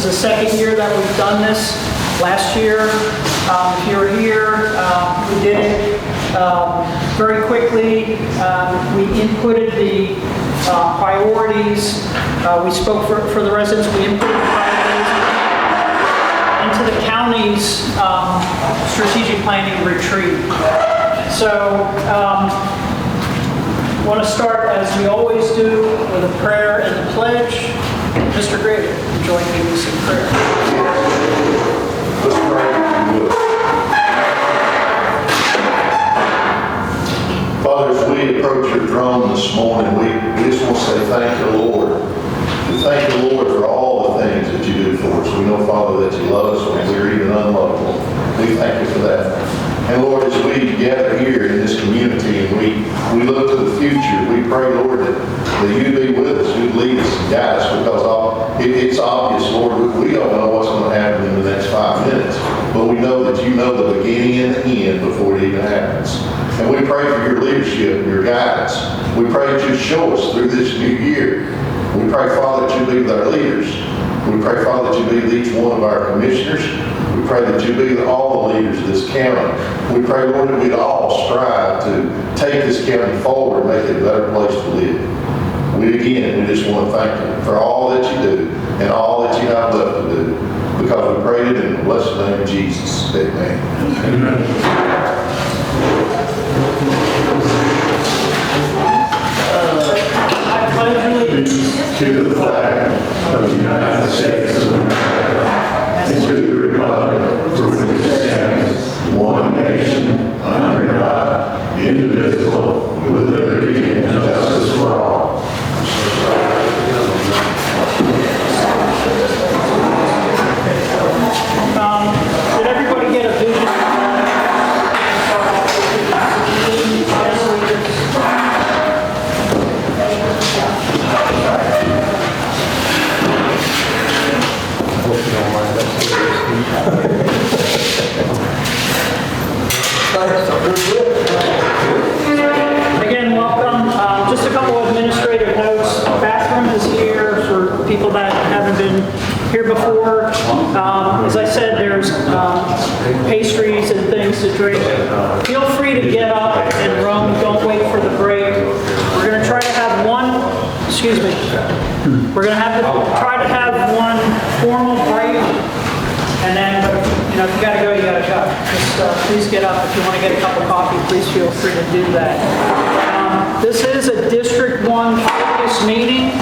is the second year that we've done this. Last year, if you were here, we did it very quickly. We inputted the priorities. We spoke for the residents. We inputted the priorities into the county's strategic planning retreat. So I want to start, as we always do, with a prayer and a pledge. Mr. Gray, join me in some prayer. Let's pray. Father, as we approach your throne this morning, we just want to say thank you, Lord. We thank you, Lord, for all the things that you do for us. We know, Father, that you love us when we're even unlovable. We thank you for that. And Lord, as we gather here in this community and we look to the future, we pray, Lord, that you be with us, you lead us and guide us, because it's obvious, Lord, we don't know what's going to happen in the next 5 minutes, but we know that you know the beginning and the end before it even happens. And we pray for your leadership and your guidance. We pray that you show us through this new year. We pray, Father, that you be with our leaders. We pray, Father, that you be with each one of our commissioners. We pray that you be with all the leaders of this county. We pray, Lord, that we'd all strive to take this county forward and make it a better place to live. We just want to thank you for all that you do and all that you have left to do, because we prayed it in the blessed name of Jesus. Amen. Amen. I pledge allegiance to the flag of the United States of America and to the republic for which it stands, one nation, under God, indivisible, with liberty and justice for all. Did everybody get a vision? Again, welcome. Just a couple of administrative notes. Bathroom is here for people that haven't been here before. As I said, there's pastries and things to drink. Feel free to get up and run. Don't wait for the break. We're going to try to have one, we're going to try to have one formal break. And then, if you got to go, you got to go. Just please get up. If you want to get a cup of coffee, please feel free to do that. This is a District 1 focus meeting,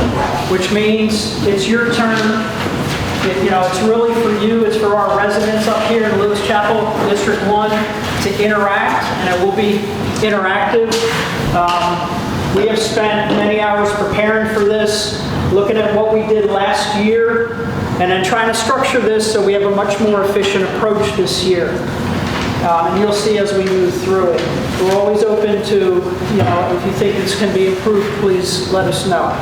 which means it's your turn. It's really for you. It's for our residents up here in Lewis Chapel, District 1, to interact, and it will be interactive. We have spent many hours preparing for this, looking at what we did last year, and then trying to structure this so we have a much more efficient approach this year. And you'll see as we move through it. We're always open to, if you think this can be improved, please let us know.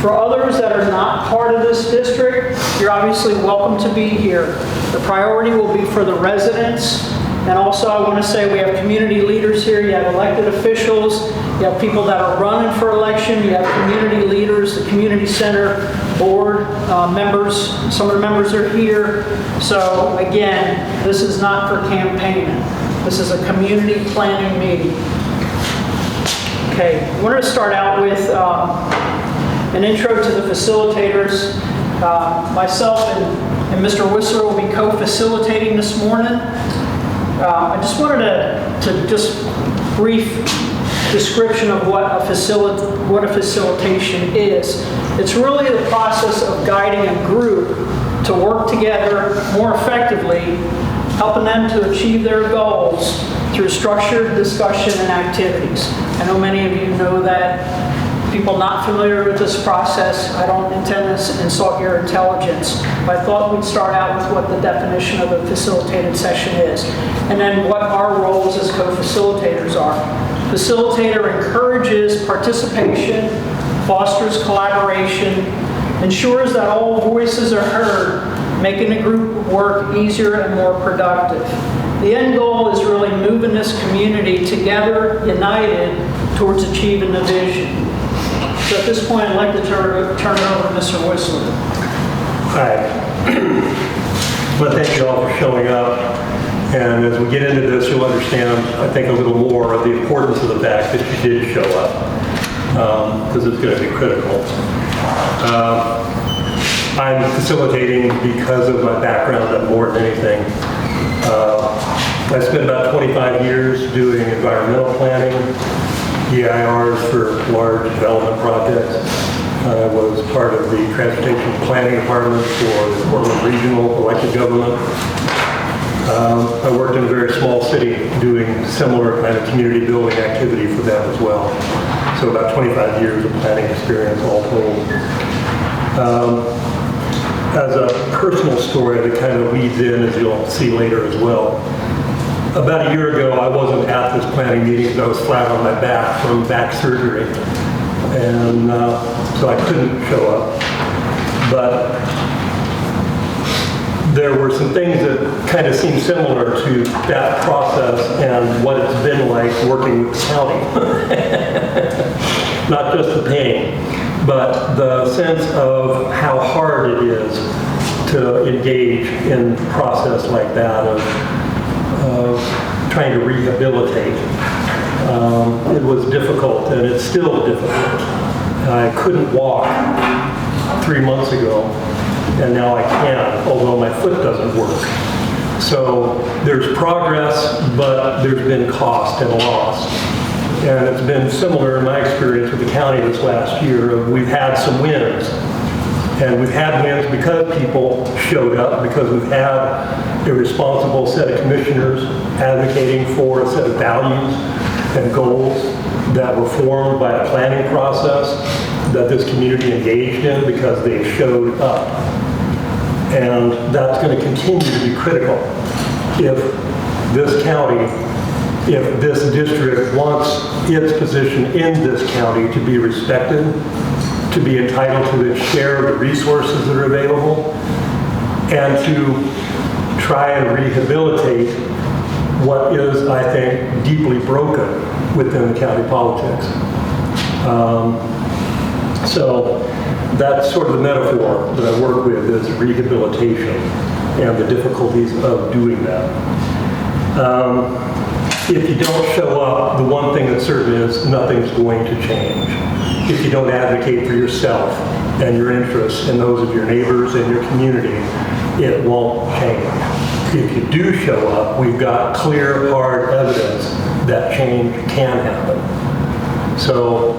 For others that are not part of this district, you're obviously welcome to be here. The priority will be for the residents. And also I want to say we have community leaders here. You have elected officials. You have people that are running for election. You have community leaders, the community center board members. Some of the members are here. So again, this is not for campaigning. This is a community planning meeting. Okay, I wanted to start out with an intro to the facilitators. Myself and Mr. Whistler will be co-facilitating this morning. I just wanted to just brief description of what a facilitation is. It's really the process of guiding a group to work together more effectively, helping them to achieve their goals through structured discussion and activities. I know many of you know that. People not familiar with this process, I don't intend to insult your intelligence, but I thought we'd start out with what the definition of a facilitated session is, and then what our roles as co-facilitators are. Facilitator encourages participation, fosters collaboration, ensures that all voices are heard, making the group work easier and more productive. The end goal is really moving this community together, united, towards achieving the vision. So at this point, I'd like to turn it over to Mr. Whistler. But thank you all for showing up. And as we get into this, you'll understand, I think, a little more of the importance of the fact that you did show up, because it's going to be critical. I'm facilitating because of my background more than anything. I spent about 25 years doing environmental planning, EIRs for large development projects. I was part of the Transportation Planning Department for the Portland Regional elected government. I worked in a very small city doing similar kind of community building activity for them as well. So about 25 years of planning experience all told. As a personal story that kind of leads in, as you'll see later as well. About a year ago, I wasn't at this planning meeting because I was flat on my back from back surgery. And so I couldn't show up. But there were some things that kind of seem similar to that process and what it's been like working with the county. Not just the pain, but the sense of how hard it is to engage in a process like that of trying to rehabilitate. It was difficult, and it's still difficult. I couldn't walk 3 months ago, and now I can, although my foot doesn't work. So there's progress, but there's been cost and loss. And it's been similar in my experience with the county this last year. We've had some wins. And we've had wins because people showed up, because we've had a responsible set of commissioners advocating for a set of values and goals that were formed by a planning process that this community engaged in because they showed up. And that's going to continue to be critical if this county, if this district wants its position in this county to be respected, to be entitled to its share of the resources that are available, and to try and rehabilitate what is, I think, deeply broken within the county politics. So that's sort of the metaphor that I work with, is rehabilitation and the difficulties of doing that. If you don't show up, the one thing that's certain is nothing's going to change. If you don't advocate for yourself and your interests and those of your neighbors and your community, it won't change. If you do show up, we've got clear, hard evidence that change can happen. So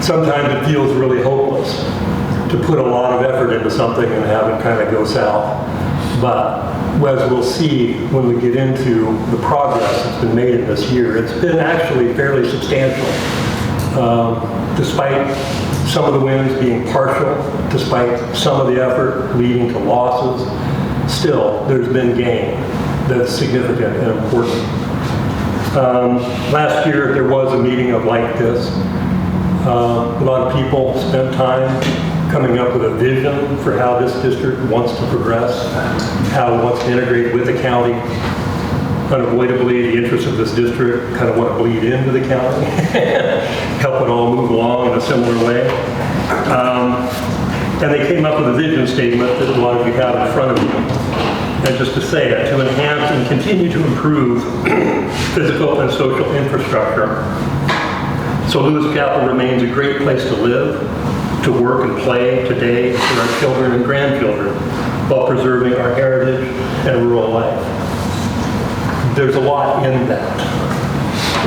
sometimes it feels really hopeless to put a lot of effort into something and have it kind of go south. But as we'll see when we get into the progress that's been made in this year, it's been actually fairly substantial. Despite some of the wins being partial, despite some of the effort leading to losses, still there's been gain that's significant and important. Last year there was a meeting like this. A lot of people spent time coming up with a vision for how this district wants to progress, how it wants to integrate with the county. Unavoidably, the interests of this district kind of want to bleed into the county, help it all move along in a similar way. And they came up with a vision statement that a lot of you have in front of you. And just to say it, to enhance and continue to improve physical and social infrastructure, so Lewis Capital remains a great place to live, to work and play today for our children and grandchildren, while preserving our heritage and rural life. There's a lot in that.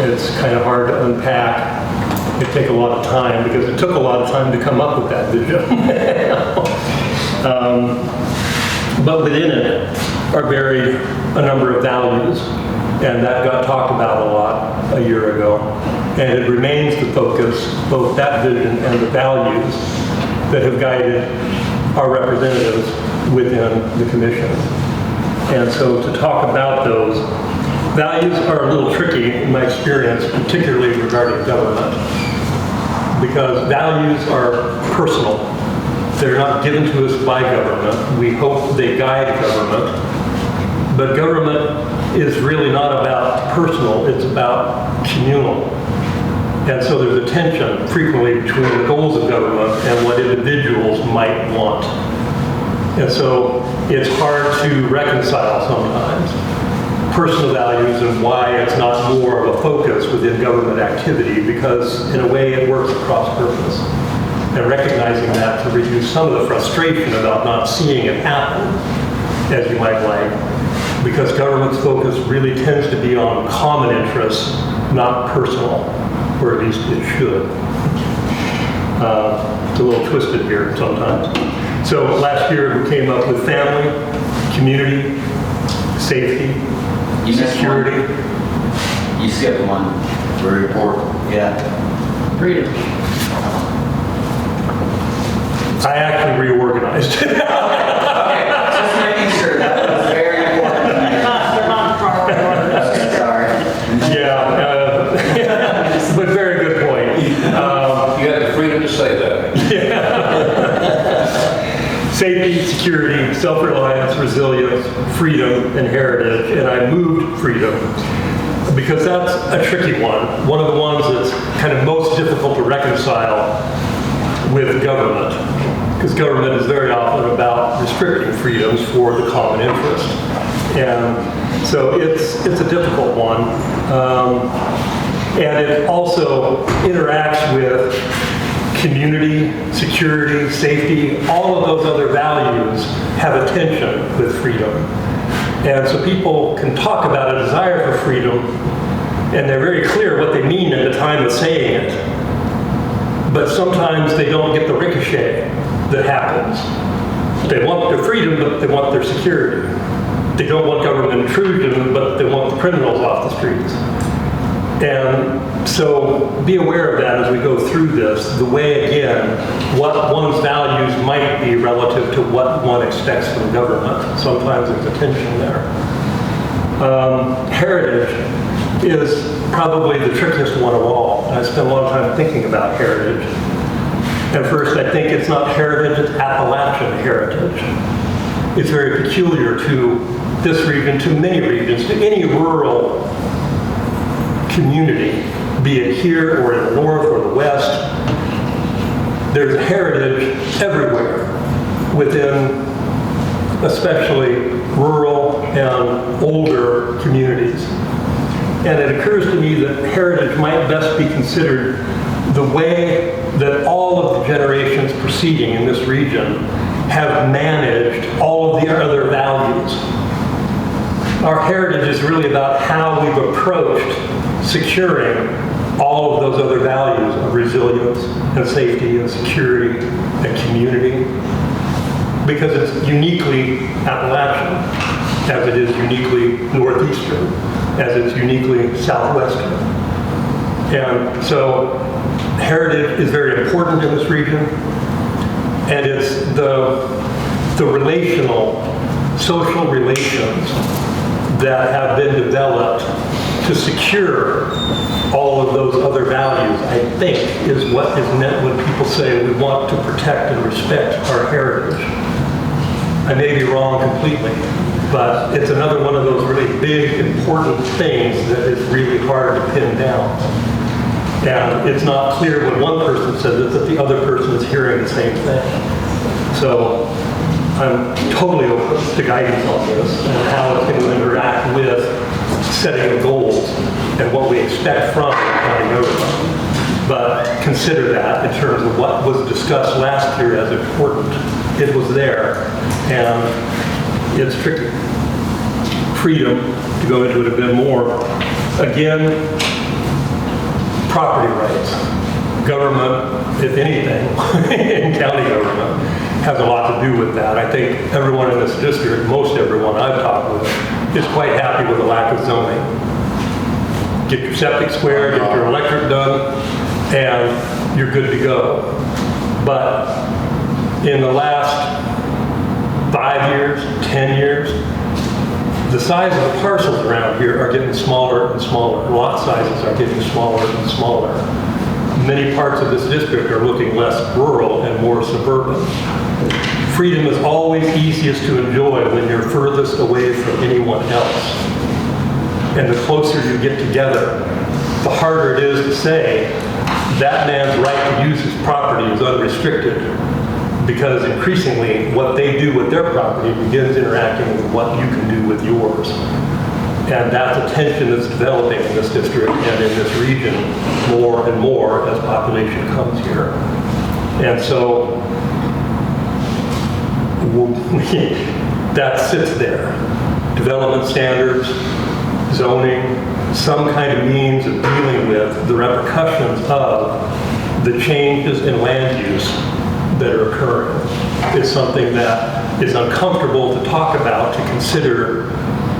It's kind of hard to unpack. It takes a lot of time because it took a lot of time to come up with that vision. But within it are buried a number of values, and that got talked about a lot a year ago. And it remains the focus, both that vision and the values that have guided our representatives within the commission. And so to talk about those, values are a little tricky in my experience, particularly regarding government, because values are personal. They're not given to us by government. We hope they guide government. But government is really not about personal, it's about communal. And so there's a tension frequently between the goals of government and what individuals might want. And so it's hard to reconcile sometimes personal values and why it's not more of a focus within government activity, because in a way it works across purpose. And recognizing that to reduce some of the frustration about not seeing it happen as you might like, because government's focus really tends to be on common interests, not personal, or at least it should. It's a little twisted here sometimes. So last year we came up with family, community, safety, You missed security. one. You skipped one. Very important. Yeah. Freedom. I actually reorganized. Okay, just making sure. That was very important. They're not priority orders. Okay, sorry. Yeah, but very good point. You have the freedom to say that. Safety, security, self-reliance, resilience, freedom, and heritage. And I moved freedom because that's a tricky one. One of the ones that's kind of most difficult to reconcile with government, because government is very often about restricting freedoms for the common interest. And so it's a difficult one. And it also interacts with community, security, safety, all of those other values have a tension with freedom. And so people can talk about a desire for freedom, and they're very clear what they mean at the time of saying it. But sometimes they don't get the ricochet that happens. They want their freedom, but they want their security. They don't want government intrusion, but they want the criminals off the streets. And so be aware of that as we go through this, the way, again, what one's values might be relative to what one expects from government. Sometimes there's a tension there. Heritage is probably the trickiest one of all. I spent a lot of time thinking about heritage. And first, I think it's not heritage, it's Appalachian heritage. It's very peculiar to this region, to many regions, to any rural community, be it here or in the north or the west. There's heritage everywhere within especially rural and older communities. And it occurs to me that heritage might best be considered the way that all of the generations preceding in this region have managed all of the other values. Our heritage is really about how we've approached securing all of those other values of resilience and safety and security and community, because it's uniquely Appalachian, as it is uniquely Northeastern, as it's uniquely Southwestern. And so heritage is very important in this region, and it's the relational, social relations that have been developed to secure all of those other values, I think, is what is meant when people say we want to protect and respect our heritage. I may be wrong completely, but it's another one of those really big, important things that is really hard to pin down. And it's not clear when one person says it that the other person is hearing the same thing. So I'm totally open to guidance on this and how it's going to interact with setting of goals and what we expect from county government. But consider that in terms of what was discussed last year as important. It was there, and it's tricky. Freedom, to go into it a bit more. Again, property rights. Government, if anything, in county government, has a lot to do with that. I think everyone in this district, most everyone I've talked with, is quite happy with the lack of zoning. Get your septic square, get your electric done, and you're good to go. But in the last 5 years, 10 years, the size of the parcels around here are getting smaller and smaller. Lot sizes are getting smaller and smaller. Many parts of this district are looking less rural and more suburban. Freedom is always easiest to enjoy when you're furthest away from anyone else. And the closer you get together, the harder it is to say, that man's right to use his property is unrestricted, because increasingly what they do with their property begins interacting with what you can do with yours. And that's a tension that's developing in this district and in this region more and more as population comes here. And so that sits there. Development standards, zoning, some kind of means of dealing with the repercussions of the changes in land use that are occurring is something that is uncomfortable to talk about, to consider,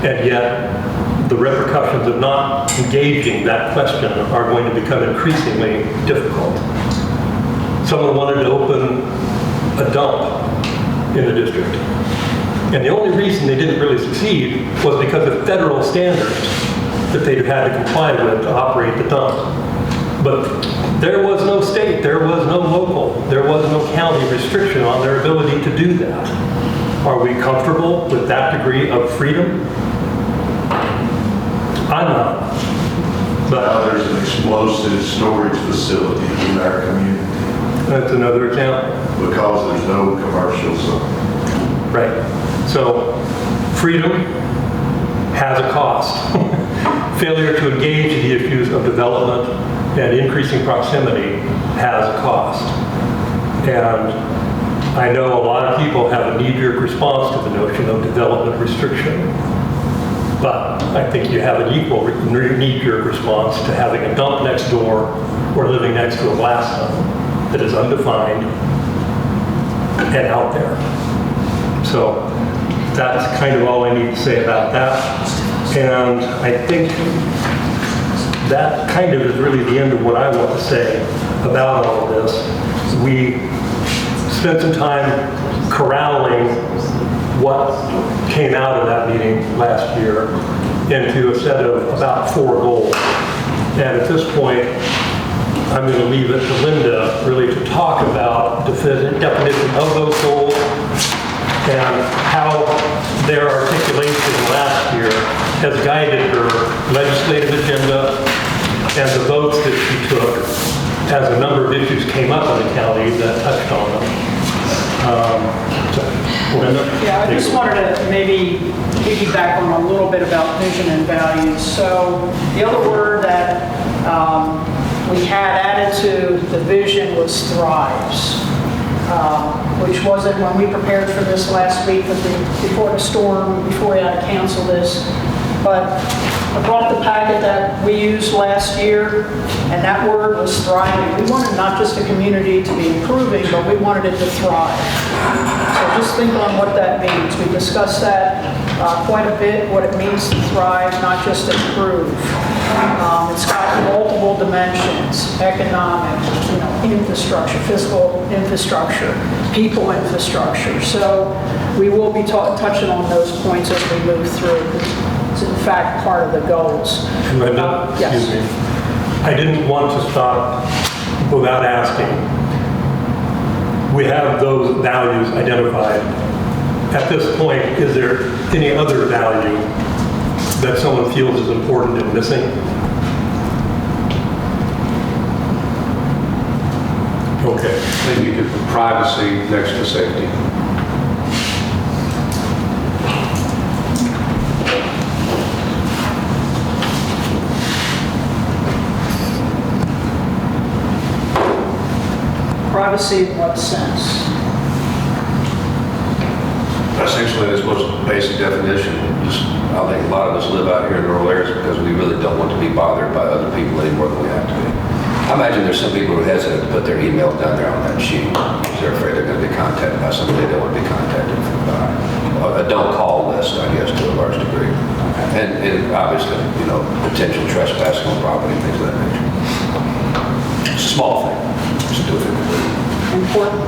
and yet the repercussions of not engaging that question are going to become increasingly difficult. Someone wanted to open a dump in the district. And the only reason they didn't really succeed was because of federal standards that they'd had to comply with to operate the dump. But there was no state, there was no local, there was no county restriction on their ability to do that. Are we comfortable with that degree of freedom? I'm not. Now But there's an explosive storage facility in our community that's another example. because there's no commercial zone. Right. So freedom has a cost. Failure to engage in the issues of development and increasing proximity has a cost. And I know a lot of people have a knee-jerk response to the notion of development restriction. But I think you have an equal knee-jerk response to having a dump next door or living next to a blast zone that is undefined and out there. So that's kind of all I need to say about that. And I think that kind of is really the end of what I want to say about all of this. We spent some time corralling what came out of that meeting last year into a set of about 4 goals. And at this point, I'm going to leave it to Linda really to talk about the definition of those goals and how their articulation last year has guided her legislative agenda and the votes that she took as a number of issues came up in the county that touched on them. Linda? Yeah, I just wanted to maybe piggyback on a little bit about vision and values. So the other word that we had added to the vision was thrives, which wasn't when we prepared for this last week before the storm, before we had to cancel this. But I brought the packet that we used last year, and that word was thriving. We wanted not just a community to be improving, but we wanted it to thrive. So just think on what that means. We discussed that quite a bit, what it means to thrive, not just improve. It's got multiple dimensions: economic, infrastructure, physical infrastructure, people infrastructure. So we will be touching on those points as we move through. It's in fact part of the goals. Linda, Yes. excuse me. I didn't want to stop without asking. We have those values identified. At this point, is there any other value that someone feels is important and missing? Okay. Maybe you could put privacy next to safety. Privacy in what sense? Essentially, this most basic definition. I think a lot of us live out here in rural areas because we really don't want to be bothered by other people any more than we have to be. I imagine there's some people who hesitate to put their email down there on that sheet because they're afraid they're going to be contacted by somebody they don't want to be contacted by. A don't call list, I guess, to a large degree. And obviously, potential trespassing on property, things of that nature. It's a small thing. Just do it. Important.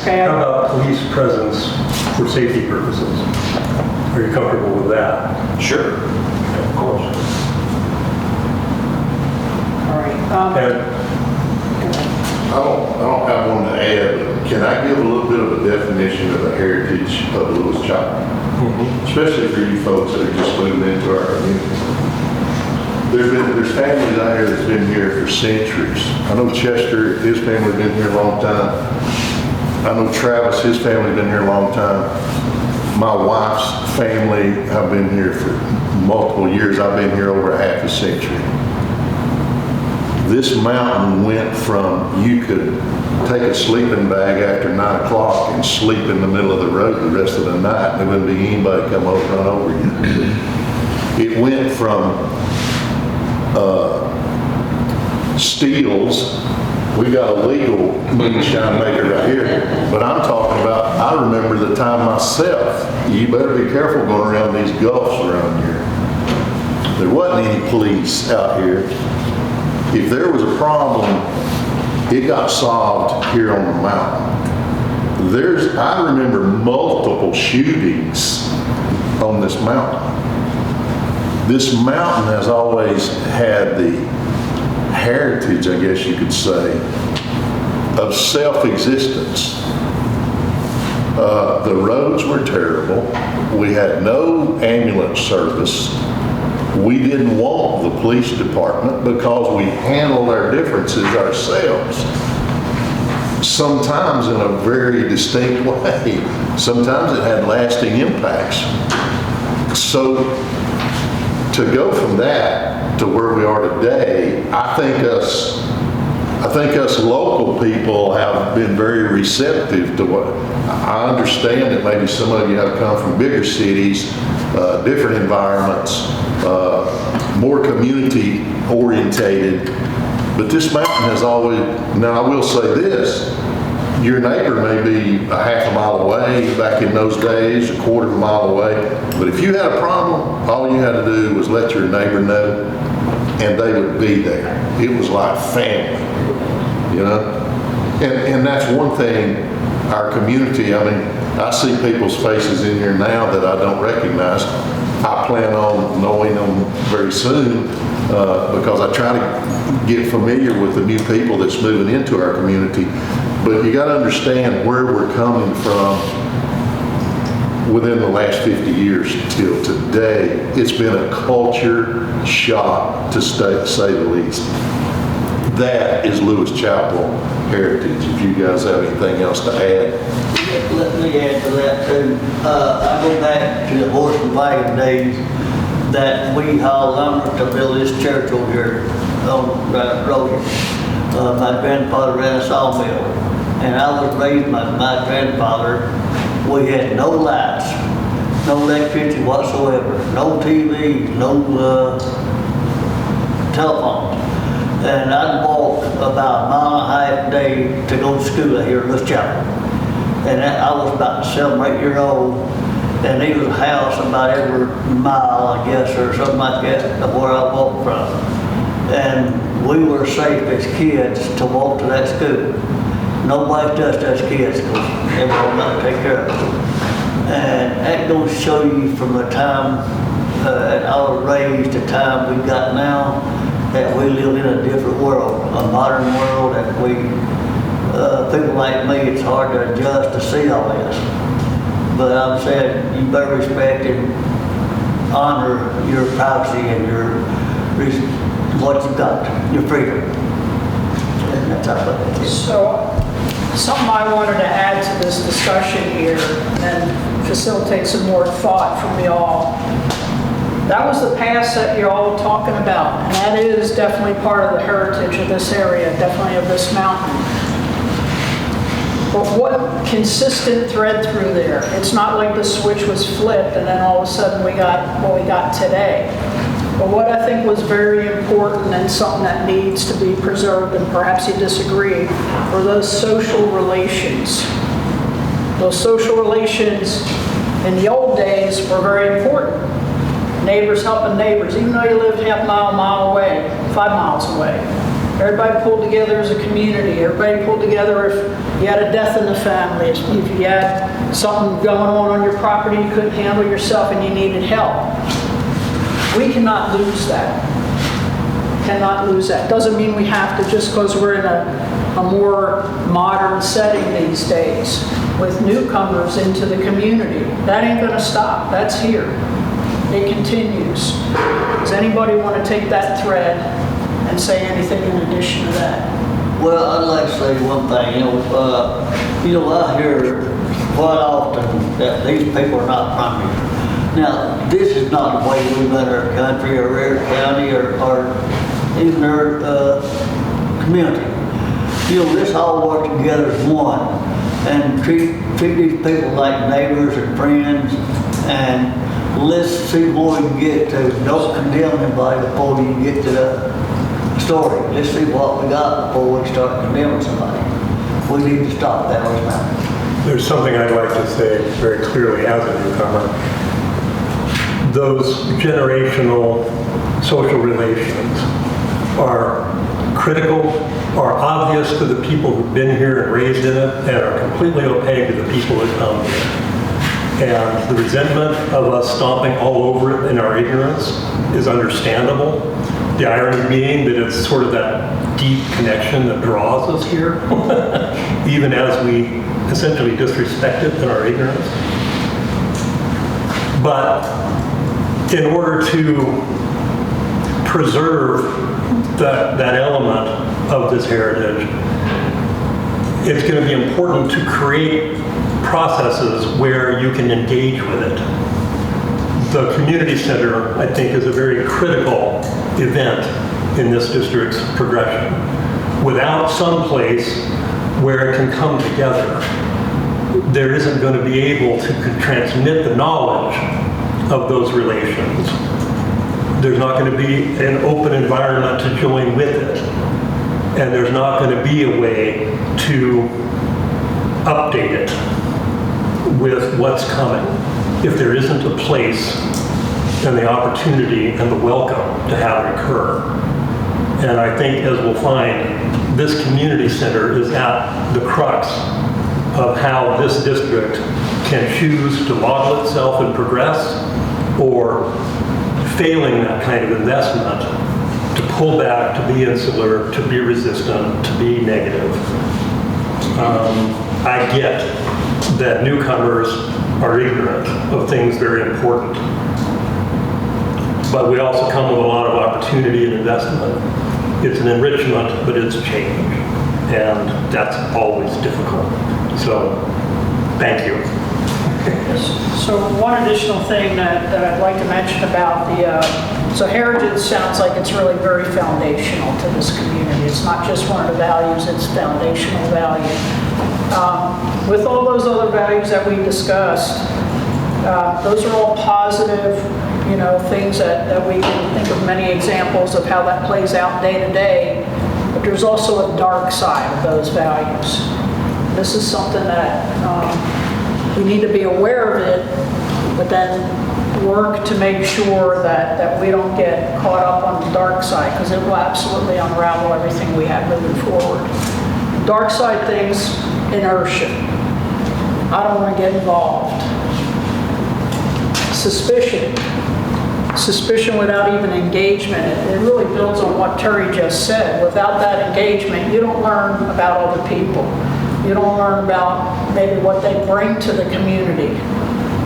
Okay, How about police presence for safety purposes? Are you comfortable with that? Sure. Of course. all right. And I don't have one to add, but can I give a little bit of a definition of the heritage of Lewis Child? Especially for you folks that are just moving into our community. There's families out here that's been here for centuries. I know Chester, his family's been here a long time. I know Travis, his family's been here a long time. My wife's family have been here for multiple years. I've been here over a half a century. This mountain went from, you could take a sleeping bag after 9 o'clock and sleep in the middle of the road the rest of the night, and there wouldn't be anybody come over and run over you. It went from Steele's. We got a legal moonshine maker right here, but I'm talking about, I remember the time myself, you better be careful going around these gulfs around here. There wasn't any police out here. If there was a problem, it got solved here on the mountain. I remember multiple shootings on this mountain. This mountain has always had the heritage, I guess you could say, of self-existence. The roads were terrible. We had no ambulance service. We didn't want the police department because we handled our differences ourselves. Sometimes in a very distinct way. Sometimes it had lasting impacts. So to go from that to where we are today, I think us local people have been very receptive to what, I understand that maybe some of you have come from bigger cities, different environments, more community orientated, but this mountain has always, now I will say this, your neighbor may be a half a mile away back in those days, a quarter of a mile away, but if you had a problem, all you had to do was let your neighbor know and they would be there. It was like family, you know? And that's one thing, our community, I mean, I see people's faces in here now that I don't recognize. I plan on knowing them very soon because I try to get familiar with the new people that's moving into our community. But you got to understand where we're coming from within the last 50 years till today. It's been a culture shock, to say the least. That is Lewis Chapel heritage. If you guys have anything else to add. Let me add to that too. I go back to the horse and wagon days that we hauled lumber to build this church over here on Road. My grandfather ran a sawmill, and I was raised by my grandfather. We had no lights, no electricity whatsoever, no TV, no telephones. And I'd walk about a mile and a half a day to go to school here in Lewis Chapel. And I was about 7 or 8 years old, and there was a house about every mile, I guess, or something like that, of where I walked from. And we were safe as kids to walk to that school. Nobody touched us kids because everyone wanted to take care of us. And that goes to show you from the time I was raised to the time we got now, that we live in a different world, a modern world that we, people like me, it's hard to adjust to see all this. But I'm saying you better respect and honor your privacy and what you've got, your freedom. And that's how I put it. So, something I wanted to add to this discussion here and facilitate some more thought from y'all. That was the past that you're all talking about, and that is definitely part of the heritage of this area, definitely of this mountain. But what consistent thread through there? It's not like the switch was flipped and then all of a sudden we got what we got today. But what I think was very important and something that needs to be preserved, and perhaps you disagree, were those social relations. Those social relations in the old days were very important. Neighbors helping neighbors, even though you lived half a mile away, 5 miles away. Everybody pulled together as a community. Everybody pulled together if you had a death in the family, if you had something going on your property you couldn't handle yourself and you needed help. We cannot lose that. Cannot lose that. Doesn't mean we have to just because we're in a more modern setting these days with newcomers into the community. That ain't going to stop. That's here. It continues. Does anybody want to take that thread and say anything in addition to that? Well, I'd like to say one thing, I hear quite often that these people are not from here. Now, this is not the way we run our country or our county or even our community. Let's all work together as one and treat these people like neighbors and friends, and let's see where we can get to. Don't condemn anybody before you get to the story. Let's see what we got before we start condemning somebody. We need to stop that right now. There's something I'd like to say very clearly as a newcomer. Those generational social relations are critical, are obvious to the people who've been here and raised in it, and are completely opaque to the people that come here. And the resentment of us stomping all over it in our ignorance is understandable. The irony being that it's sort of that deep connection that draws us here, even as we essentially disrespect it in our ignorance. But in order to preserve that element of this heritage, it's going to be important to create processes where you can engage with it. The community center, I think, is a very critical event in this district's progression. Without some place where it can come together, there isn't going to be able to transmit the knowledge of those relations. There's not going to be an open environment to join with it. And there's not going to be a way to update it with what's coming if there isn't a place and the opportunity and the welcome to have it occur. And I think, as we'll find, this community center is at the crux of how this district can choose to model itself and progress, or failing that kind of investment, to pull back, to be insular, to be resistant, to be negative. I get that newcomers are ignorant of things very important, but we also come with a lot of opportunity and investment. It's an enrichment, but it's change, and that's always difficult. So, thank you. So one additional thing that I'd like to mention about so heritage sounds like it's really very foundational to this community. It's not just one of the values, it's foundational value. With all those other values that we discussed, those are all positive, things that we can think of many examples of how that plays out day to day, but there's also a dark side of those values. This is something that we need to be aware of it, but then work to make sure that we don't get caught up on the dark side, because it will absolutely unravel everything we have moving forward. Dark side things, inertia. I don't want to get involved. Suspicion without even engagement. It really builds on what Terry just said. Without that engagement, you don't learn about other people. You don't learn about maybe what they bring to the community.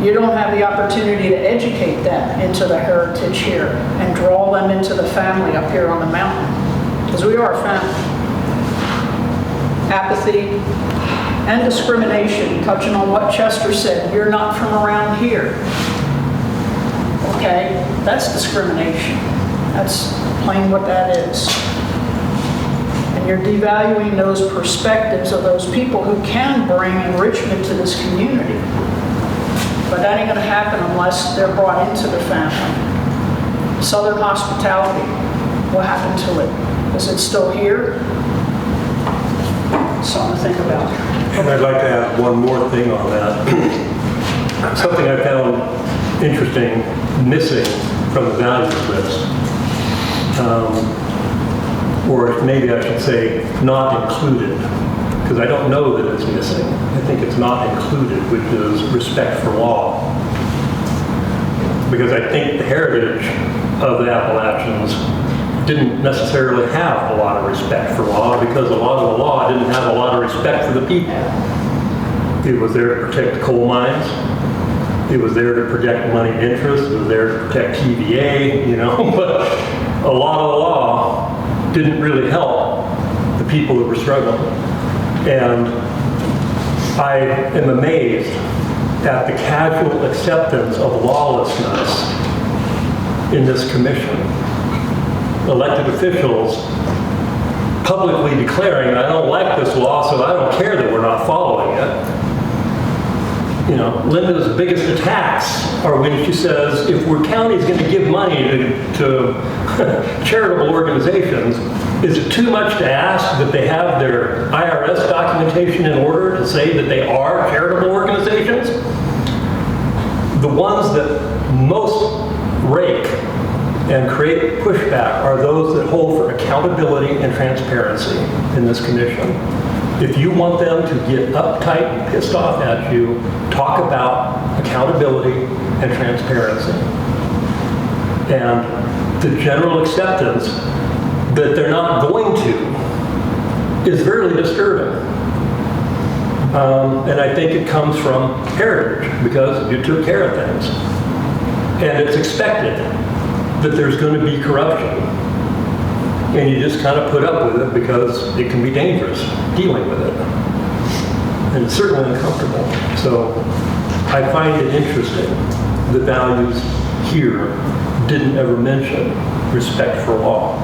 You don't have the opportunity to educate them into the heritage here and draw them into the family up here on the mountain. Because we are a family. Apathy and discrimination, touching on what Chester said, you're not from around here. Okay, that's discrimination. That's plain what that is. And you're devaluing those perspectives of those people who can bring enrichment to this community. But that ain't gonna happen unless they're brought into the family. Southern hospitality, what happened to it? Is it still here? Something to think about. And I'd like to add one more thing on that. Something I found interesting missing from the values list, or maybe I should say not included, because I don't know that it's missing. I think it's not included, which is respect for law. Because I think the heritage of the Appalachians didn't necessarily have a lot of respect for law, because a lot of the law didn't have a lot of respect for the people. It was there to protect the coal mines. It was there to protect money interest, it was there to protect TVA, but a lot of the law didn't really help the people that were struggling. And I am amazed at the casual acceptance of lawlessness in this commission. Elected officials publicly declaring, I don't like this law, so I don't care that we're not following it. Linda's biggest attacks are when she says, if our county's going to give money to charitable organizations, is it too much to ask that they have their IRS documentation in order to say that they are charitable organizations? The ones that most rake and create pushback are those that hold for accountability and transparency in this commission. If you want them to get uptight and pissed off at you, talk about accountability and transparency. And the general acceptance that they're not going to is very disturbing. And I think it comes from heritage, because you took care of things. And it's expected that there's going to be corruption. And you just kind of put up with it because it can be dangerous dealing with it. And it's certainly uncomfortable. So I find it interesting the values here didn't ever mention respect for law.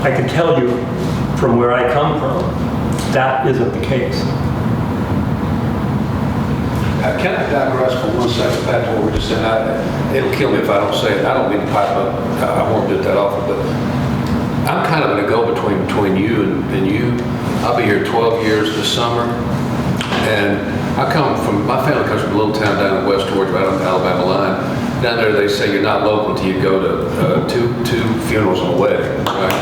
I can tell you from where I come from, that isn't the case. Can I digress for 1 second back to what we're just saying? It'll kill me if I don't say it. I don't mean to pipe up. I won't do it that often, but I'm kind of in a go-between between you and you. I'll be here 12 years this summer, and my family comes from a little town down in West Georgia, right on the Alabama line. Down there, they say you're not local until you go to two funerals and a wedding, right?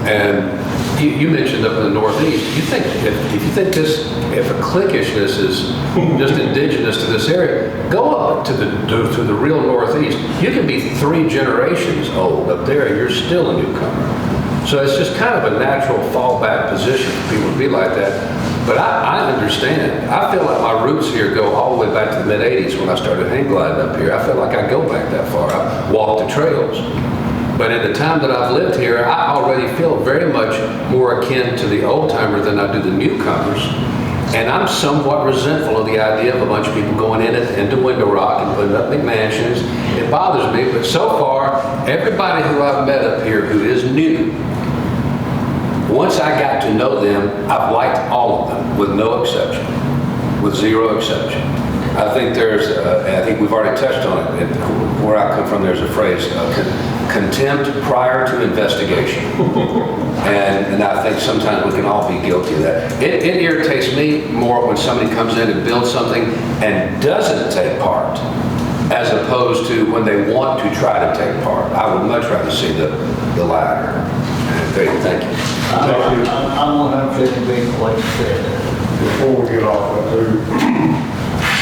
And you mentioned up in the Northeast. You think if you think if a cliquishness is just indigenous to this area, go up to the real Northeast. You can be 3 generations old up there, and you're still a newcomer. So it's just kind of a natural fallback position for people to be like that. But I understand. I feel like my roots here go all the way back to the mid-'80s when I started hang gliding up here. I feel like I go back that far. I walk the trails. But in the time that I've lived here, I already feel very much more akin to the old-timer than I do the newcomers. And I'm somewhat resentful of the idea of a bunch of people going into Window Rock and putting up McMansions. It bothers me, but so far, everybody who I've met up here who is new, once I got to know them, I've liked all of them, with no exception, with zero exception. I think I think we've already touched on it. Where I come from, there's a phrase, contempt prior to investigation. and I think sometimes we can all be guilty of that. It irritates me more when somebody comes in and builds something and doesn't take part, as opposed to when they want to try to take part. I would much rather see the latter. Thank you. I'm 150 agreeing with what you said. Before we get off that too,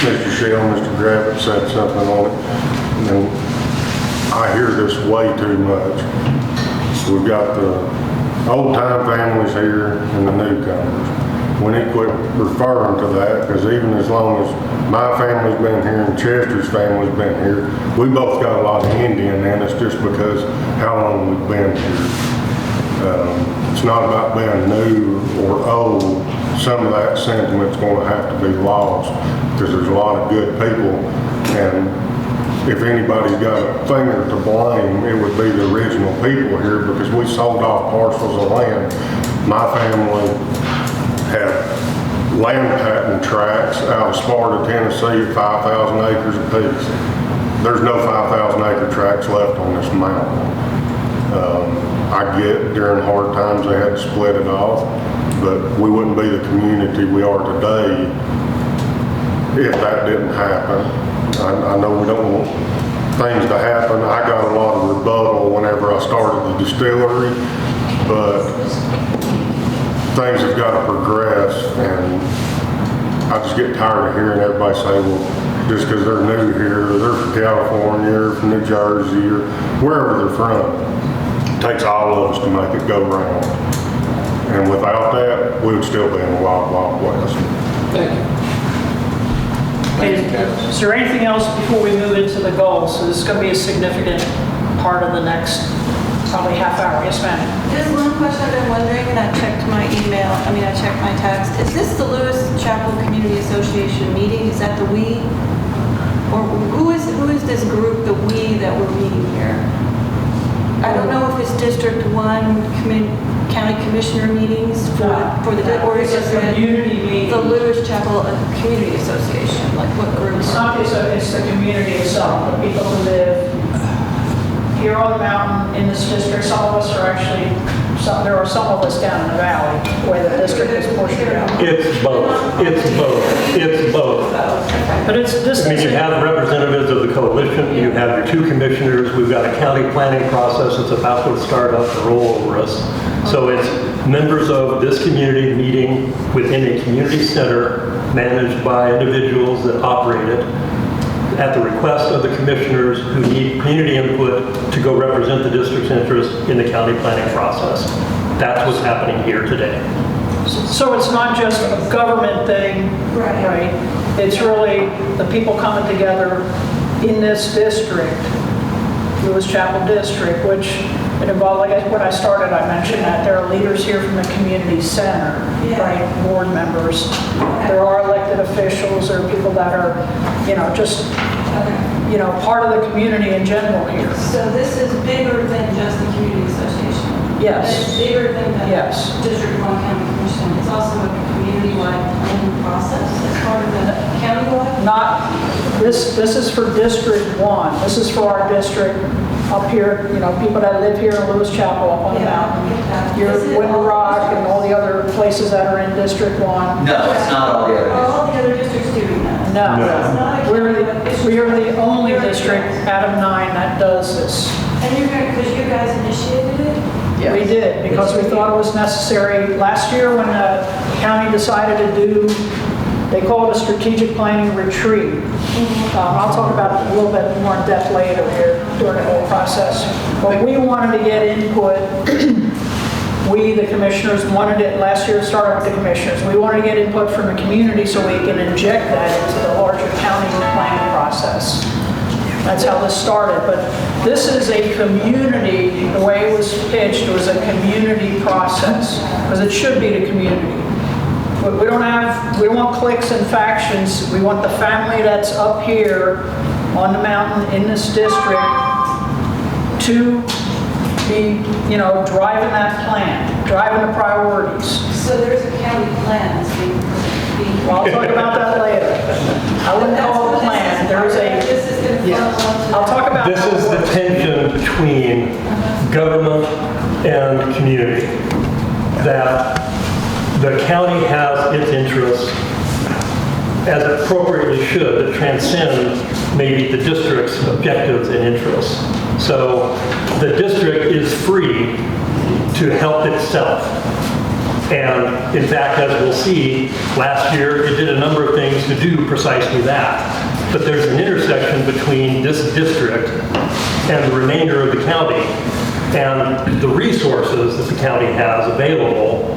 Mr. Shell, Mr. Gravitt said something on it, and I hear this way too much. We've got the old-time families here and the newcomers. We need to quit referring to that, because even as long as my family's been here and Chester's family's been here, we both got a lot of Indian in us just because how long we've been here. It's not about being new or old. Some of that sentiment's going to have to be lost, because there's a lot of good people, and if anybody's got a finger to blame, it would be the original people here, because we sold off parcels of land. My family had land patent tracts out of Sparta, Tennessee at 5,000 acres apiece. There's no 5,000 acre tracts left on this mountain. I get during hard times they had to split it off, but we wouldn't be the community we are today if that didn't happen. I know we don't want things to happen. I got a lot of rebuttal whenever I started the distillery, but things have got to progress, and I just get tired of hearing everybody say, well, just because they're new here, or they're from California, or from New Jersey, or wherever they're from. It takes all of us to make it go round. And without that, we would still be in the wild, wild west. Thank you. Okay, is there anything else before we move into the goals? So this is going to be a significant part of the next probably half hour. Yes, ma'am. Just one question I've been wondering, and I checked my email, I checked my text. Is this the Lewis Chapel Community Association meeting? Is that the we? Or who is this group, the we, that we're meeting here? I don't know if it's District 1 county commissioner meetings for the, or is It's it a community meeting. the Lewis Chapel Community Association? Like what group? It's not, it's the community itself, the people who live here on the mountain in this district. Some of us are actually, there are some of us down in the valley where the district is portioned out. It's both. It's both. It's both. But it's this. I mean, you have representatives of the coalition, you have your 2 commissioners, we've got a county planning process that's about to start up to roll over us. So it's members of this community meeting within a community center managed by individuals that operate it at the request of the commissioners who need community input to go represent the district's interest in the county planning process. That's what's happening here today. So it's not just a government thing, right? It's really the people coming together in this district, Lewis Chapel District, which it involved, like when I started, I mentioned that there are leaders here from the community center, right? Board members. There are elected officials, there are people that are, just, part of the community in general here. So this is bigger than just the community association? Yes. It's bigger than the Yes. District 1 County Commission. It's also a community-wide planning process as part of the county-wide? Not, this is for District 1. This is for our district up here, people that live here in Lewis Chapel up on the mountain. Your Winter Rock and all the other places that are in District 1. No, it's not all the Are others. all the other districts doing that? No. It's not a We are the only district out of 9 that does this. And you're going, because you guys initiated it? We did, because we thought it was necessary. Last year, when the county decided to do, they call it a strategic planning retreat. I'll talk about it a little bit more in depth later here during the whole process. But we wanted to get input. We, the commissioners, wanted it, last year it started with the commissioners. We wanted to get input from the community so we can inject that into the larger county planning process. That's how this started. But this is a community, the way it was pitched was a community process, because it should be the community. But we don't want cliques and factions. We want the family that's up here on the mountain in this district to be, driving that plan, driving the priorities. So there's a county plan that's being. Well, I'll talk about that later. I wouldn't call it a plan. There's This is going to Yes. funnel into. I'll talk about. This is the tension between government and community. That the county has its interests, as it appropriately should, that transcend maybe the district's objectives and interests. So the district is free to help itself. And in fact, as we'll see, last year it did a number of things to do precisely that. But there's an intersection between this district and the remainder of the county and the resources that the county has available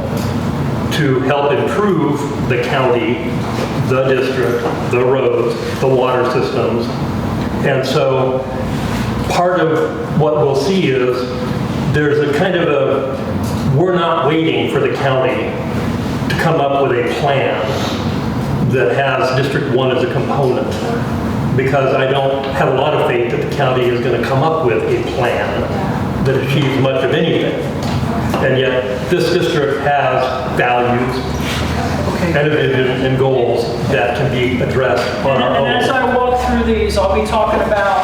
to help improve the county, the district, the roads, the water systems. And so part of what we'll see is there's a kind of we're not waiting for the county to come up with a plan that has District 1 as a component, because I don't have a lot of faith that the county is going to come up with a plan that achieves much of anything. And yet this district has values and a vision and goals that can be addressed on our And as own. I walk through these, I'll be talking about,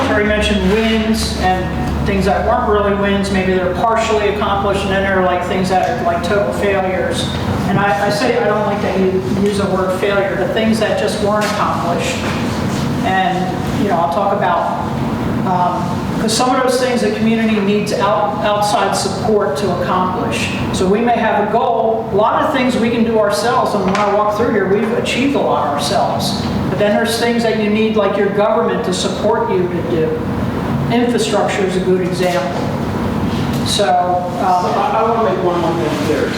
Terry mentioned wins and things that weren't really wins, maybe they're partially accomplished, and then there are like things that are like total failures. And I say, I don't like to use the word failure, the things that just weren't accomplished. And, I'll talk about, because some of those things the community needs outside support to accomplish. So we may have a goal, a lot of things we can do ourselves, and when I walk through here, we've achieved a lot ourselves. But then there's things that you need, like your government, to support you to do. Infrastructure is a good example. So, I want to make one more thing clear.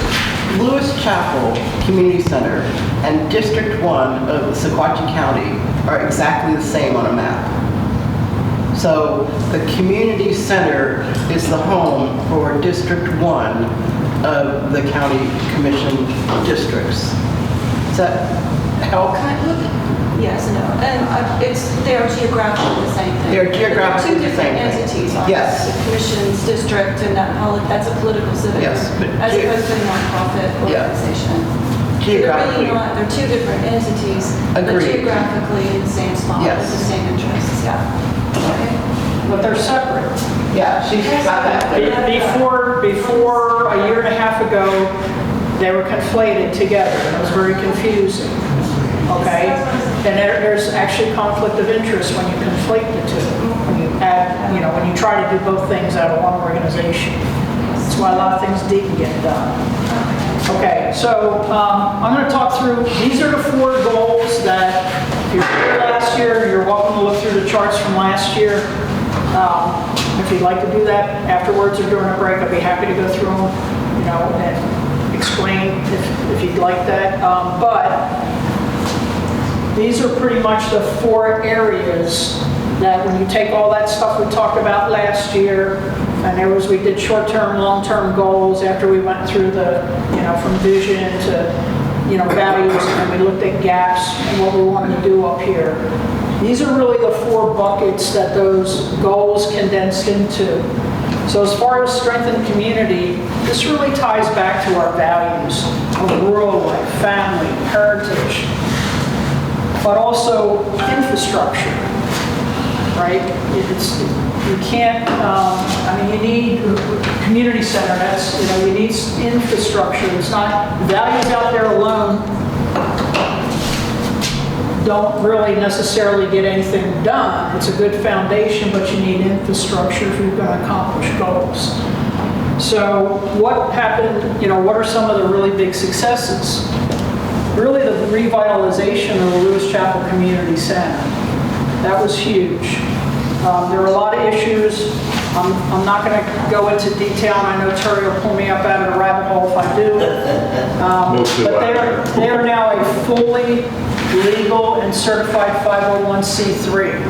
Lewis Chapel Community Center and District 1 of Sequatchie County are exactly the same on a map. So the community center is the home for District 1 of the county commission districts. Does that help? Yes, no, and they're geographically the same thing. They're geographically Two the different same thing. entities on Yes. the commission's district, and that's a political civic, Yes, but as opposed to a nonprofit Yeah. organization. Geographically. They're really not, they're two different entities, but Agreed. geographically in the same spot, Yes. with the same interests, yeah. Okay. But they're separate. Yeah, she's got that. Before a year and a half ago, they were conflated together. It was very confusing. Okay? And there's actually conflict of interest when you conflate the two. When you add, when you try to do both things out of one organization. That's why a lot of things didn't get done. Okay, so I'm going to talk through, these are the 4 goals that, if you were here last year, you're welcome to look through the charts from last year. If you'd like to do that afterwards or during a break, I'd be happy to go through them, and explain if you'd like that. But these are pretty much the 4 areas that when you take all that stuff we talked about last year, and we did short-term, long-term goals after we went through the, from vision to, values, and then we looked at gaps and what we wanted to do up here. These are really the 4 buckets that those goals condensed into. So as far as strengthen community, this really ties back to our values of rural life, family, heritage, but also infrastructure, right? You can't, you need community center, you need infrastructure. It's not, values out there alone don't really necessarily get anything done. It's a good foundation, but you need infrastructure if you're going to accomplish goals. So what happened, what are some of the really big successes? Really the revitalization of the Lewis Chapel Community Center. That was huge. There are a lot of issues. I'm not going to go into detail, and I know Terry will pull me up out of the rabbit hole if I do. But they are now a fully legal and certified 501c3.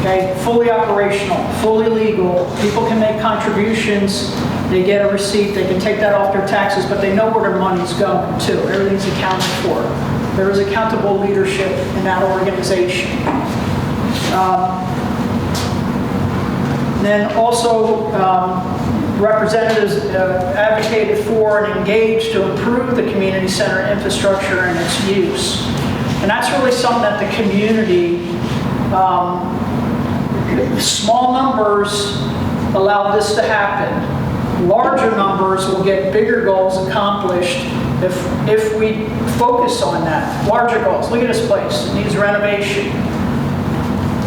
Okay, fully operational, fully legal. People can make contributions. They get a receipt. They can take that off their taxes, but they know where their money's going to. Everything's accounted for. There is accountable leadership in that organization. Then also, representatives advocated for and engaged to improve the community center infrastructure and its use. And that's really something that the community, small numbers allow this to happen. Larger numbers will get bigger goals accomplished if we focus on that. Larger goals. Look at this place. It needs renovation.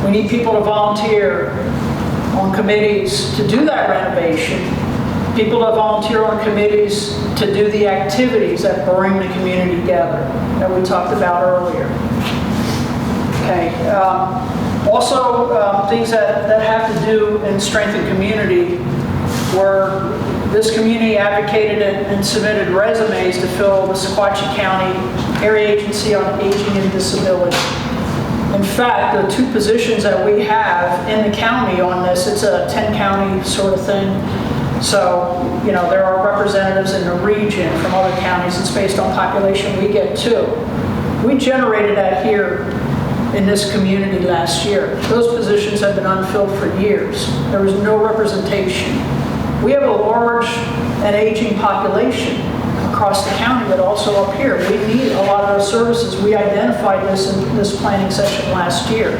We need people to volunteer on committees to do that renovation. People to volunteer on committees to do the activities that bring the community together that we talked about earlier. Okay. Also, things that have to do and strengthen community were this community advocated and submitted resumes to fill the Sequatchie County Area Agency on Aging and Disability. In fact, the 2 positions that we have in the county on this, it's a 10-county sort of thing. So, there are representatives in the region from other counties. It's based on population. We get 2. We generated that here in this community last year. Those positions have been unfilled for years. There was no representation. We have a large and aging population across the county, but also up here. We need a lot of those services. We identified this in this planning session last year.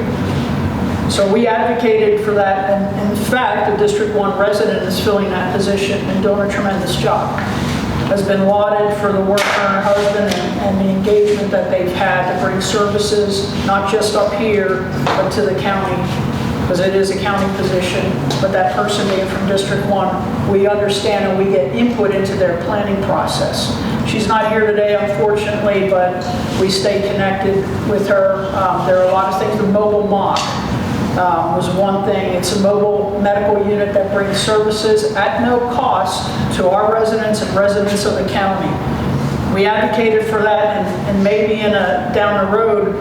So we advocated for that, and in fact, the District 1 resident is filling that position and doing a tremendous job. Has been lauded for the work for her husband and the engagement that they've had to bring services, not just up here, but to the county, because it is a county position, but that person being from District 1, we understand and we get input into their planning process. She's not here today, unfortunately, but we stay connected with her. There are a lot of things. The mobile mock was one thing. It's a mobile medical unit that brings services at no cost to our residents and residents of the county. we advocated for that, and maybe down the road,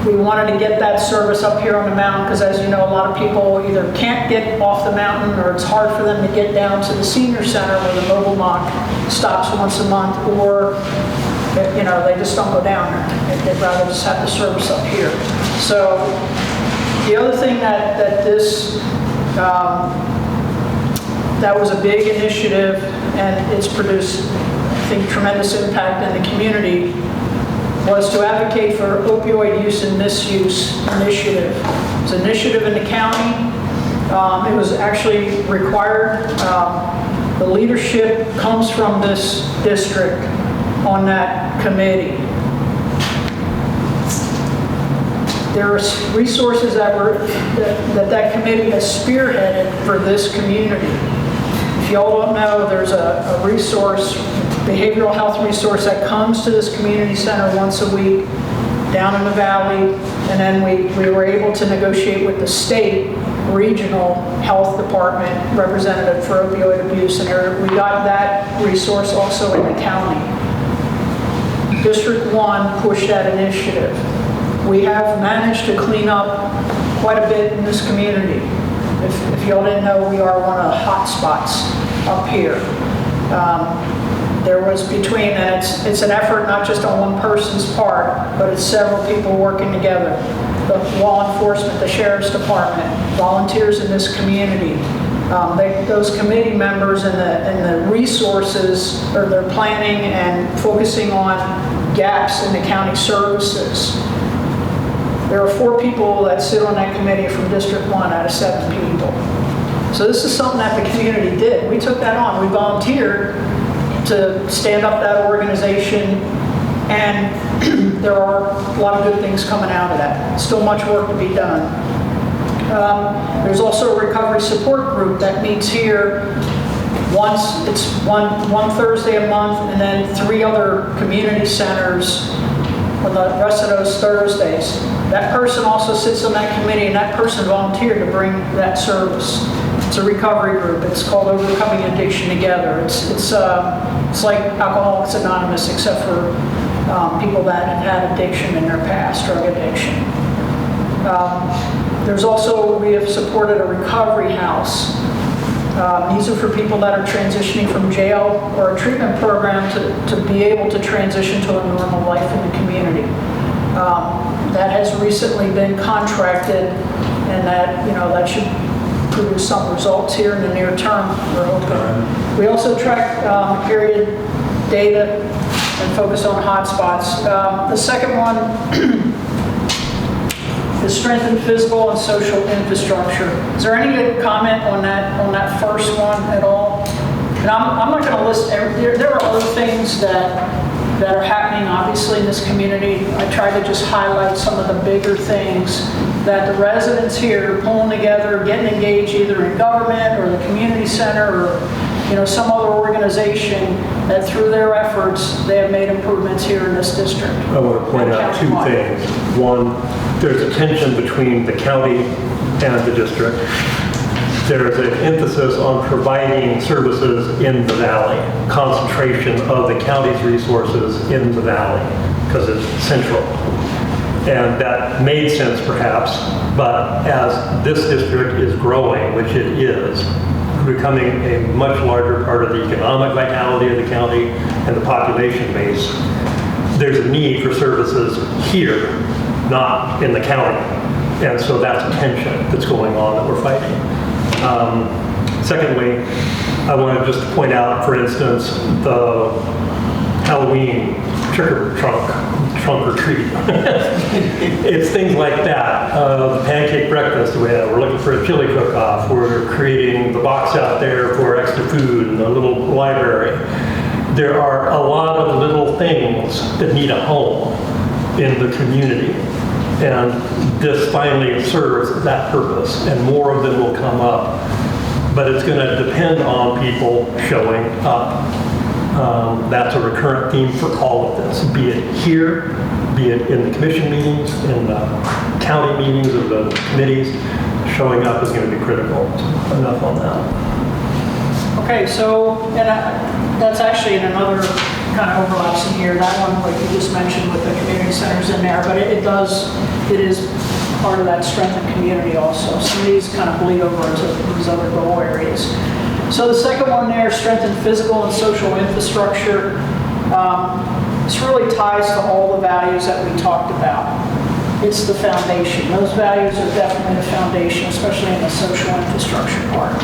we wanted to get that service up here on the mountain, because as you know, a lot of people either can't get off the mountain, or it's hard for them to get down to the senior center where the mobile mock stops once a month, or they just don't go down there. They'd rather just have the service up here. So the other thing that this, that was a big initiative, and it's produced, I think, tremendous impact in the community, was to advocate for opioid use and misuse initiative. It's an initiative in the county. It was actually required. The leadership comes from this district on that committee. There are resources that committee has spearheaded for this community. If y'all don't know, there's a resource, behavioral health resource that comes to this community center once a week down in the valley, and then we were able to negotiate with the state regional health department representative for opioid abuse, and we got that resource also in the county. District 1 pushed that initiative. We have managed to clean up quite a bit in this community. If y'all didn't know, we are one of the hot spots up here. There was and it's an effort not just on one person's part, but it's several people working together. The law enforcement, the sheriff's department, volunteers in this community. Those committee members and the resources, or their planning and focusing on gaps in the county services. There are 4 people that sit on that committee from District 1 out of 7 people. So this is something that the community did. We took that on. We volunteered to stand up that organization, and there are a lot of good things coming out of that. Still much work to be done. There's also a recovery support group that meets here it's one Thursday a month, and then 3 other community centers on the rest of those Thursdays. That person also sits on that committee, and that person volunteered to bring that service. It's a recovery group. It's called Overcoming Addiction Together. It's like Alcoholics Anonymous, except for people that have had addiction in their past, drug addiction. We have supported a recovery house. These are for people that are transitioning from jail or a treatment program to be able to transition to a normal life in the community. That has recently been contracted, and that should produce some results here in the near term, we're hoping. We also track period data and focus on hotspots. The second one is strengthen physical and social infrastructure. Is there any good comment on that first one at all? And I'm not going to list there are other things that are happening obviously in this community. I tried to just highlight some of the bigger things that the residents here are pulling together, getting engaged either in government or the community center or some other organization that through their efforts they have made improvements here in this district. I want to point out 2 things. One, there's a tension between the county and the district. There's an emphasis on providing services in the valley, concentration of the county's resources in the valley, because it's central. And that made sense perhaps, but as this district is growing, which it is, becoming a much larger part of the economic vitality of the county and the population base, there's a need for services here, not in the county. And so that's a tension that's going on that we're fighting. Secondly, I wanted just to point out, for instance, the Halloween trunk or treat. It's things like that. The pancake breakfast we're looking for a chili cook-off. We're creating the box out there for extra food and a little library. There are a lot of little things that need a home in the community. And this finally serves that purpose, and more of them will come up. But it's going to depend on people showing up. That's a recurrent theme for all of this, be it here, be it in the commission meetings, in the county meetings of the committees. Showing up is going to be critical. Enough on that. Okay, so, and That's actually in another kind of overlaps in here. That one, like you just mentioned with the community centers in there, but it is part of that strength and community also. Some of these kind of bleed over into these other goal areas. So the second one there, strengthen physical and social infrastructure. This really ties to all the values that we talked about. It's the foundation. Those values are definitely the foundation, especially in the social infrastructure part.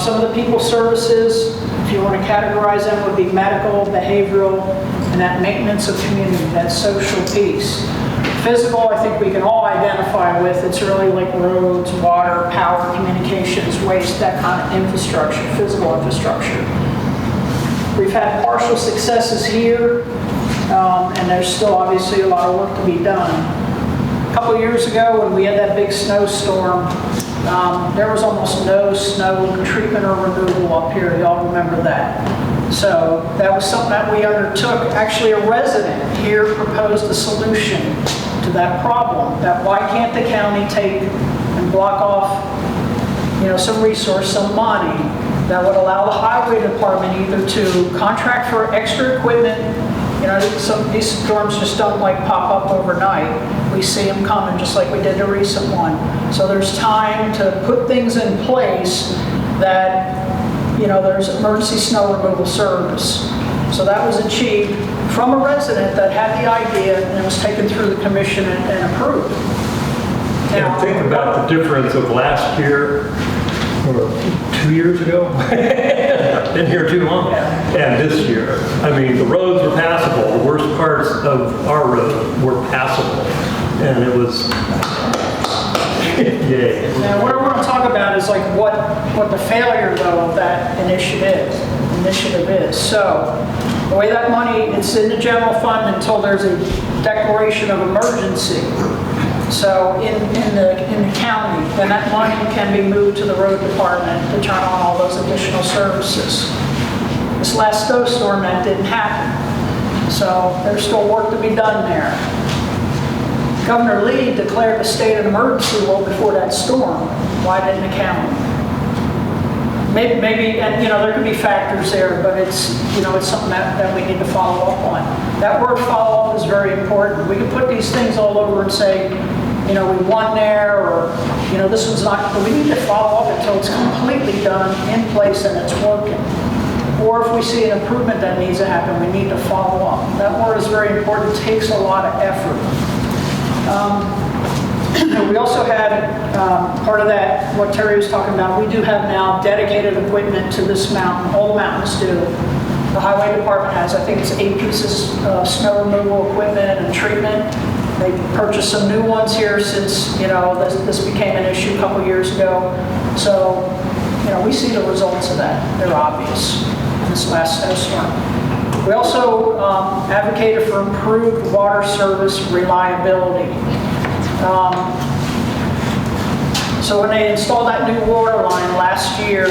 Some of the people services, if you want to categorize them, would be medical, behavioral, and that maintenance of community, that social piece. Physical, I think we can all identify with. It's really like roads, water, power, communications, waste, that kind of infrastructure, physical infrastructure. We've had partial successes here, and there's still obviously a lot of work to be done. A couple of years ago, when we had that big snowstorm, there was almost no snow treatment or removal up here. Y'all remember that? So that was something that we undertook. Actually, a resident here proposed a solution to that problem. That why can't the county take and block off, some resource, some money that would allow the highway department either to contract for extra equipment. Some of these storms just don't pop up overnight. We see them coming just like we did the recent one. So there's time to put things in place that, there's emergency snow removal service. So that was achieved from a resident that had the idea and it was taken through the commission and approved. And think about the difference of last year, or 2 years ago, been here too long, and this year. I mean, the roads were passable. The worst parts of our road were passable, and it was, yay. Now, what I want to talk about is what the failure, though, of that initiative is. So, the way that money, it's in the general fund until there's a declaration of emergency. So in the county, then that money can be moved to the road department to turn on all those additional services. This last snowstorm, that didn't happen. So there's still work to be done there. Governor Lee declared the state of emergency well before that storm. Why didn't the county? Maybe, and there could be factors there, but it's something that we need to follow up on. That word follow up is very important. We can put these things all over and say, we won there, or, this one's not, but we need to follow up until it's completely done, in place, and it's working. Or if we see an improvement that needs to happen, we need to follow up. That word is very important. It takes a lot of effort. We also had part of that, what Terry was talking about, we do have now dedicated equipment to this mountain. All the mountains do. The highway department has, I think it's 8 pieces of snow removal equipment and treatment. They purchased some new ones here since, this became an issue a couple years ago. So, we see the results of that. They're obvious in this last snowstorm. We also advocated for improved water service reliability. So when they installed that new water line last year,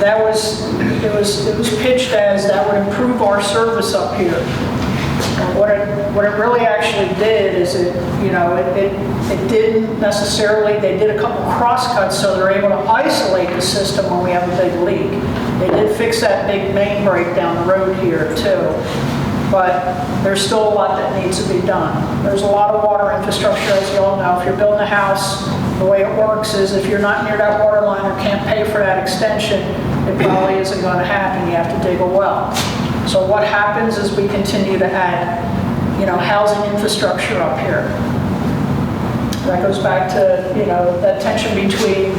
it was pitched as that would improve our service up here. And what it really actually did is it didn't necessarily. They did a couple cross cuts so they're able to isolate the system when we have a big leak. They did fix that big main break down the road here too. But there's still a lot that needs to be done. There's a lot of water infrastructure, as you all know. If you're building a house, the way it works is if you're not near that water line or can't pay for that extension, it probably isn't going to happen. You have to dig a well. So what happens is we continue to add, housing infrastructure up here. That goes back to, that tension between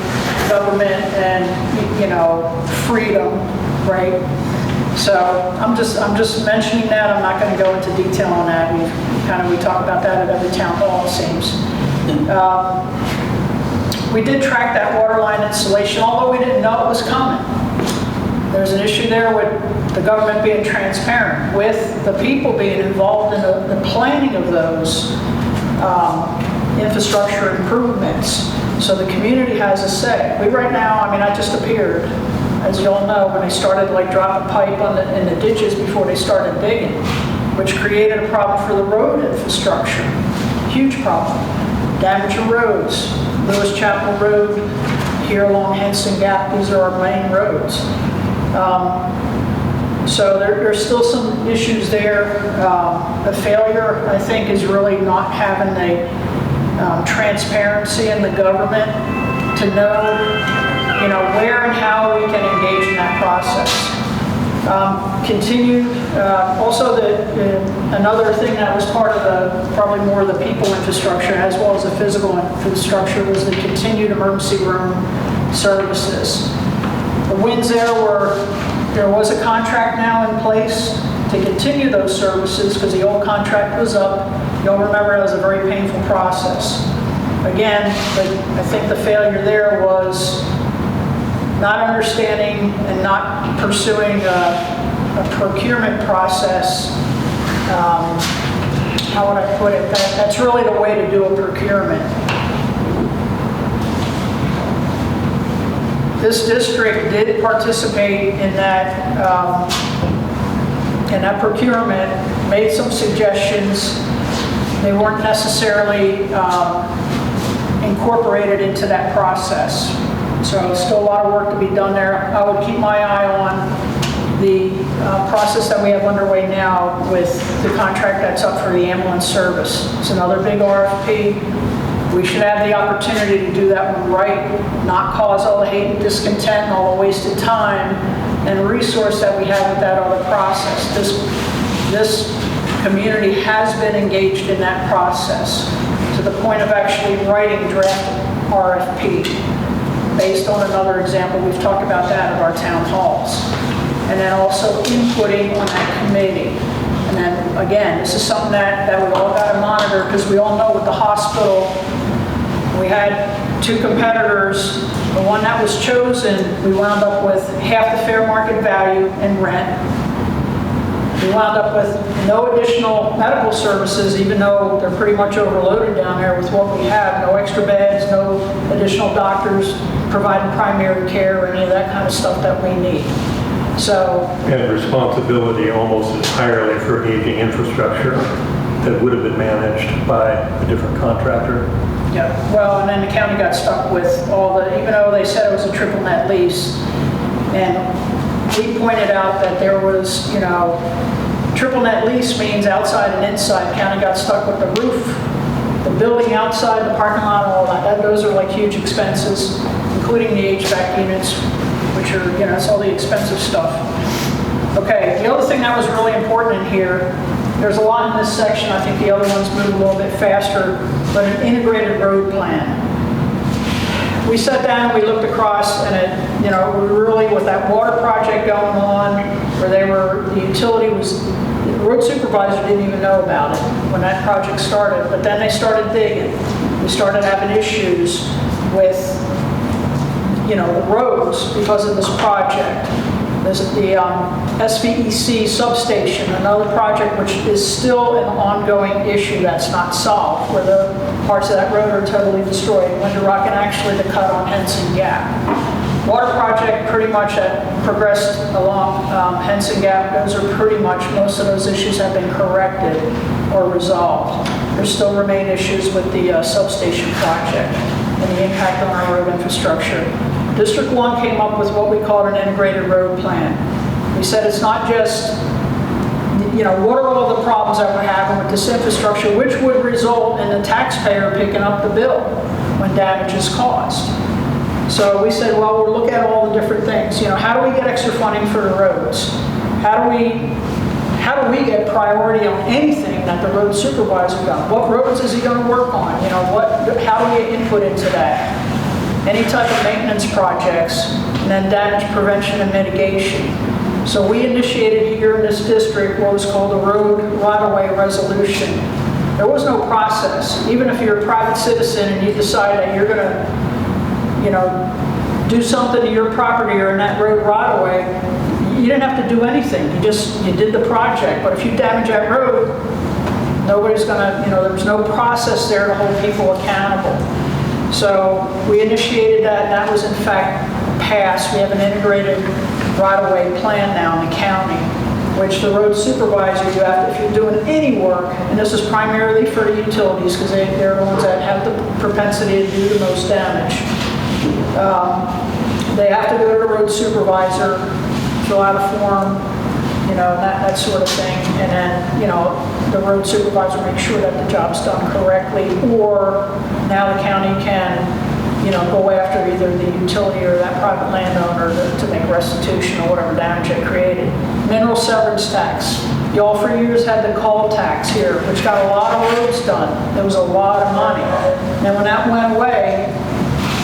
government and, freedom, right? So I'm just mentioning that. I'm not going to go into detail on that. We talk about that at every town hall, it seems. We did track that water line installation, although we didn't know it was coming. There's an issue there with the government being transparent, with the people being involved in the planning of those infrastructure improvements. So the community has a say. Right now, I just appeared. As you all know, when they started dropping pipe in the ditches before they started digging, which created a problem for the road infrastructure. Huge problem. Damage of roads. Lewis Chapel Road, here along Henson Gap, these are our main roads. So there's still some issues there. The failure, I think, is really not having the transparency in the government to know, where and how we can engage in that process. Continued, also another thing that was part of probably more of the people infrastructure as well as the physical infrastructure was the continued emergency room services. The wins there was a contract now in place to continue those services because the old contract was up. You'll remember it was a very painful process. Again, I think the failure there was not understanding and not pursuing a procurement process. How would I put it? That's really the way to do a procurement. This district did participate in that procurement, made some suggestions. They weren't necessarily incorporated into that process. So still a lot of work to be done there. I would keep my eye on the process that we have underway now with the contract that's up for the ambulance service. It's another big RFP. We should have the opportunity to do that one right, not cause all the hate and discontent and all the wasted time and resource that we have with that other process. This community has been engaged in that process to the point of actually writing draft RFP based on another example. We've talked about that at our town halls. And then also inputting on that committee. And then again, this is something that we all got to monitor because we all know with the hospital, we had two competitors. The one that was chosen, we wound up with half the fair market value in rent. We wound up with no additional medical services, even though they're pretty much overloaded down there with what we have. No extra beds, no additional doctors providing primary care or any of that kind of stuff that we need. So, And responsibility almost entirely for aging infrastructure that would have been managed by a different contractor. yeah, well, and then the county got stuck with all the, even though they said it was a triple net lease, and we pointed out that there was, triple net lease means outside and inside. County got stuck with the roof, the building outside, the parking lot, all that. Those are like huge expenses, including the HVAC units, which are, it's all the expensive stuff. Okay, the other thing that was really important in here, there's a lot in this section. I think the other ones move a little bit faster, but an integrated road plan. We sat down and we looked across, and it, we really, with that water project going on, where the utility was, the road supervisor didn't even know about it when that project started, but then they started digging. We started having issues with, the roads because of this project. There's the SVEC substation, another project which is still an ongoing issue that's not solved, where the parts of that road are totally destroyed. Winter Rock and actually the cut on Henson Gap. Water project pretty much had progressed along Henson Gap. Those are pretty much, most of those issues have been corrected or resolved. There still remain issues with the substation project and the impact on our road infrastructure. District 1 came up with what we called an integrated road plan. We said it's not just, what are all the problems that we're having with this infrastructure, which would result in the taxpayer picking up the bill when damage is caused. So we said, well, we'll look at all the different things. How do we get extra funding for the roads? How do we get priority on anything that the road supervisor got? What roads is he going to work on? How do we input into that? Any type of maintenance projects, and then damage prevention and mitigation. So we initiated here in this district what was called a road right-of-way resolution. There was no process. Even if you're a private citizen and you decide that you're going to, do something to your property or in that road right-of-way, you didn't have to do anything. You did the project. But if you damage that road, nobody's going to, there was no process there to hold people accountable. So we initiated that, and that was in fact passed. We have an integrated right-of-way plan now in the county, which the road supervisor, if you're doing any work, and this is primarily for the utilities because they're the ones that have the propensity to do the most damage. They have to go to the road supervisor fill out a form, that sort of thing. And then, the road supervisor makes sure that the job's done correctly, or now the county can, go after either the utility or that private landowner to make restitution or whatever damage they created. Mineral severance tax. Y'all for years had the call tax here, which got a lot of roads done. There was a lot of money. And when that went away,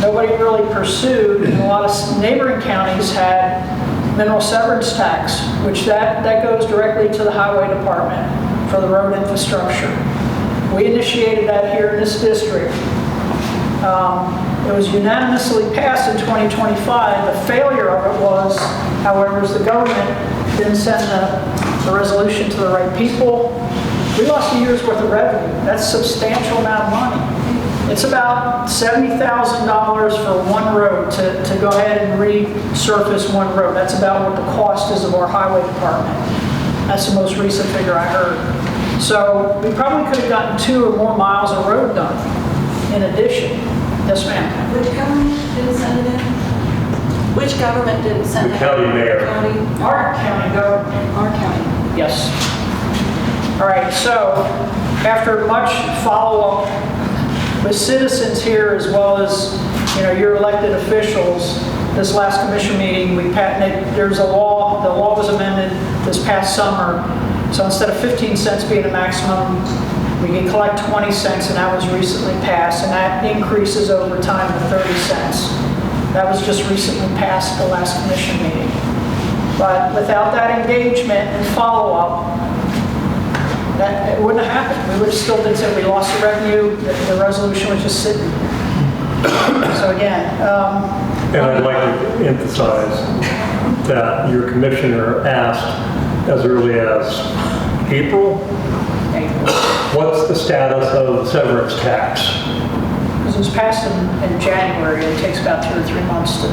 nobody really pursued, and a lot of neighboring counties had mineral severance tax, which that goes directly to the highway department for the road infrastructure. We initiated that here in this district. It was unanimously passed in 2025. The failure of it was, however, is the government didn't send the resolution to the right people. We lost a year's worth of revenue. That's a substantial amount of money. It's about $70,000 for one road to go ahead and resurface one road. That's about what the cost is of our highway department. That's the most recent figure I heard. So we probably could have gotten 2 or more miles of road done in addition. Yes, ma'am. Which government didn't send it in? Which government didn't send it in? The county mayor. County? Our county government. Our county. Yes. All right, so after much follow-up with citizens here as well as, your elected officials, this last commission meeting, there's a law, the law was amended this past summer. So instead of 15 cents being a maximum, we can collect 20 cents, and that was recently passed, and that increases over time to 30 cents. That was just recently passed at the last commission meeting. But without that engagement and follow-up, it wouldn't have happened. We would have still been saying we lost the revenue, the resolution was just sitting. So again. And I'd like to emphasize that your commissioner asked as early as April, what's the status of severance tax? Because it was passed in January, it takes about 2 or 3 months to.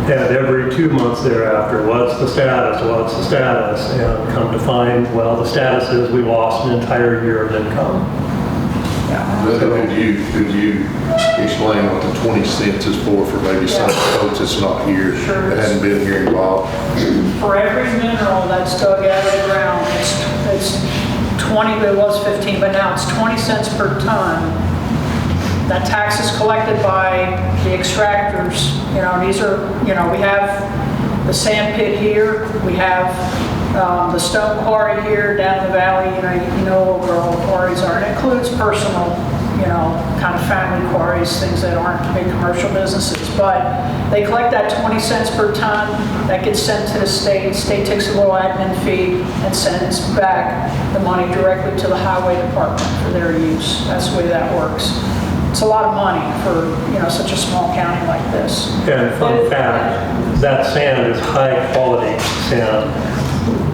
And every 2 months thereafter, what's the status? What's the status? And come to find, well, the status is we lost an entire year of income. Could you explain what the 20 cents is for maybe some folks that's not here, Sure. that hadn't been here involved? For every mineral that's dug out of the ground, it's 20, but it was 15, but now it's 20 cents per ton. That tax is collected by the extractors. These are, we have the sand pit here, we have the stone quarry here down the valley, you know where all the quarries are. It includes personal, kind of family quarries, things that aren't big commercial businesses. But they collect that 20 cents per ton, that gets sent to the state. State takes a little admin fee and sends back the money directly to the highway department for their use. That's the way that works. It's a lot of money for, such a small county like this. And fun fact, that sand is high quality sand,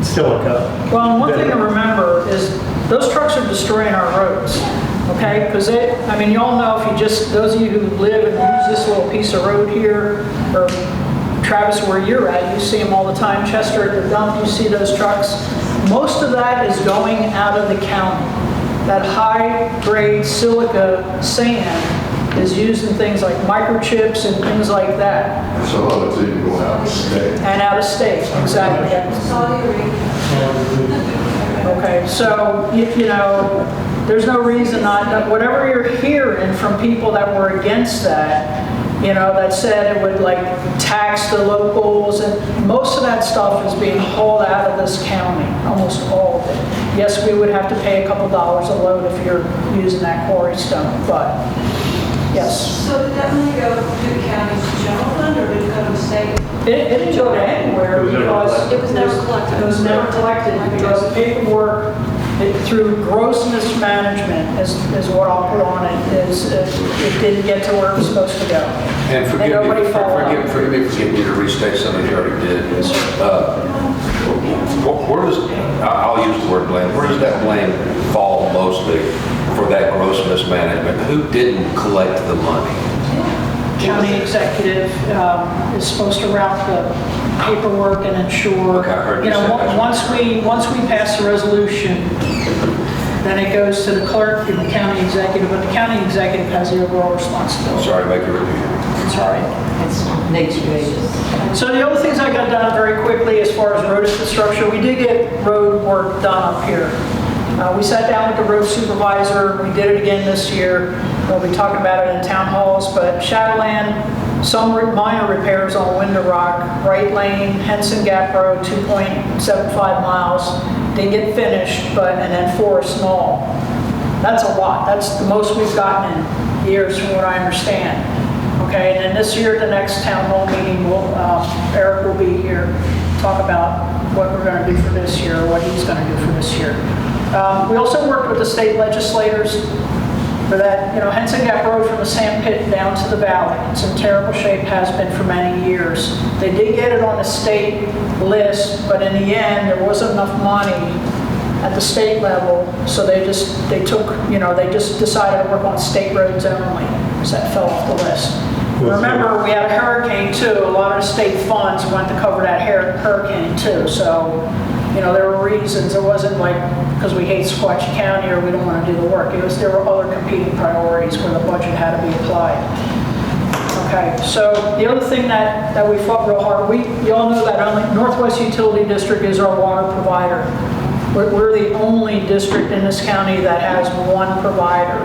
silica. Well, and one thing to remember is those trucks are destroying our roads, okay? Because y'all know those of you who live and use this little piece of road here, or Travis, where you're at, you see them all the time. Chester at the dump, you see those trucks. Most of that is going out of the county. That high-grade silica sand is used in things like microchips and things like that. Some of it's even going out of state. And out of state, exactly. Saudi Arabia. Okay, so, there's no reason not, whatever you're hearing from people that were against that, that said it would tax the locals, and most of that stuff is being hauled out of this county, almost all of it. Yes, we would have to pay a couple dollars a load if you're using that quarry stone, but yes. So did that money go to the county's general fund or did it go to the state? It didn't go to anywhere because It was never collected. It was never collected because the paperwork through gross mismanagement is what I'll put on it, is it didn't get to where it was supposed to go. And nobody followed up. forgive me for getting you to restate something you already did. Where does, I'll use the word blame, where does that blame fall mostly for that gross mismanagement? Who didn't collect the money? County executive is supposed to route the paperwork and ensure, Okay, I heard you say that. once we pass the resolution, then it goes to the clerk and the county executive, but the county executive has the overall responsibility. Sorry to make you repeat it. That's That's all right. It's Nate's Vegas. So the other things I got done very quickly as far as road infrastructure, we did get road work done up here. We sat down with the road supervisor, we did it again this year. We'll be talking about it in town halls, but Shadowland, some minor repairs on Window Rock, Right Lane, Henson Gap Road, 2.75 miles, didn't get finished, and then Forest Knoll. That's a lot, that's the most we've gotten in years from what I understand. Okay, and then this year at the next town hall meeting, Eric will be here to talk about what we're going to do for this year, or what he's going to do for this year. We also worked with the state legislators for that, Henson Gap Road from the sand pit down to the valley. It's in terrible shape, has been for many years. They did get it on the state list, but in the end, there wasn't enough money at the state level, so they just decided to work on state roads only, because that fell off the list. Remember, we had a hurricane too. A lot of the state funds went to cover that hurricane too. So, there were reasons. It wasn't like because we hate Sequatchie County or we don't want to do the work. There were other competing priorities where the budget had to be applied. Okay, so the other thing that we fought real hard, you all know that only Northwest Utility District is our water provider. We're the only district in this county that has one provider,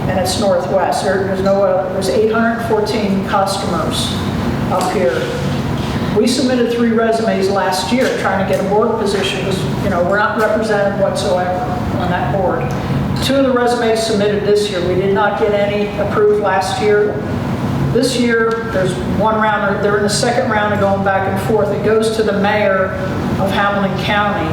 and it's Northwest. There's no other. There's 814 customers up here. We submitted 3 resumes last year trying to get a board position because, we're not represented whatsoever on that board. 2 of the resumes submitted this year. We did not get any approved last year. This year, there's one round. They're in the second round of going back and forth. It goes to the mayor of Hamilton County.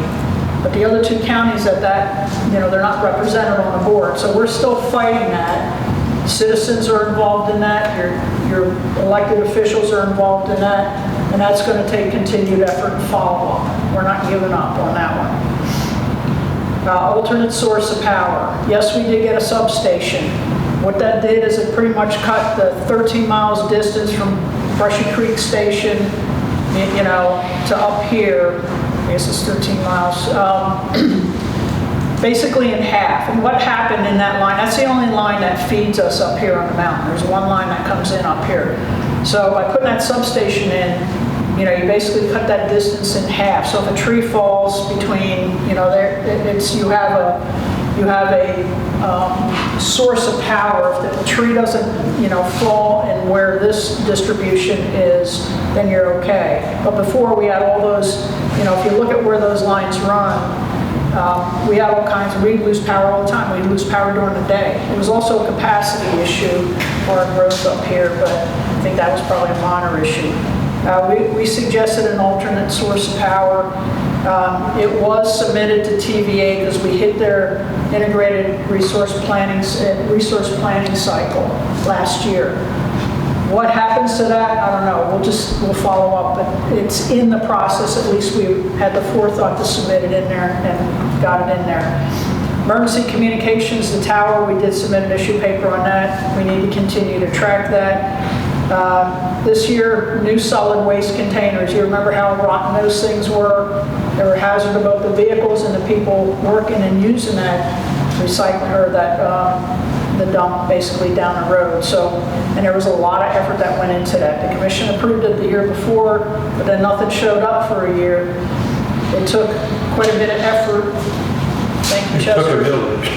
But the other 2 counties they're not represented on the board. So we're still fighting that. Citizens are involved in that. Your elected officials are involved in that. And that's going to take continued effort and follow-up. We're not giving up on that one. Alternate source of power. Yes, we did get a substation. What that did is it pretty much cut the 13 miles distance from Brushy Creek Station, to up here. I guess it's 13 miles. Basically in half. And what happened in that line, that's the only line that feeds us up here on the mountain. There's one line that comes in up here. So by putting that substation in, you basically cut that distance in half. So if a tree falls between, you have a source of power. If the tree doesn't, fall in where this distribution is, then you're okay. But before we had all those, if you look at where those lines run, we had all kinds of, we'd lose power all the time. We'd lose power during the day. It was also a capacity issue for our growth up here, but I think that was probably a minor issue. We suggested an alternate source of power. It was submitted to TVA because we hit their integrated resource planning cycle last year. What happens to that? I don't know. We'll follow up, but it's in the process. At least we had the forethought to submit it in there and got it in there. Emergency communications, the tower, we did submit an issue paper on that. We need to continue to track that. This year, new solid waste containers. You remember how rotten those things were? They were a hazard to both the vehicles and the people working and using that recycling or the dump basically down the road. And there was a lot of effort that went into that. The commission approved it the year before, but then nothing showed up for a year. It took quite a bit of effort. Thank you, Chester. Took a village.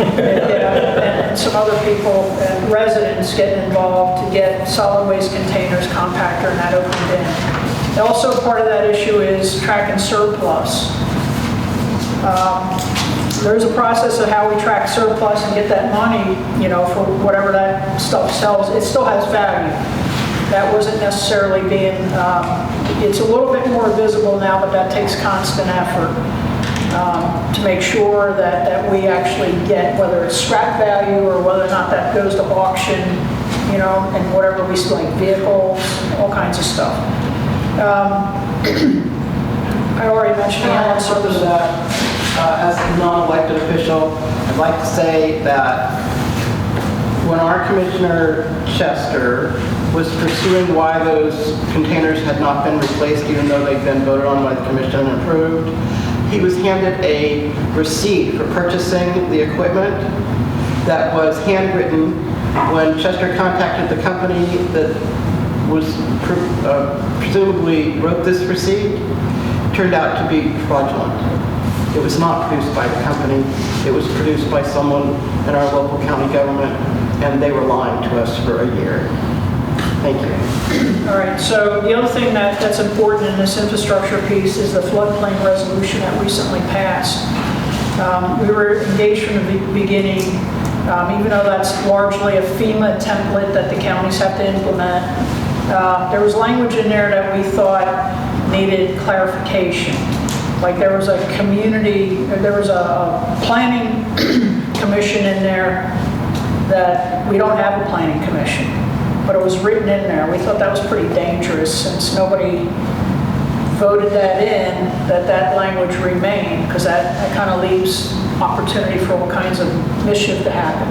and some other people and residents getting involved to get solid waste containers, compactor, and that opened in. Also, part of that issue is tracking surplus. There's a process of how we track surplus and get that money, for whatever that stuff sells. It still has value. That wasn't necessarily being, it's a little bit more visible now, but that takes constant effort. To make sure that we actually get, whether it's scrap value or whether or not that goes to auction, and whatever we still like, vehicles, all kinds of stuff. I already mentioned Alan, something that, as a non-elected official, I'd like to say that when our Commissioner Chester was pursuing why those containers had not been replaced, even though they'd been voted on by the Commission and approved, he was handed a receipt for purchasing the equipment that was handwritten when Chester contacted the company that presumably wrote this receipt turned out to be fraudulent. It was not produced by the company. It was produced by someone in our local county government, and they were lying to us for a year. Thank you. All right, so the other thing that's important in this infrastructure piece is the floodplain resolution that recently passed. We were engaged from the beginning, even though that's largely a FEMA template that the counties have to implement. There was language in there that we thought needed clarification. Like there was a planning commission in there that we don't have a planning commission, but it was written in there. We thought that was pretty dangerous since nobody voted that in, that language remained, because that kind of leaves opportunity for all kinds of mischief to happen.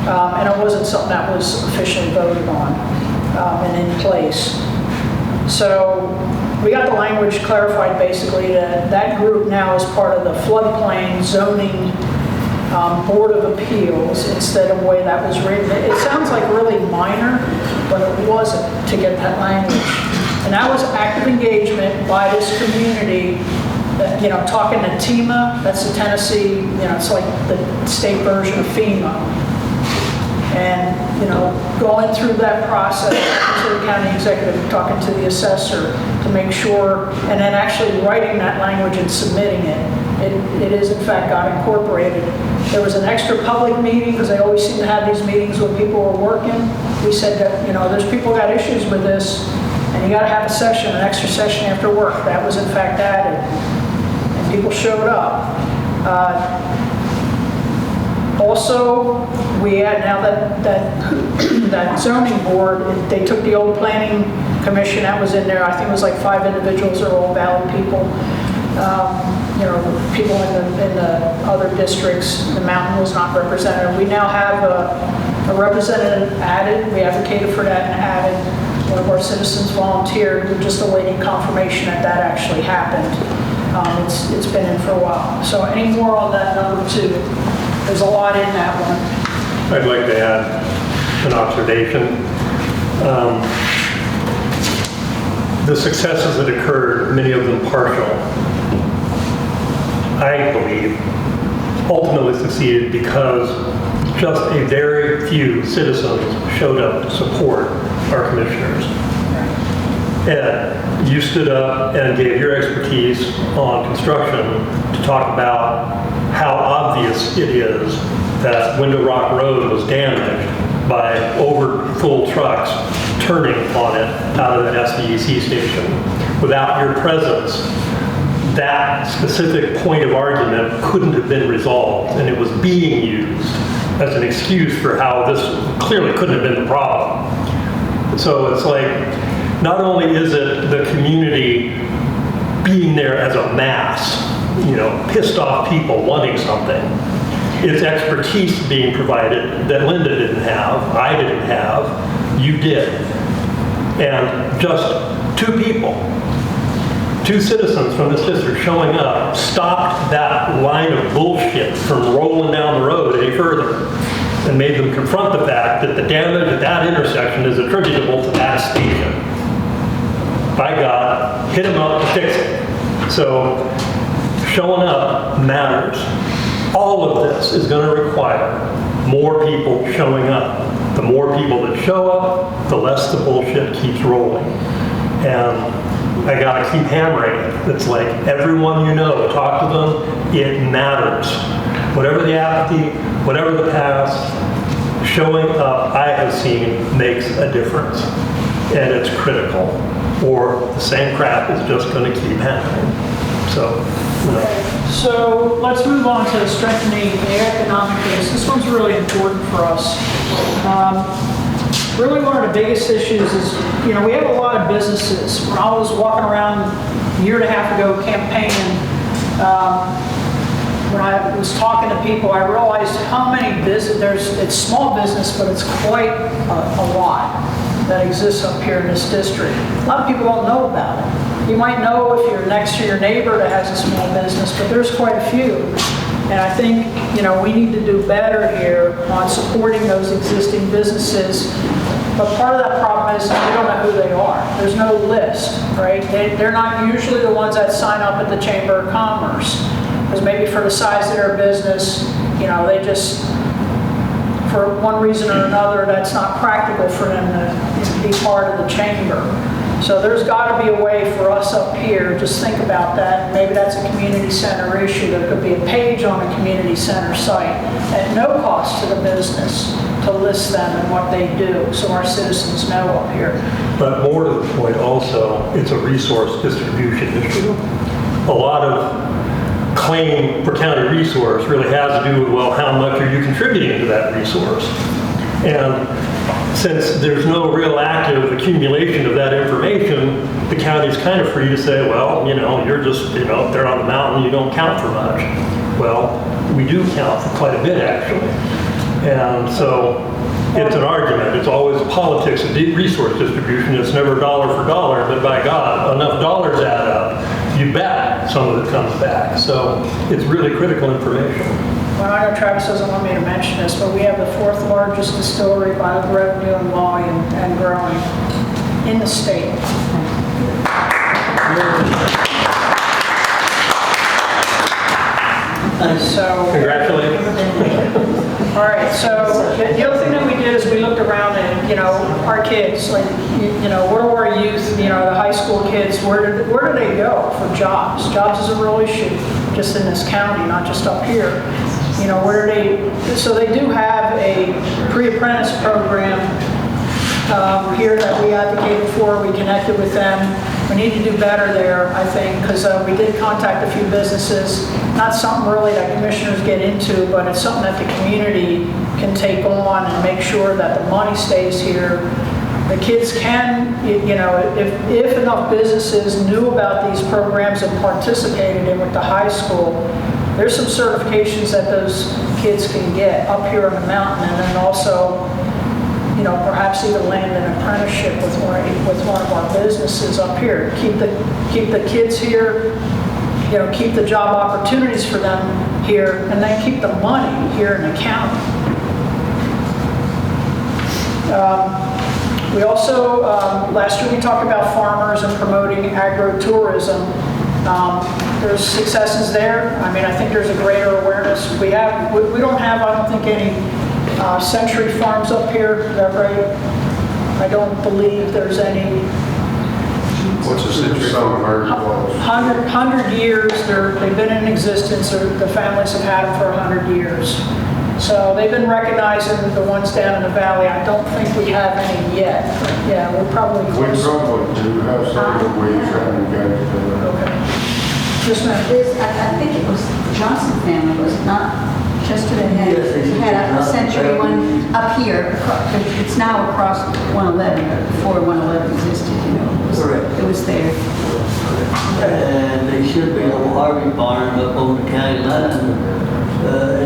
And it wasn't something that was officially voted on and in place. So we got the language clarified basically that group now is part of the floodplain zoning Board of Appeals instead of the way that was written. It sounds like really minor, but it wasn't to get that language. And that was active engagement by this community, talking to TEMA, that's the Tennessee, it's like the state version of FEMA. And, going through that process, talking to the county executive, talking to the assessor to make sure, and then actually writing that language and submitting it. It is in fact got incorporated. There was an extra public meeting, because they always seem to have these meetings when people are working. We said that, there's people got issues with this, and you got to have a session, an extra session after work. That was in fact added, and people showed up. Also, we had now that zoning board, they took the old planning commission that was in there. I think it was like 5 individuals are all valid people. People in the other districts. The mountain was not represented. We now have a representative added. We advocated for that and added. One of our citizens volunteered. We're just awaiting confirmation that actually happened. It's been in for a while. So any more on that number 2? There's a lot in that one. I'd like to add an observation. The successes that occurred, many of them partial, I believe, ultimately succeeded because just a very few citizens showed up to support our commissioners. And you stood up and gave your expertise on construction to talk about how obvious it is that Window Rock Road was damaged by over-full trucks turning on it out of that SVEC station. Without your presence, that specific point of argument couldn't have been resolved, and it was being used as an excuse for how this clearly couldn't have been the problem. So it's like, not only is it the community being there as a mass, pissed off people wanting something, it's expertise being provided that Linda didn't have, I didn't have, you did. And just 2 people, 2 citizens from this district showing up stopped that line of bullshit from rolling down the road any further and made them confront the fact that the damage at that intersection is attributable to that station. By God, hit them up to fix it. So showing up matters. All of this is going to require more people showing up. The more people that show up, the less the bullshit keeps rolling. And I got to keep hammering it. It's like everyone talk to them, it matters. Whatever the apathy, whatever the past, showing up, I have seen, makes a difference. And it's critical. Or the same crap is just going to keep happening. So let's move on to strengthening the economic base. This one's really important for us. Really one of the biggest issues is, we have a lot of businesses. When I was walking around a year and a half ago campaigning, when I was talking to people, I realized how many it's small business, but it's quite a lot that exists up here in this district. A lot of people don't know about it. You might know if you're next to your neighbor that has a small business, but there's quite a few. And I think, we need to do better here on supporting those existing businesses But part of that problem is we don't know who they are. There's no list, right? They're not usually the ones that sign up at the Chamber of Commerce. Because maybe for the size of their business, they just, for one reason or another, that's not practical for them to be part of the chamber. So there's got to be a way for us up here, just think about that. Maybe that's a community center issue. There could be a page on a community center site at no cost to the business to list them and what they do, so our citizens know up here. But more to the point also, it's a resource distribution issue. A lot of claim for county resource really has to do with, well, how much are you contributing to that resource? And since there's no real active accumulation of that information, the county's kind of free to say, well, you're just, up there on the mountain, you don't count for much. Well, we do count for quite a bit, actually. And so it's an argument. It's always politics of resource distribution. It's never dollar for dollar, but by God, enough dollars add up, you bet some of it comes back. So it's really critical information. Well, I know Travis doesn't want me to mention this, but we have the 4th largest distillery by revenue and volume and growing in the state. So, Congratulations. all right, so the other thing that we did is we looked around and, our kids, like, where were our youth, the high school kids, where do they go for jobs? Jobs is a real issue just in this county, not just up here. So they do have a pre-apprentice program here that we advocated for. We connected with them. We need to do better there, I think, because we did contact a few businesses. Not something really that commissioners get into, but it's something that the community can take on and make sure that the money stays here. The kids can, if enough businesses knew about these programs and participated in with the high school, there's some certifications that those kids can get up here on the mountain, and then also, perhaps even land an apprenticeship with one of our businesses up here. Keep the kids here, keep the job opportunities for them here, and then keep the money here in the county. We also, last year we talked about farmers and promoting agro-tourism. There's successes there. I think there's a greater awareness. We don't have, I don't think, any century farms up here. Is that right? I don't believe there's any. What's a century farm? 100 years. They've been in existence. The families have had them for 100 years. So they've been recognizing the ones down in the valley. I don't think we have any yet. But yeah, we're probably We close. probably do have some, but we haven't engaged in that. Okay. Just now. I think it was the Johnson family, was it not? Chester that had a century one up here. It's now across 111, but before 111 existed, it was there. And they should be old Harvey barn up on the county line.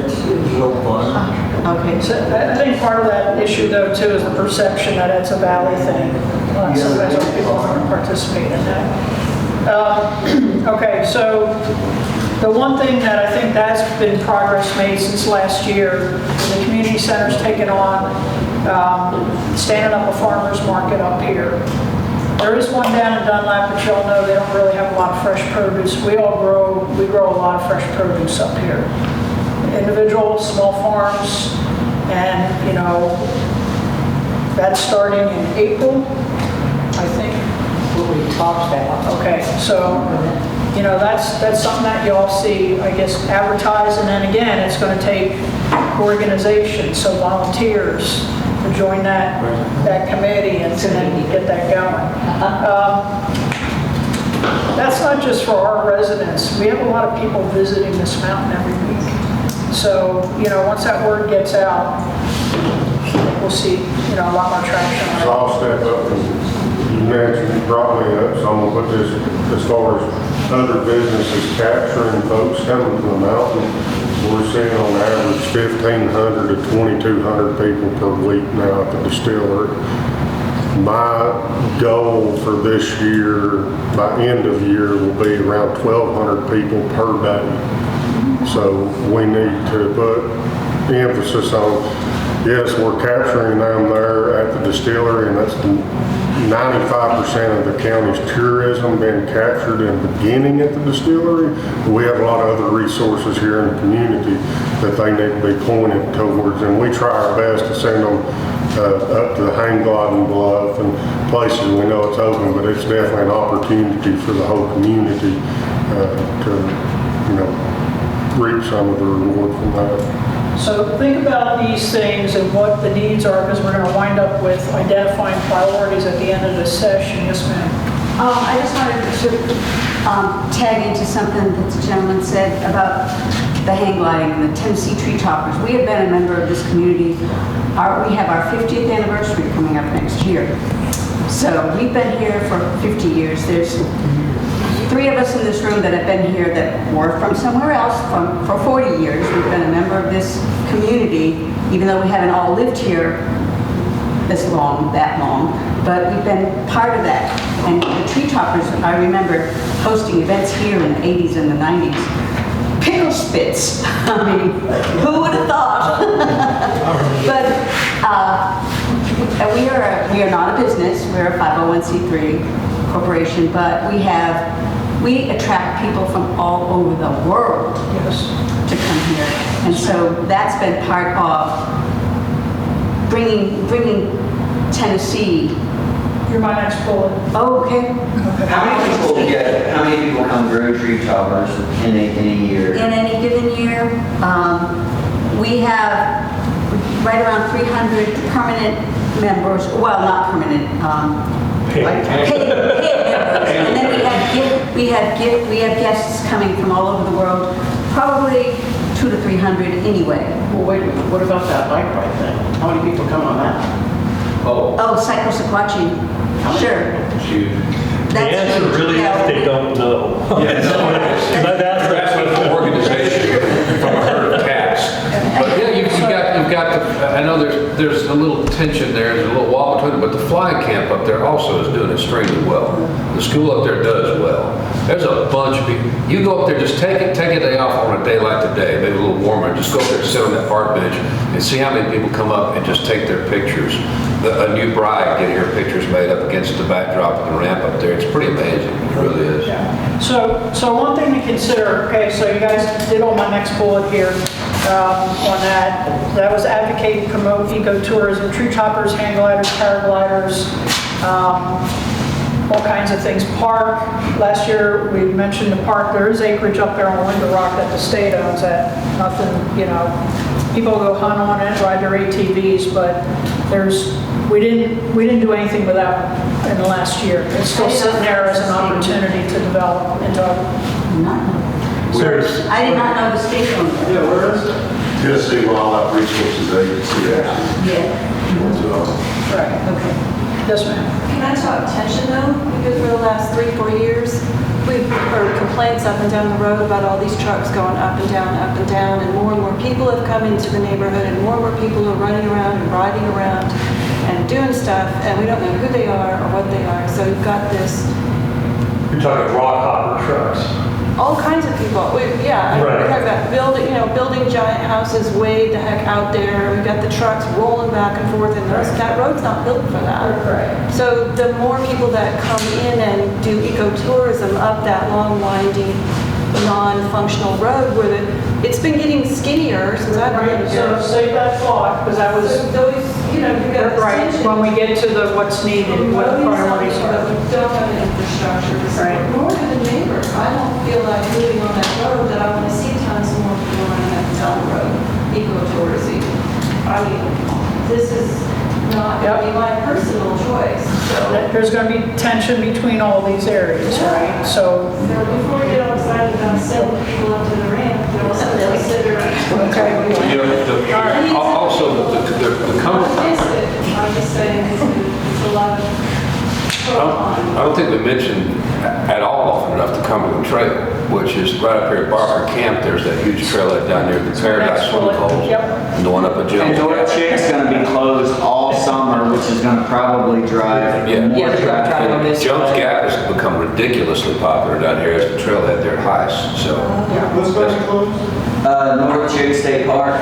It's an old barn. Okay. So I think part of that issue, though, too, is the perception that it's a valley thing. Sometimes people want to participate in that. Okay, so the one thing that I think that's been progress made since last year, the community center's taken on standing up a farmer's market up here. There is one down in Dunlap, but y'all know they don't really have a lot of fresh produce. We grow a lot of fresh produce up here. Individual, small farms, and, that's starting in April, I think. What we talked about. Okay, so, that's something that y'all see, I guess, advertised, and then again, it's going to take organization, so volunteers to join that committee and then get that going. That's not just for our residents. We have a lot of people visiting this mountain every week. So, once that word gets out, we'll see, a lot more traction on So it. I'll step up and you mentioned, you brought me up, so I'm gonna put this, as far as other businesses capturing folks coming to the mountain, we're seeing on average 1,500 to 2,200 people per week now at the distillery. My goal for this year, by end of year, will be around 1,200 people per day. So we need to put the emphasis on, yes, we're capturing them there at the distillery, and that's 95% of the county's tourism being captured and beginning at the distillery. We have a lot of other resources here in the community that they need to be pointed towards, and we try our best to send them up to the hang gliding bluff and places we know it's open, but it's definitely an opportunity for the whole community to, reap some of the reward from that. So think about these things and what the needs are, because we're going to wind up with identifying priorities at the end of this session. Yes, ma'am. I just wanted to tag into something that the gentleman said about the hang gliding and the Tennessee tree toppers. We have been a member of this community. We have our 50th anniversary coming up next year. So we've been here for 50 years. There's 3 of us in this room that have been here that were from somewhere else for 40 years. We've been a member of this community, even though we haven't all lived here that long, but we've been part of that. And the tree toppers, I remember hosting events here in the 80s and the 90s. Pickle spits. I mean, who would have thought? But we are not a business. We're a 501c3 corporation, but we attract people from all over the world to come here. And so that's been part of bringing Tennessee. You're my next bullet. Oh, okay. How many people come grow tree toppers in a year? In any given year, we have right around 300 permanent members. Well, not permanent. Paid members. And then we have guests coming from all over the world. Probably 200 to 300 anyway. Well, wait a minute, what about that bike ride thing? How many people come on that? Oh, Oh, Cycle Sequatchie. Sure. shoot. The answer really is they don't know. That's an organization from a herd of cats. But yeah, you've got the, I know there's a little tension there, there's a little wall between them, but the flying camp up there also is doing extremely well. The school up there does well. There's a bunch of people. You go up there, just take a day off on a day like today, maybe a little warmer, just go up there and sit on that park bench and see how many people come up and just take their pictures. A new bride getting her pictures made up against the backdrop of the ramp up there. It's pretty amazing. It really is. So one thing to consider, okay, so you guys did on my next bullet here on that. That was advocate, promote ecotourism, tree toppers, hang gliders, paragliders, all kinds of things. Park, last year we mentioned the park. There is acreage up there on Winter Rock that the state owns that nothing, people go hunt on it, ride their ATVs, but we didn't do anything with that in the last year. It's still sitting there as an opportunity to develop into I did not know the state owned it. Yeah, where is it? Tennessee Wildlife Resources Agency, actually. Yeah. right. Okay. Yes, ma'am. Can I talk tension though? Because for the last 3-4 years, we've heard complaints up and down the road about all these trucks going up and down, and more people have come into the neighborhood, and more people are running around and riding around and doing stuff, and we don't know who they are or what they are. So you've got this, You're talking rock hopper trucks. all kinds of people. We're talking about building giant houses way the heck out there. We've got the trucks rolling back and forth, and that road's not built for that. Right. So the more people that come in and do ecotourism up that long, winding, non-functional road where it's been getting skinnier since I've been Right, here. so save that thought, because that was, So those, you've got this right, tension. when we get to the what's needed, what the priorities But are. we don't have an infrastructure to Right. support, nor do the neighbors. I don't feel like living on that road that I want to see tons more people running up and down the road, ecotourism. I mean, this is not going to be my personal choice, so. There's going to be tension between all these areas, right? So, Before we get all excited about sending people up to the ramp, they'll consider. okay. Also, the I Cumberland, missed it. I'm just saying, it's a lot of. I don't think we mentioned at all often enough the Cumberland Trail, which is right up here at Barker Camp. There's that huge trailhead down near the Paradise Swimming Holes. Yep. And the one up at And Jones. North Chick's gonna be closed all summer, which is gonna probably drive Yeah. more traffic. Jones Gap has become ridiculously popular down here as the trailhead there at Heiss. So What's going to close? North Chick State Park.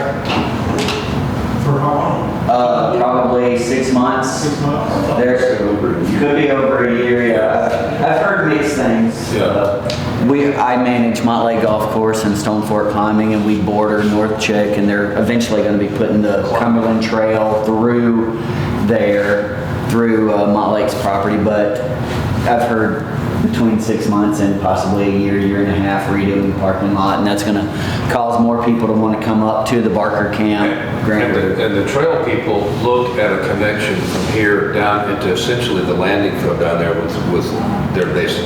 probably 6 months. 6 months? There could be over a year, yeah. I've heard mixed things. I manage Montlake Golf Course and Stone Fork Climbing, and we border North Chick, and they're eventually going to be putting the Cumberland Trail through there, through Montlake's property, but I've heard between 6 months and possibly a year, year and a half redoing the parking lot, and that's going to cause more people to want to come up to the Barker Camp, Grant Road. And the trail people look at a connection from here down into essentially the landing field down there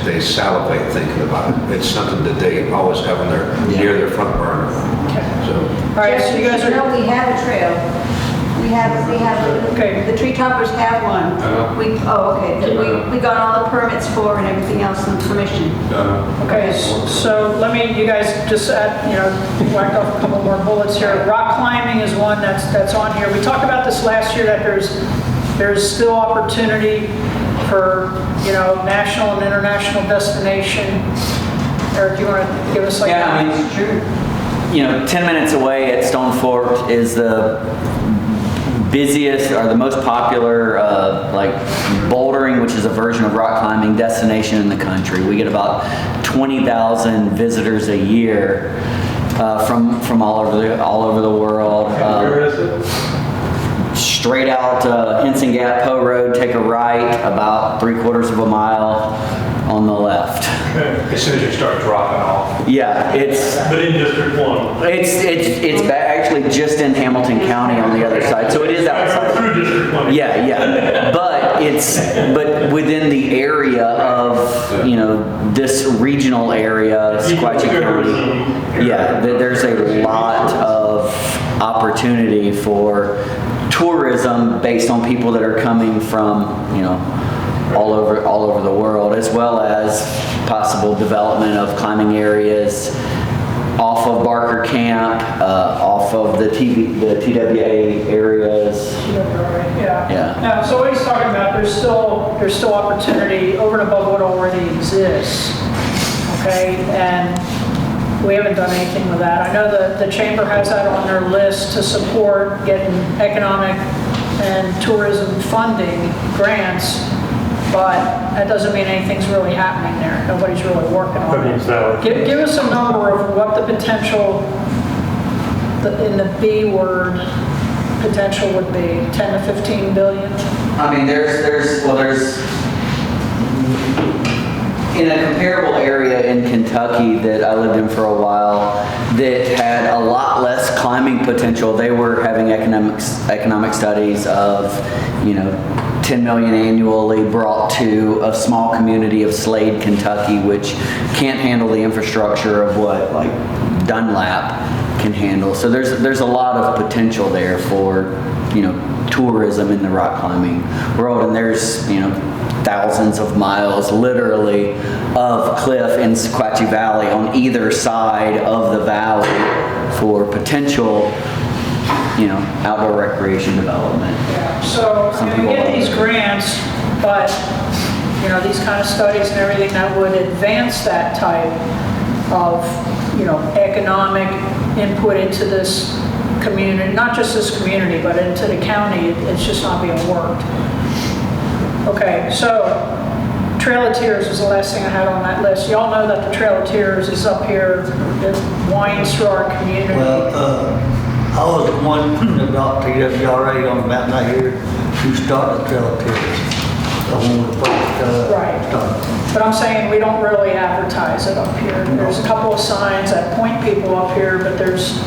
they salivate thinking about it. It's something that they always have on near their front burner. So. All right, so you guys are... No, we have a trail. We have, Okay. the tree toppers have one. Okay, that we got all the permits for and everything else and permission. Okay, so let me, you guys just whacked off a couple more bullets here. Rock climbing is one that's on here. We talked about this last year, that there's still opportunity for, national and international destination. Eric, do you want to give us Yeah, I mean, sure. 10 minutes away at Stone Fork is the busiest or the most popular bouldering, which is a version of rock climbing destination in the country. We get about 20,000 visitors a year from all over the world. Where is it? Straight out Henson Gap Poe Road, take a right about 3/4 of a mile on the left. As soon as you start dropping off. Yeah, But in District 1. it's actually just in Hamilton County on the other side, so it is outside. Through District 1. Yeah, but within the area of this regional area, Sequatchie County. Yeah, there's a lot of opportunity for tourism based on people that are coming from all over the world, as well as possible development of climbing areas off of Barker Camp, off of the TWA areas. Yeah. Now, so what he's talking about, there's still opportunity over and above what already exists. Okay, and we haven't done anything with that. I know the chamber has that on their list to support getting economic and tourism funding grants, but that doesn't mean anything's really happening there. Nobody's really working on it. Give us a number of what the potential, in the B word, potential would be. 10 to 15 billion? I mean, there's in a comparable area in Kentucky that I lived in for a while that had a lot less climbing potential. They were having economic studies of, 10 million annually brought to a small community of Slade, Kentucky, which can't handle the infrastructure of what Dunlap can handle. So there's a lot of potential there for, tourism in the rock climbing world, and there's, thousands of miles literally of cliff in Sequatchie Valley on either side of the valley for potential, outdoor recreation development. Yeah. So we get these grants, but these kind of studies and everything that would advance that type of economic input into this community, not just this community, but into the county, it's just not being worked. Okay, so Trail of Tears is the last thing I had on that list. Y'all know that the Trail of Tears is up here, it winds through our community. Well, I was the one that brought TWRA on the mountain out here who started the Trail of Tears. The one with the first, Right. started. But I'm saying we don't really advertise it up here. There's a couple of signs that point people up here, but there's,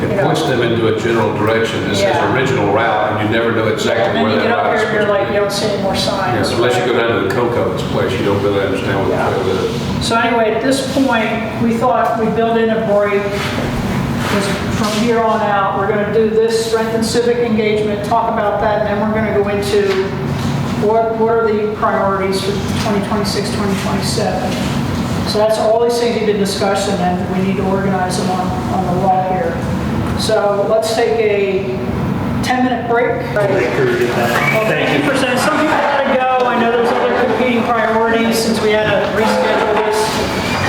It points them into a general direction. This says Yeah. original route, and you never know and exactly then where you that get up route is here and you're supposed like, to you don't see any more be. signs. Yeah, unless you go down to the Coco's place, you don't really understand what the trail is. So anyway, at this point, we thought we'd build in a break. Because from here on out, we're going to do this strength and civic engagement, talk about that, and then we're going to go into what are the priorities for 2026, 2027. So that's all these things you did discuss, and then we need to organize them on the law here. So let's take a 10-minute break. Thank you. Percent. Some people gotta go. I know there's other competing priorities since we had to reschedule this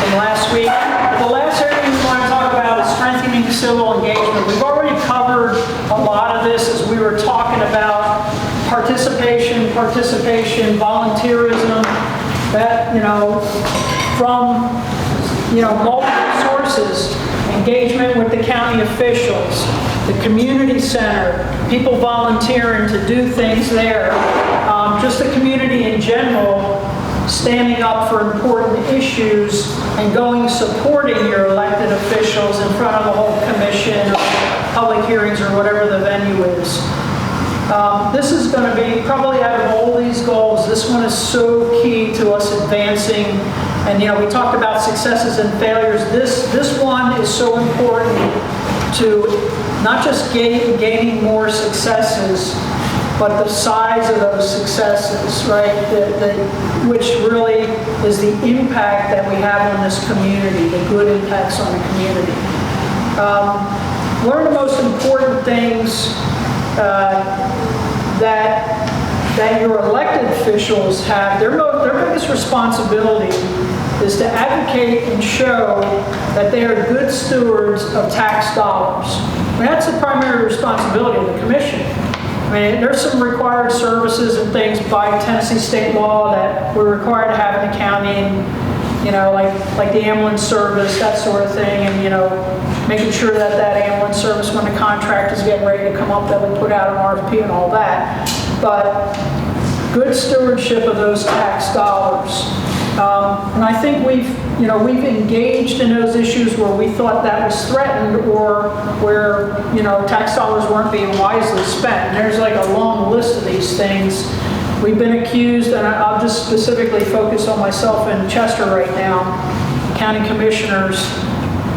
from last week. But the last area we want to talk about is strengthening civil engagement. We've already covered a lot of this as we were talking about participation, volunteerism, that, from, multiple sources, engagement with the county officials, the community center, people volunteering to do things there, just the community in general, standing up for important issues and going supporting your elected officials in front of the whole commission or public hearings or whatever the venue is. This is going to be, probably out of all these goals, this one is so key to us advancing. And we talked about successes and failures. This one is so important to not just gaining more successes, but the size of those successes, right? Which really is the impact that we have on this community, the good impacts on the community. One of the most important things that your elected officials have, their biggest responsibility is to advocate and show that they are good stewards of tax dollars. I mean, that's the primary responsibility of the commission. I mean, there's some required services and things by Tennessee state law that we're required to have in the county, and, like the ambulance service, that sort of thing, and, making sure that ambulance service, when the contract is getting ready to come up, that we put out an RFP and all that. But good stewardship of those tax dollars. And I think we've engaged in those issues where we thought that was threatened, or where, tax dollars weren't being wisely spent. And there's like a long list of these things. We've been accused, and I'll just specifically focus on myself in Chester right now, county commissioners.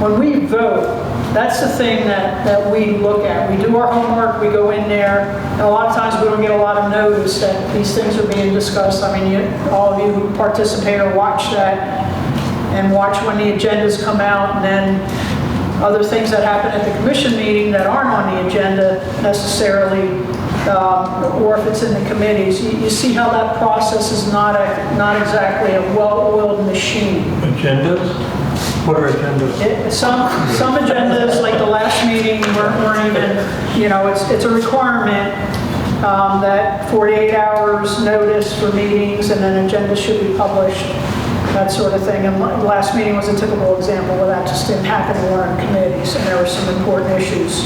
When we vote, that's the thing that we look at. We do our homework, we go in there, and a lot of times we don't get a lot of notice that these things are being discussed. I mean, all of you who participate or watch that, and watch when the agendas come out, and then other things that happen at the commission meeting that aren't on the agenda necessarily, or if it's in the committees. You see how that process is not exactly a well-oiled machine. Agendas? What are agendas? Some agendas, like the last meeting, weren't even, it's a requirement that 48 hours notice for meetings, and then agendas should be published, that sort of thing. And the last meeting was a typical example where that just didn't happen in one of the committees, and there were some important issues.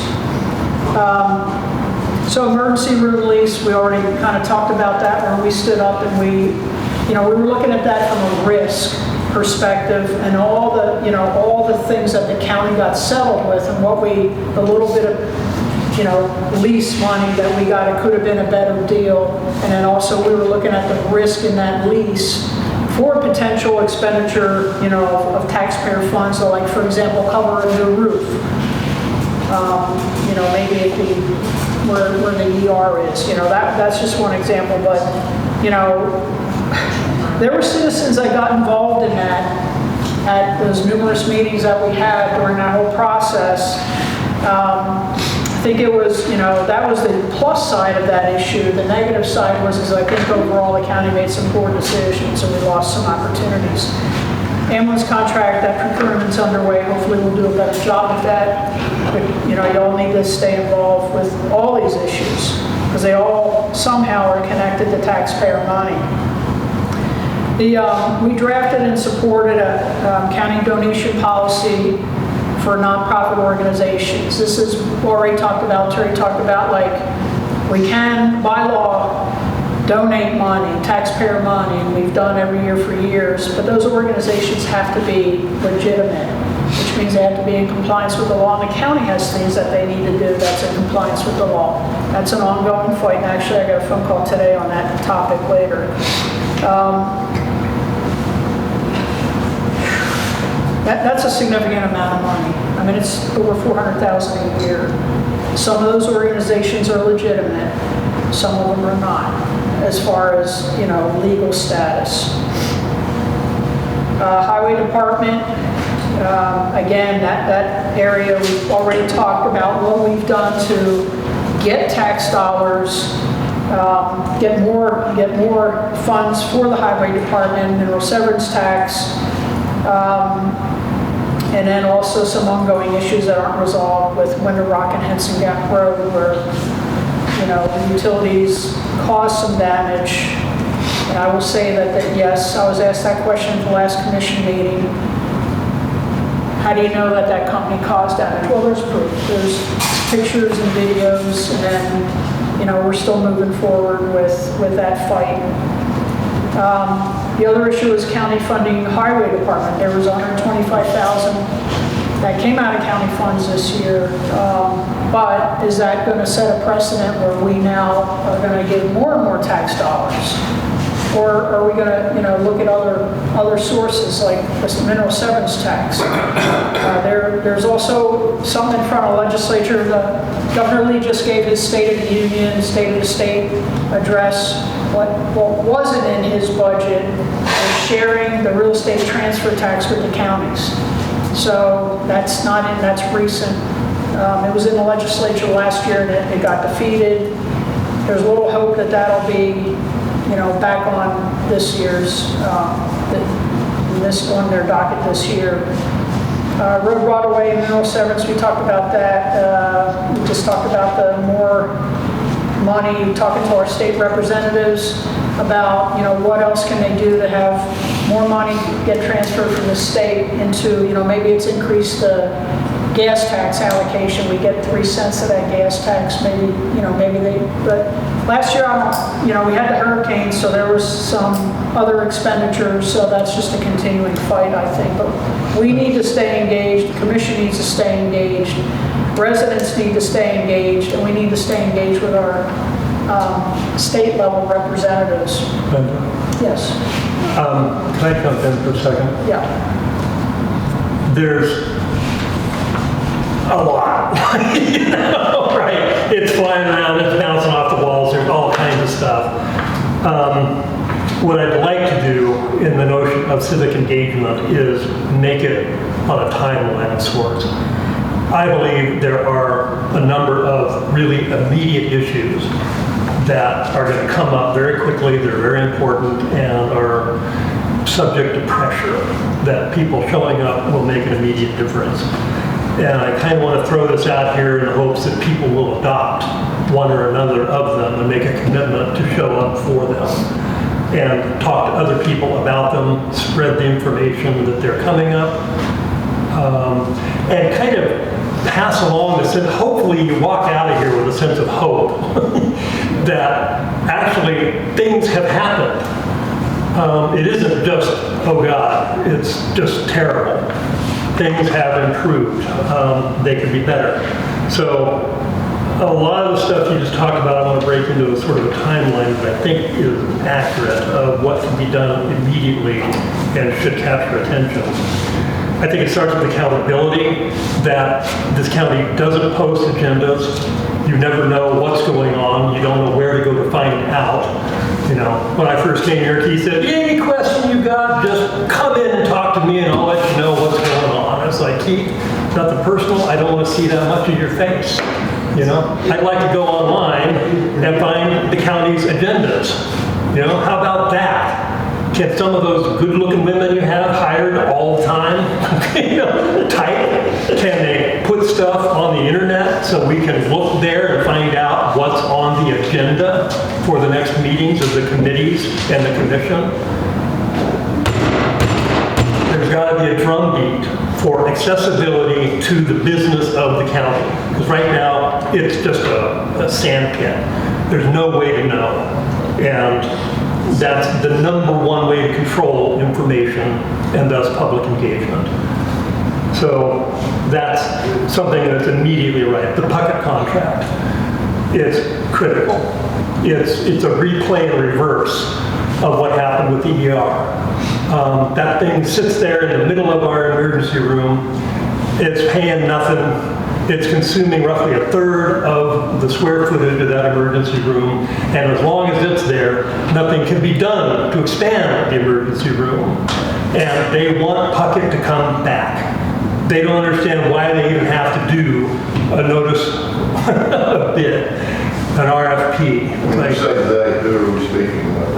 So emergency room lease, we already kind of talked about that when we stood up, and we were looking at that from a risk perspective, and all the things that the county got settled with, and the little bit of lease money that we got, it could have been a better deal. And then also we were looking at the risk in that lease for potential expenditure, of taxpayer funds. So, like, for example, cover a new roof. Maybe it be where the ER is. That's just one example, but there were citizens that got involved in that at those numerous meetings that we had during that whole process. I think it was, that was the plus side of that issue. The negative side was I think overall the county made some poor decisions, and we lost some opportunities. Ambulance contract, that procurement's underway. Hopefully we'll do a better job with that. But, you all need to stay involved with all these issues, because they all somehow are connected to taxpayer money. We drafted and supported a county donation policy for nonprofit organizations. This is already talked about, Terry talked about, like, we can, by law, donate money, taxpayer money, and we've done every year for years, but those organizations have to be legitimate, which means they have to be in compliance with the law, and the county has things that they need to do that's in compliance with the law. That's an ongoing fight, and actually I got a phone call today on that topic later. That's a significant amount of money. I mean, it's over $400,000 a year. Some of those organizations are legitimate, some of them are not, as far as, legal status. Highway Department, again, that area we've already talked about what we've done to get tax dollars, get more funds for the Highway Department, mineral severance tax, and then also some ongoing issues that aren't resolved with Winter Rock and Henson Gap Road, where, the utilities caused some damage. And I will say that yes, I was asked that question at the last commission meeting. How do you know that that company caused damage? Well, there's proof. There's pictures and videos, and then, we're still moving forward with that fight. The other issue is county funding highway department. There was $125,000 that came out of county funds this year. But is that going to set a precedent where we now are going to give more and more tax dollars? Or are we going to, look at other sources like this mineral severance tax? There's also something in front of the legislature. Governor Lee just gave his State of the Union, State of the State address. What wasn't in his budget was sharing the real estate transfer tax with the counties. So that's not in, that's recent. It was in the legislature last year and it got defeated. There's a little hope that that'll be back on this year's, on their docket this year. Road right-of-way, mineral severance, we talked about that. We just talked about the more money, talking to our state representatives about, what else can they do to have more money get transferred from the state into, maybe it's increased the gas tax allocation. We get 3 cents of that gas tax, maybe, but last year, we had the hurricane, so there was some other expenditures, so that's just a continuing fight, I think. But we need to stay engaged, the commission needs to stay engaged, residents need to stay engaged, and we need to stay engaged with our state level representatives. Yes. Can I jump in for a second? Yeah. There's a lot, right? It's flying around, it's bouncing off the walls, there's all kinds of stuff. What I'd like to do in the notion of civic engagement is make it on a timeline of sorts. I believe there are a number of really immediate issues that are going to come up very quickly, they're very important, and are subject to pressure that people showing up will make an immediate difference. And I kind of want to throw this out here in the hopes that people will adopt one or another of them and make a commitment to show up for them and talk to other people about them, spread the information that they're coming up, and kind of pass along the sense, hopefully you walk out of here with a sense of hope that actually things have happened. It isn't just, oh God, it's just terrible. Things have improved. They could be better. So a lot of the stuff you just talked about, I want to break into a sort of a timeline that I think is accurate of what can be done immediately and should capture attention. I think it starts with accountability, that this county doesn't post agendas. You never know what's going on. You don't know where to go to find out. When I first came here, Keith said, any question you got, just come in and talk to me and I'll let you know what's going on. I was like, Keith, nothing personal. I don't want to see that much of your face. I'd like to go online and find the county's agendas. How about that? Can some of those good-looking women you have hired all the time type? Can they put stuff on the internet so we can look there and find out what's on the agenda for the next meetings of the committees and the commission? There's got to be a drumbeat for accessibility to the business of the county. Because right now, it's just a sand pit. There's no way to know. And that's the number one way to control information and thus public engagement. So that's something that's immediately right. The Puckett contract is critical. It's a replay and reverse of what happened with the ER. That thing sits there in the middle of our emergency room. It's paying nothing. It's consuming roughly a third of the square footage of that emergency room, and as long as it's there, nothing can be done to expand the emergency room. And they want Puckett to come back. They don't understand why they even have to do a notice of bid, an RFP. When you say they, who are we speaking of?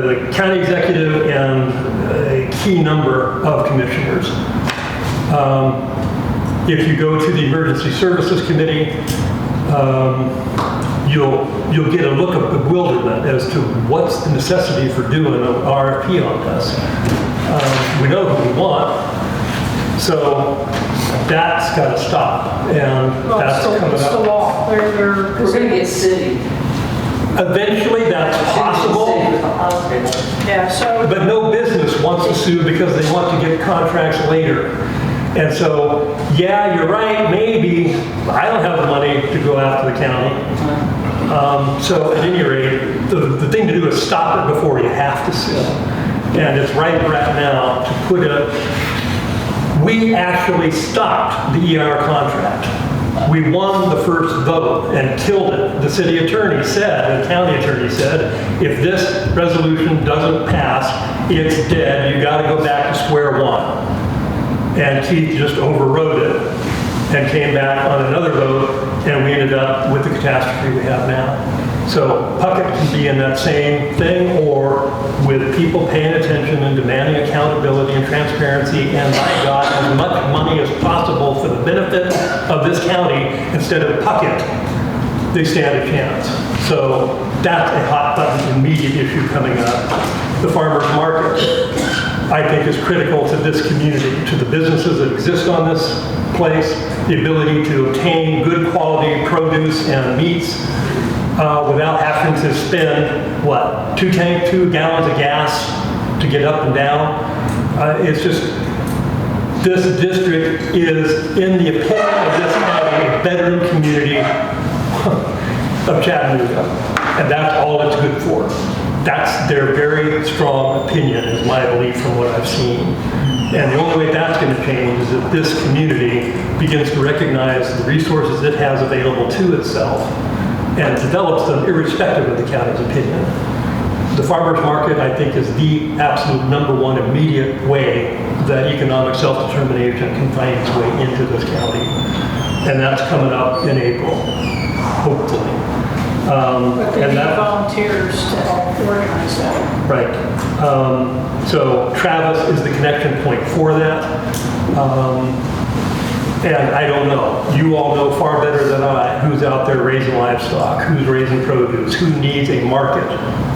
The county executive and a key number of commissioners. If you go to the Emergency Services Committee, you'll get a look of bewilderment as to what's the necessity for doing an RFP on this. We know who we want, so that's got to stop, and that's coming It's the up. law. We're going to get city. Eventually, that's possible. Yeah, so, But no business wants to sue because they want to get contracts later. And so, yeah, you're right, maybe, I don't have the money to go after the county. So at any rate, the thing to do is stop it before you have to sue. And it's right now to put we actually stopped the ER contract. We won the first vote and killed it. The city attorney said, the county attorney said, if this resolution doesn't pass, it's dead. You got to go back to square one. And Keith just overrode it and came back on another vote, and we ended up with the catastrophe we have now. So Puckett can be in that same thing, or with people paying attention and demanding accountability and transparency, and by God, as much money as possible for the benefit of this county instead of Puckett, they stand a chance. So that's a hot button immediate issue coming up. The farmer's market, I think, is critical to this community, to the businesses that exist on this place, the ability to obtain good quality produce and meats without having to spend, what, 2 gallons of gas to get up and down. It's just, this district is, in the opinion of this county, a bedroom community of Chattanooga. And that's all it's good for. That's their very strong opinion, is my belief from what I've seen. And the only way that's going to change is if this community begins to recognize the resources it has available to itself and develops them irrespective of the county's opinion. The farmer's market, I think, is the absolute #1 immediate way that economic self-determination can find its way into this county. And that's coming up in April, hopefully. but they need volunteers to help organize that. Right. So Travis is the connection point for that. And I don't know. You all know far better than I who's out there raising livestock, who's raising produce, who needs a market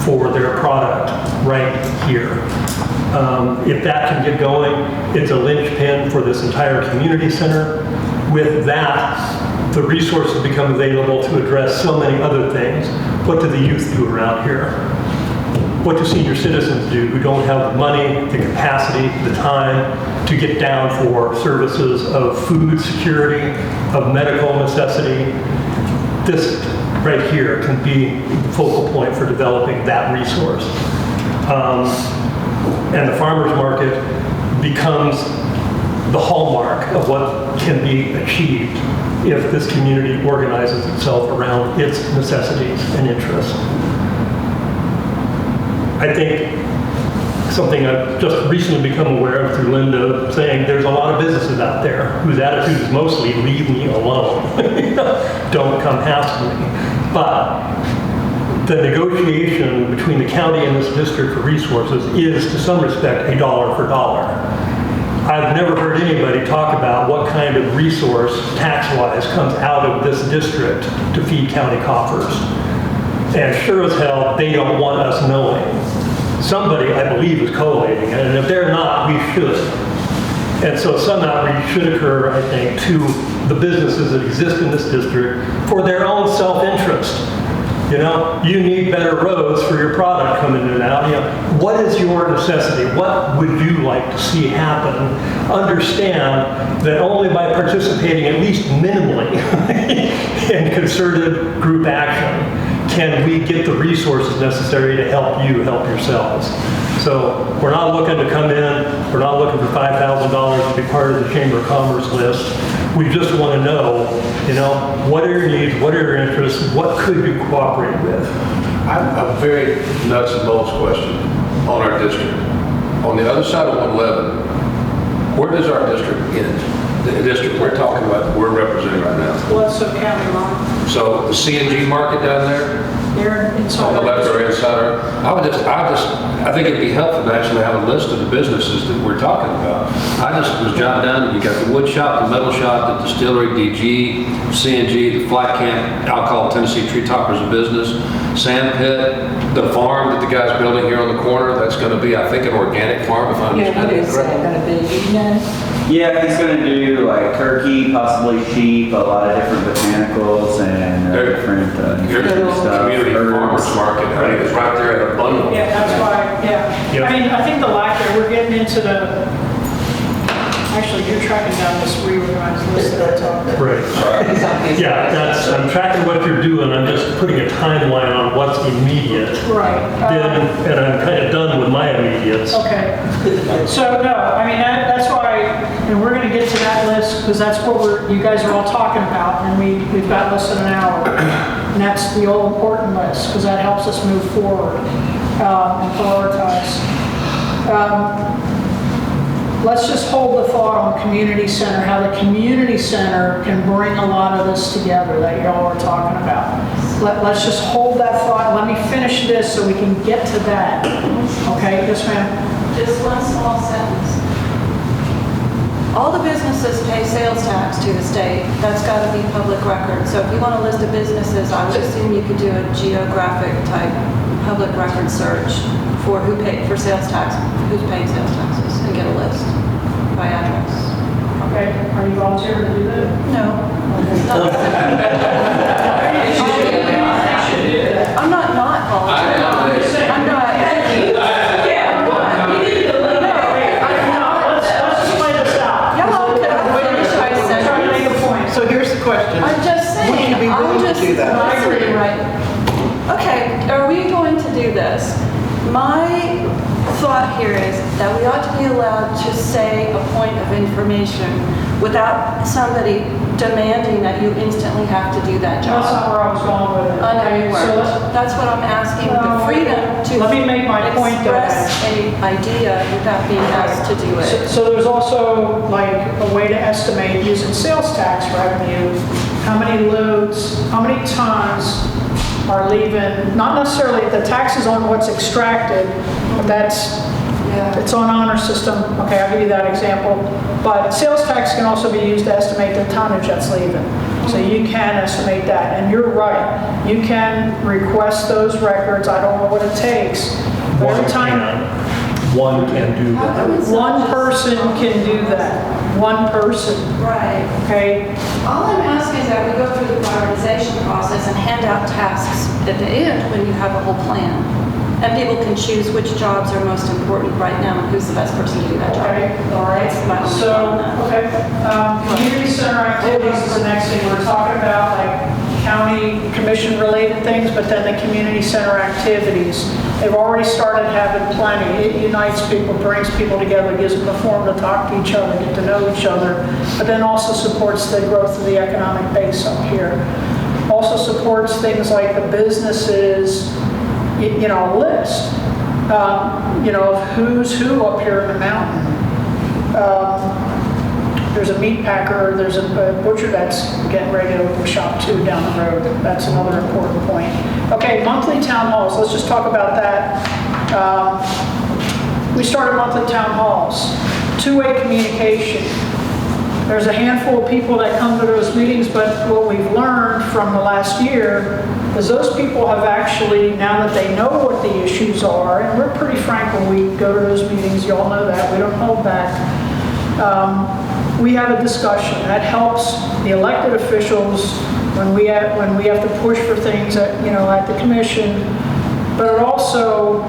for their product right here. If that can get going, it's a linchpin for this entire community center. With that, the resources become available to address so many other things. What do the youth do around here? What do senior citizens do who don't have the money, the capacity, the time to get down for services of food security, of medical necessity? This right here can be the focal point for developing that resource. And the farmer's market becomes the hallmark of what can be achieved if this community organizes itself around its necessities and interests. I think something I've just recently become aware of through Linda saying there's a lot of businesses out there whose attitude is mostly leave me alone. Don't come ask me. But the negotiation between the county and this district for resources is to some respect a dollar for dollar. I've never heard anybody talk about what kind of resource tax-wise comes out of this district to feed county coffers. And sure as hell, they don't want us knowing. Somebody, I believe, is collating, and if they're not, we should. And so some outreach should occur, I think, to the businesses that exist in this district for their own self-interest. You know, you need better roads for your product coming in and out. You know, what is your necessity? What would you like to see happen? Understand that only by participating at least minimally in concerted group action can we get the resources necessary to help you help yourselves. So we're not looking to come in, we're not looking for $5,000 to be part of the Chamber of Commerce list. We just want to know, you know, what are your needs, what are your interests, what could you cooperate with? I have a very nuts and bolts question on our district. On the other side of 111, where does our district end? The district we're talking about, we're representing right now. Bledsoe County line. So the CNG market down there, They're in That's On the all. left or right center. I think it'd be helpful to actually have a list of the businesses that we're talking about. I just was jotting down, you got the wood shop, the metal shop, the distillery, DG, CNG, the flat camp, alcohol, Tennessee Tree Toppers a business, sand pit, the farm that the guy's building here on the corner, that's gonna be, I think, an organic farm, if I Yeah, understand what it is that correctly. gonna be, you know? Yeah, he's gonna do like turkey, possibly sheep, a lot of different botanicals and different Here's nutrition the stuff. community farmers herbs. market, I mean, it's right there at a bundle. Yeah, that's why, yeah. Yep. I mean, I think the lack there, we're getting into the, actually, you're tracking down this reorganized list that I talked about. Right. Yeah, I'm tracking what you're doing, I'm just putting a timeline on what's immediate. Right. And I'm kind of done with my immediates. Okay. So, no, I mean, that's why, and we're gonna get to that list, because that's what you guys are all talking about, and we've got less than an hour. And that's the all important list, because that helps us move forward and prioritize. Let's just hold the thought on community center, how the community center can bring a lot of this together that y'all are talking about. Let's just hold that thought. Let me finish this so we can get to that. Okay, yes ma'am? Just one small sentence. All the businesses pay sales tax to the state. That's got to be public record. So if you want a list of businesses, I would assume you could do a geographic type public record search for who paid for sales tax, who's paying sales taxes, and get a list by address. Okay, are you volunteering to do that? No. I'm not volunteering. I'm not. Let's just play this out. Y'all could finish my Try to sentence. make a point. So here's the question. I'm just saying. Would you be willing to do that? I'm just listening, right? Okay, are we going to do this? My thought here is that we ought to be allowed to say a point of information without somebody demanding that you instantly have to do that job. That's not where I was going with it. I know you Okay, so let's- weren't. That's what I'm asking, the freedom to Let me make my point, though. express any idea without being asked to do it. So there's also like a way to estimate using sales tax revenue, how many loads, how many tons are leaving, not necessarily the taxes on what's extracted, but it's on honor system. Okay, I'll give you that example. But sales tax can also be used to estimate the tonnage that's leaving. So you can estimate that. And you're right, you can request those records. I don't know what it takes. But every time, One can do that. one person can do that. One person, Right. okay? All I'm asking is that we go through the prioritization process and hand out tasks at the end when you have a whole plan. And people can choose which jobs are most important right now and who's the best person to do that job. Okay, all right. That's my only So, thought on that. okay, community center activities is the next thing. We're talking about like county commission related things, but then the community center activities. They've already started having plenty. It unites people, brings people together, gives them a forum to talk to each other, get to know each other, but then also supports the growth of the economic base up here. Also supports things like the businesses, a list, of who's who up here in the mountain. There's a meat packer, there's a butcher that's getting ready to open shop too down the road. That's another important point. Okay, monthly town halls, let's just talk about that. We started monthly town halls, two-way communication. There's a handful of people that come to those meetings, but what we've learned from the last year is those people have actually, now that they know what the issues are, and we're pretty frank when we go to those meetings, you all know that, we don't hold back. We have a discussion that helps the elected officials when we have to push for things at the commission, but it also,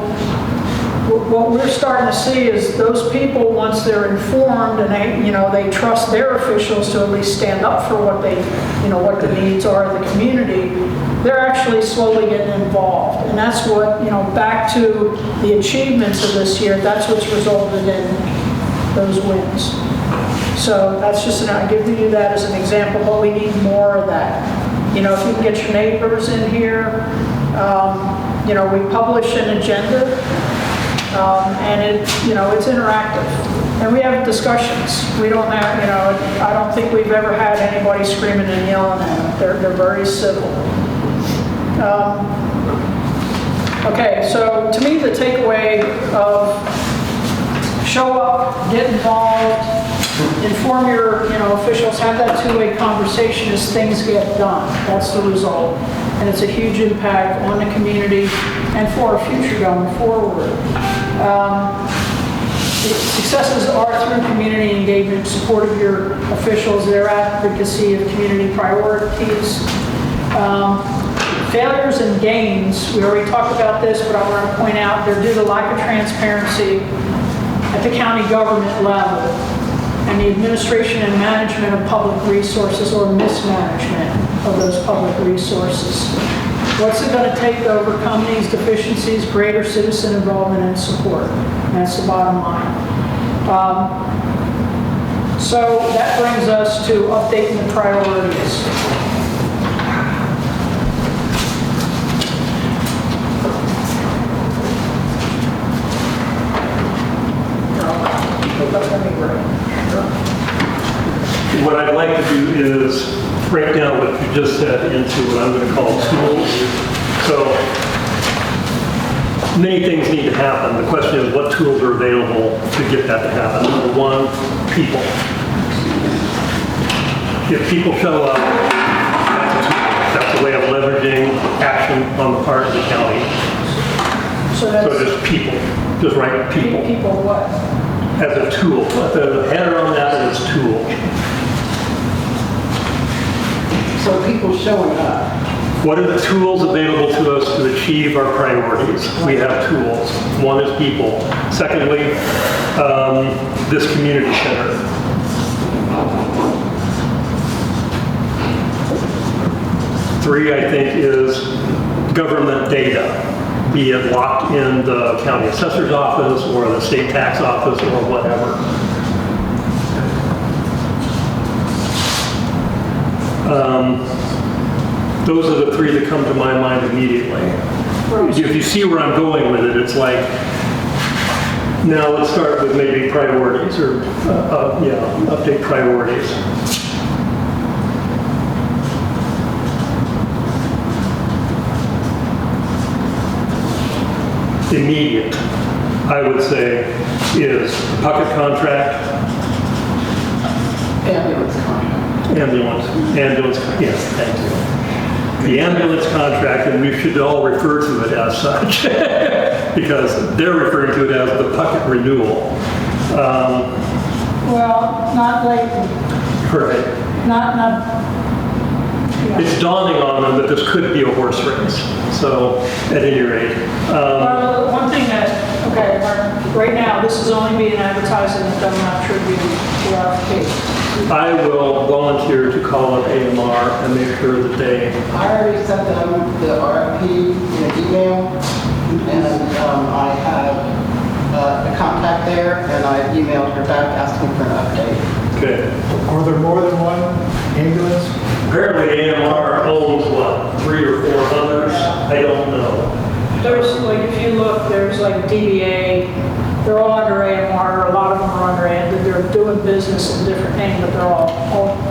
what we're starting to see is those people, once they're informed and they trust their officials to at least stand up for what what the needs are of the community, they're actually slowly getting involved. And that's what, back to the achievements of this year, that's what's resulted in those wins. So that's just, I'm giving you that as an example, but we need more of that. If you can get your neighbors in here, we publish an agenda, and it's interactive. And we have discussions. We don't have, I don't think we've ever had anybody screaming and yelling at them. They're very civil. Okay, so to me, the takeaway of show up, get involved, inform your, officials, have that two-way conversation as things get done. That's the result. And it's a huge impact on the community and for our future going forward. Successes are through community engagement, support of your officials, their advocacy of community priorities. Failures and gains, we already talked about this, but I want to point out they're due to lack of transparency at the county government level and the administration and management of public resources or mismanagement of those public resources. What's it going to take to overcome these deficiencies? Greater citizen involvement and support. And that's the bottom line. So that brings us to updating the priorities. What I'd like to do is break down what you just said into what I'm going to call tools. So many things need to happen. The question is what tools are available to get that to happen. Number one, people. If people show up, that's a tool. That's a way of leveraging action on the part of the county. So that's just people, just right people. people what? As a tool. The header on that is tool. So people showing up. What are the tools available to us to achieve our priorities? We have tools. One is people. Secondly, this community center. Three, I think, is government data, be it locked in the county assessor's office or the state tax office or whatever. Those are the three that come to my mind immediately. If you see where I'm going with it, it's like, now let's start with maybe priorities or, update priorities. Immediate, I would say, is the Puckett contract. Ambulance contract. Ambulance, yes, thank you. The ambulance contract, and we should all refer to it as such, because they're referring to it as the Puckett renewal. Well, not lately. Correct. Not. Yeah. It's dawning on them that this could be a horse race. So, at any rate. Well, one thing that, okay, right now, this is only being advertised in the Dunlap Tribune to RFP. I will volunteer to call up AMR and make sure that they... I already sent them the RFP in an email, and I have a contact there, and I emailed her back asking for an update. Okay. Are there more than one ambulance? Apparently AMR owns, what, 300 or 4 others? I don't know. There's, like, if you look, there's like DBA, they're all under AMR, a lot of them are under AMR, they're doing business in different names, but they're all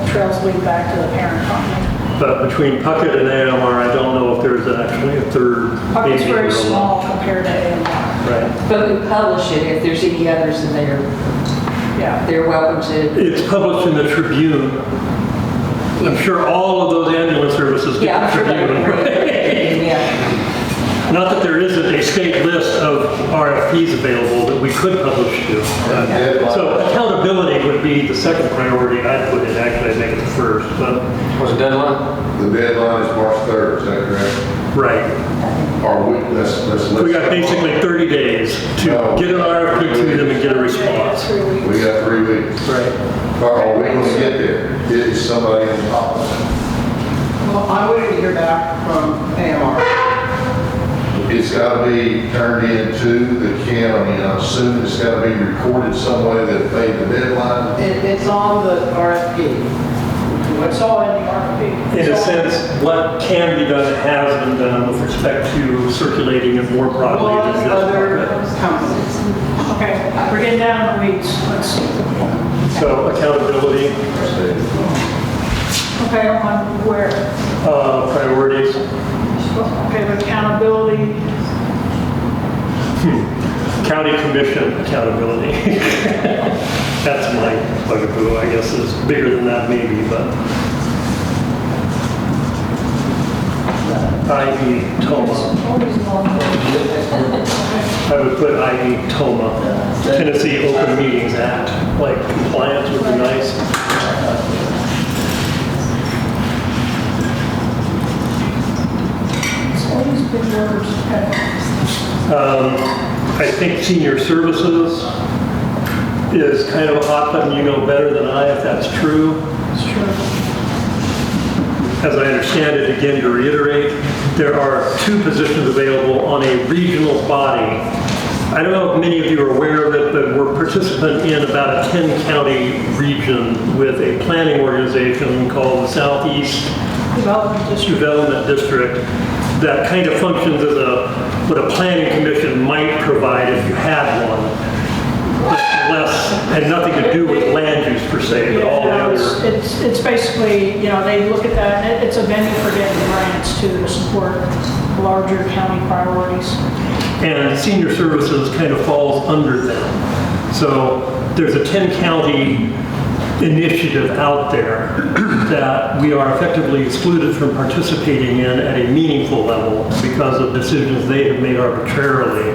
trails lead back to the parent company. But between Puckett and AMR, I don't know if there's actually a third. Puckett's very agency or small compared to AMR. Right. But we publish it, if there's any others in there, Yeah. they're welcome to. It's published in the Tribune. I'm sure all of those ambulance services get Yeah, I'm the sure Tribune. they yeah. Not that there isn't a state list of RFPs available that we could publish to. So accountability would be the second priority I'd put in. Actually, I'd make it the first, but. What's the deadline? The deadline is March 3rd, is that correct? Right. Or let's. We got basically 30 days to get an RFP to them and get a response. We got 3 weeks. Right. Are we going to get there? Is somebody on top of it? Well, I'm waiting to hear back from AMR. It's got to be turned into the county. I assume it's got to be recorded some way that made the deadline. It's on the RFP. It's all in the RFP. In a sense, what can be done has been done with respect to circulating it more broadly One than other just. company. Okay, we're getting down in the weeds. So accountability, Okay, on where? priorities. Okay, but accountability, County Commission accountability. That's my bugaboo, I guess it's bigger than that maybe, but. Ivy Toma. I would put Ivy Toma. Tennessee Open Meetings Act, like compliance would be nice. I think senior services is kind of a hot button. You know better than I if that's true. It's true. As I understand it, again, to reiterate, there are 2 positions available on a regional body. I don't know if many of you are aware of it, but we're participant in about a 10-county region with a planning organization called the Southeast Development District that kind of functions as what a planning commission might provide if you had one. Less, had nothing to do with land use per se, but all the other. It's basically, they look at that, and it's a venue for getting grants to support larger county priorities. And senior services kind of falls under them. So there's a 10-county initiative out there that we are effectively excluded from participating in at a meaningful level because of decisions they have made arbitrarily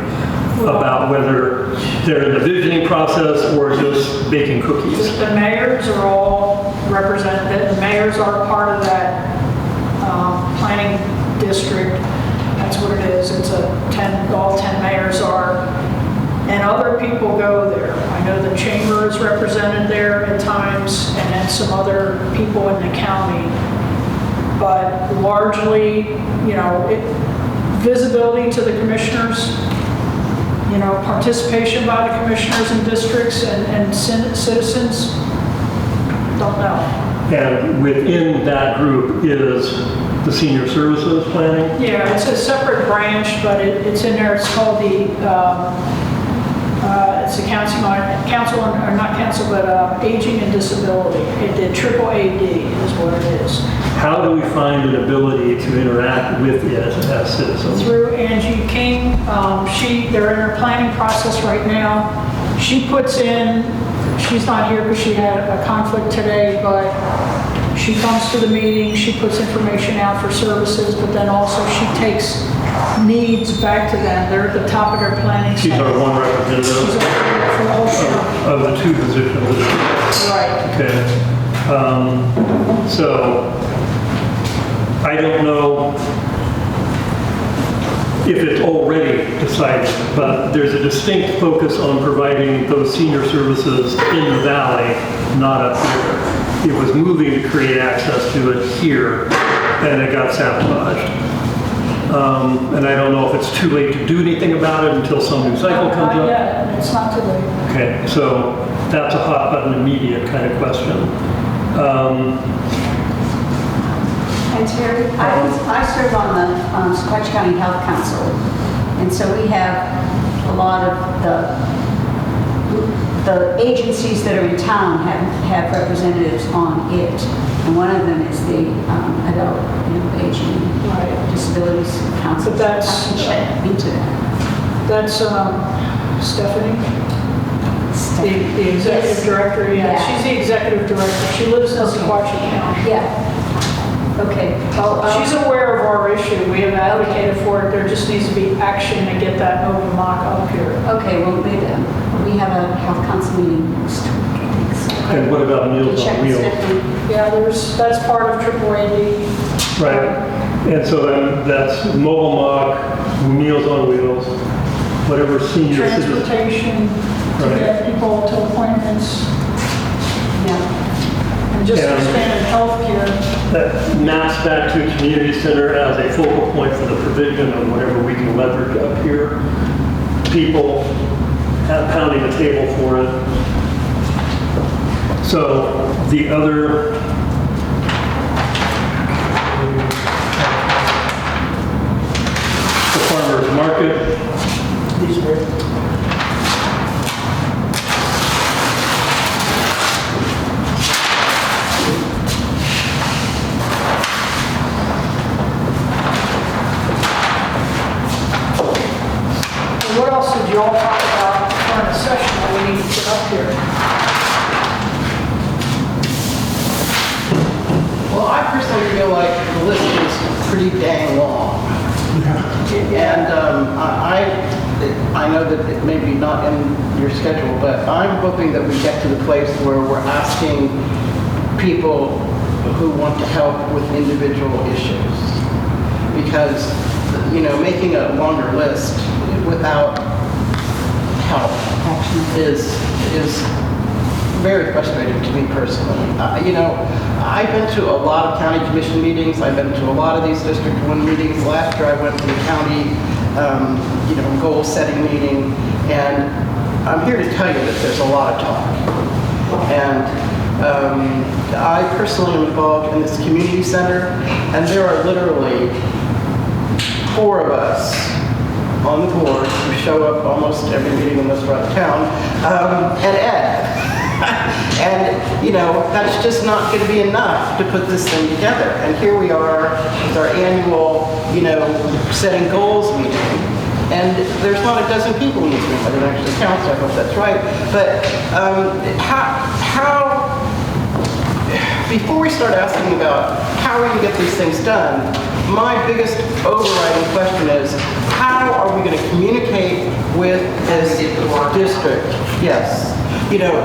about whether they're in the visioning process or just baking cookies. The mayors are all represented, the mayors are part of that planning district. That's what it is. It's all 10 mayors are, and other people go there. I know the chamber is represented there at times, and then some other people in the county. But largely, visibility to the commissioners, participation by the commissioners and districts and citizens, don't know. And within that group is the senior services planning? Yeah, it's a separate branch, but it's in there. It's called the, it's the Aging and Disability. The Triple AD is what it is. How do we find an ability to interact with it as citizens? Through Angie King. They're in her planning process right now. She puts in, she's not here because she had a conflict today, but she comes to the meeting, she puts information out for services, but then also she takes needs back to them. They're at the top of their planning. She's our one representative She's for the whole show. of the 2 positions. Right. Okay. So I don't know if it's already decided, but there's a distinct focus on providing those senior services in the valley, not up here. It was moving to create access to it here, and it got sabotaged. And I don't know if it's too late to do anything about it until some new cycle comes up. Yeah, it's not too late. Okay, so that's a hot button immediate kind of question. And Terry, I serve on the Sequatchie County Health Council, and so we have a lot of the agencies that are in town have representatives on it, and one of them is the Adult Aging Disabilities Council. But that's I can check into that. That's Stephanie, the executive director. Yeah, she's the executive director. She lives in Sequatchie County. Yeah. Okay. She's aware of our issue. We have advocated for it. There just needs to be action to get that open mock up here. Okay, well, we have a health council meeting next week, I think so. And what about Meals Check on with Wheels? Stephanie. Yeah, that's part of Triple AD. Right. And so then that's mobile mock, Meals on Wheels, whatever senior citizen. Transportation to get people to appointments. Yeah. And just And- expanded healthcare. That maps back to community center as a focal point for the provision of whatever we can leverage up here. People pounding the table for it. So the other the farmer's market. These are what else did we all talk about during a session that we need to put up here. Well, I personally feel like the list is pretty dang long. And I know that it may be not in your schedule, but I'm hoping that we get to the place where we're asking people who want to help with individual issues. Because, making a longer list without help is very frustrating to me personally. I've been to a lot of county commission meetings. I've been to a lot of these District 1 meetings. Last year I went to the county, goal setting meeting, and I'm here to tell you that there's a lot of talk. And I personally am involved in this community center, and there are literally 4 of us on the board who show up almost every meeting in this part of town, and Ed. And, that's just not going to be enough to put this thing together. And here we are with our annual, setting goals meeting. And there's not a dozen people in this room. I didn't actually count, so I hope that's right. But before we start asking about how we can get these things done, my biggest overriding question is, how are we going to communicate with this district? Yes.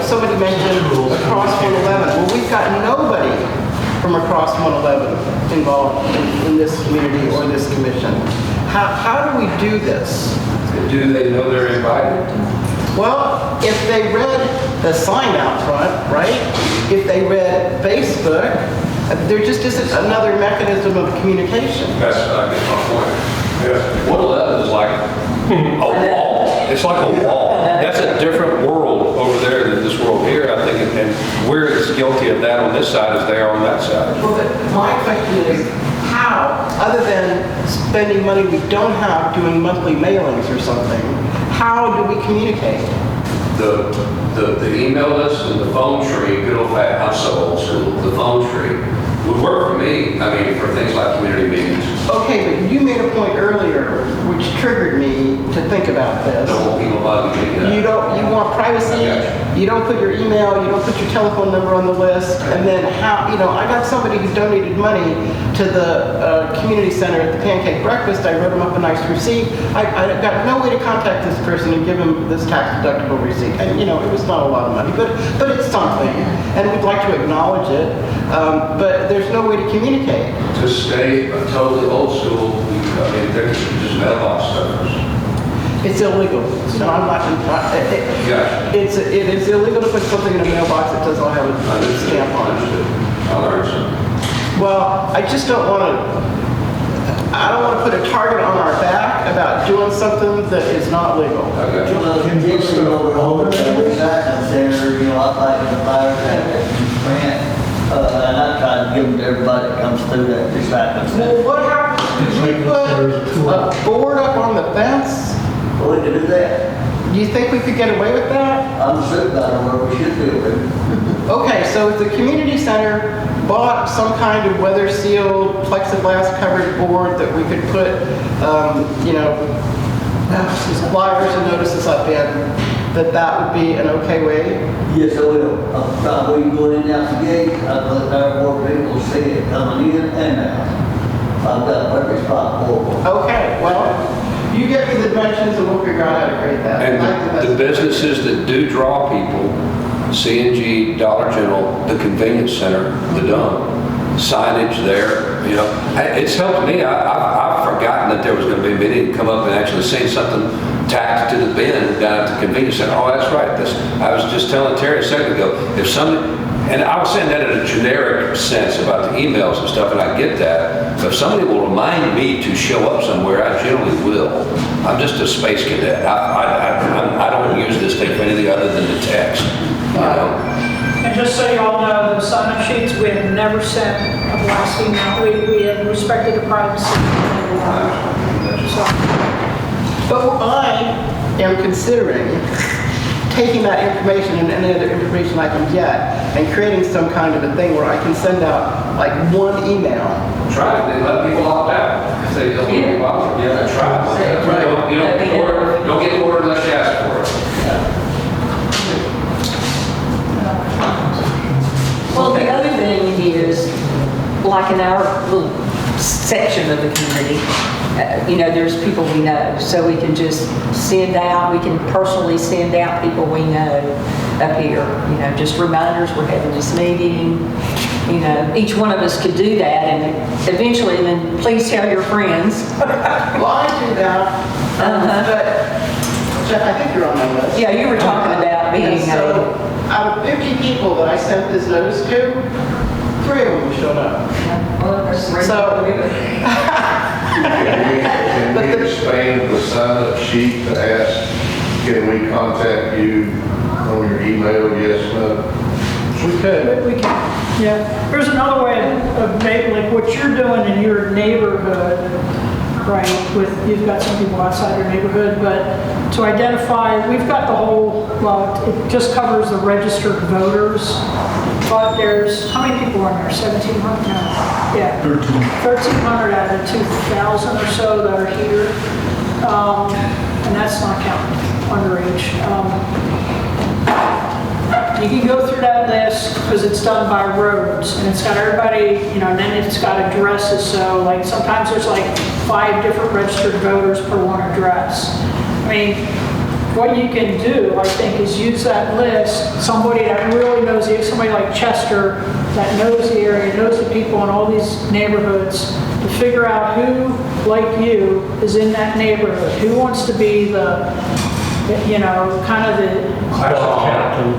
Somebody mentioned across 111. Well, we've got nobody from across 111 involved in this community or this commission. How do we do this? Do they know they're invited? Well, if they read the sign out front, right? If they read Facebook, there just isn't another mechanism of communication. That's, I guess, my point. Yes. 111 is like a wall. It's like a wall. That's a different world over there than this world here, I think, and we're as guilty of that on this side as they are on that side. Well, but my question is, how, other than spending money we don't have doing monthly mailings or something, how do we communicate? The email list and the phone tree, good old fashioned, I'm so old school, the phone tree would work for me, for things like community meetings. Okay, but you made a point earlier which triggered me to think about this. Don't want people bugging me. You want privacy, you don't put your email, you don't put your telephone number on the list, and then I got somebody who donated money to the community center at the pancake breakfast. I wrote him up a nice receipt. I got no way to contact this person and give him this tax deductible receipt. And it was not a lot of money, but it's something, and we'd like to acknowledge it, but there's no way to communicate. To stay totally old school, they're just mailbox stuffers. It's illegal. So I'm not, Yeah. it is illegal to put something in a mailbox that does not have a stamp on it. I learned something. Well, I just don't want to put a target on our back about doing something that is not legal. Okay. Can you start over? Recycling center, I like the fire grant, and I try to give them to everybody that comes through that recycling center. Well, what happens if we put a board up on the fence? Well, we can do that. Do you think we could get away with that? I'm certain about where we should be able to. Okay, so if the community center bought some kind of weather sealed plexiglass covered board that we could put, flyers and notices up in, that would be an okay way? Yes, I will. I'll probably go in and out the gate, I'll let our board people see it coming in and out. I've got a perfect spot for them. Okay, well, you get me the dimensions and we'll figure out how to create that. And the businesses that do draw people, C&G, Dollar General, the convenience center, the dump, signage there, it's helped me. I've forgotten that there was going to be a meeting and come up and actually say something tacked to the bin down at the convenience center. Oh, that's right. I was just telling Terry a second ago, and I was saying that in a generic sense about the emails and stuff, and I get that. But if somebody will remind me to show up somewhere, I generally will. I'm just a space cadet. I don't use this thing for anything other than the text. And just so you all know, the sign-up sheets, we have never sent a blast email. We have respected the privacy. But I am considering taking that information and any other information I can get and creating some kind of a thing where I can send out like one email. Try it. They let people opt out. If they don't want to opt out, try it. Right. You don't get ordered unless you ask like in our little section of the community, there's people we know, so we can just send out, we can personally send out people we know up here, just reminders, we're having this meeting, each one of us could do that, and eventually, then please tell your friends. Well, I do that, but Jeff, I think you're on my list. Yeah, you were talking about being And so, out of 50 people that I sent this notice to, 3 of them showed up. So, Can we expand the sign-up sheet to ask, can we contact you on your email, yes, no? We can, yeah. There's another way of maybe, like what you're doing in your neighborhood, right, you've got some people outside your neighborhood, but to identify, we've got the whole, it just covers the registered voters, but there's, how many people are in there? 1,700 now? Yeah. 1,300 out of the 2,000 or so that are here. And that's not counting underage. You can go through that list because it's done by roads and it's got everybody, and then it's got addresses. So like sometimes there's like 5 different registered voters per one address. I mean, what you can do, I think, is use that list, somebody that really knows somebody like Chester that knows the area, knows the people in all these neighborhoods, to figure out who, like you, is in that neighborhood, who wants to be the kind of the Block captain.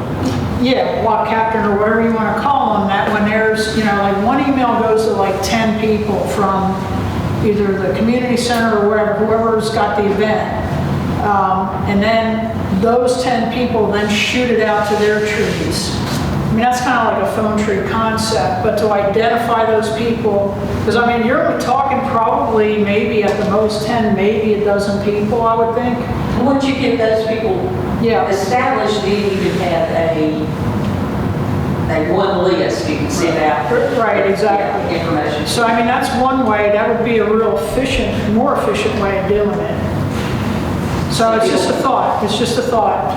Yeah, block captain or whatever you want to call them, that when there's, like one email goes to like 10 people from either the community center or wherever, whoever's got the event. And then those 10 people then shoot it out to their trees. I mean, that's kind of like a phone tree concept, but to identify those people, because I mean, you're talking probably maybe at the most 10, maybe a dozen people, I would think. Once you get those people established, then you can have a one list you can send out. Right, exactly. Information. So I mean, that's one way, that would be a real more efficient way of doing it. So it's just a thought,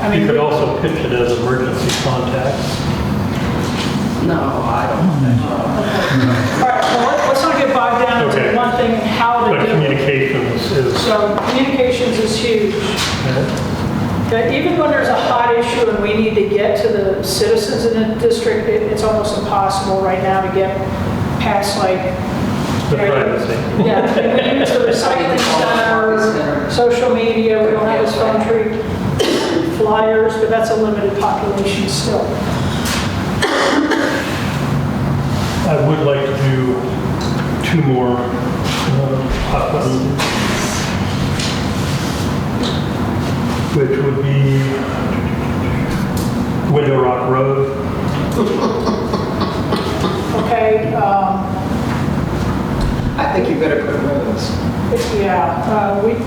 I mean, You could also pitch it as emergency contacts. No, I don't think so. all right, well, let's not get bogged down into Okay. one thing, how to But do it. communications is, So communications is huge. That even when there's a hot issue and we need to get to the citizens in the district, it's almost impossible right now to get past like, the privacy. yeah, we use the recycling center, social media, we don't have this phone tree, flyers, but that's a limited population still. I would like to do 2 more hot buttons, which would be Window Rock Road. Okay, I think you better put roads.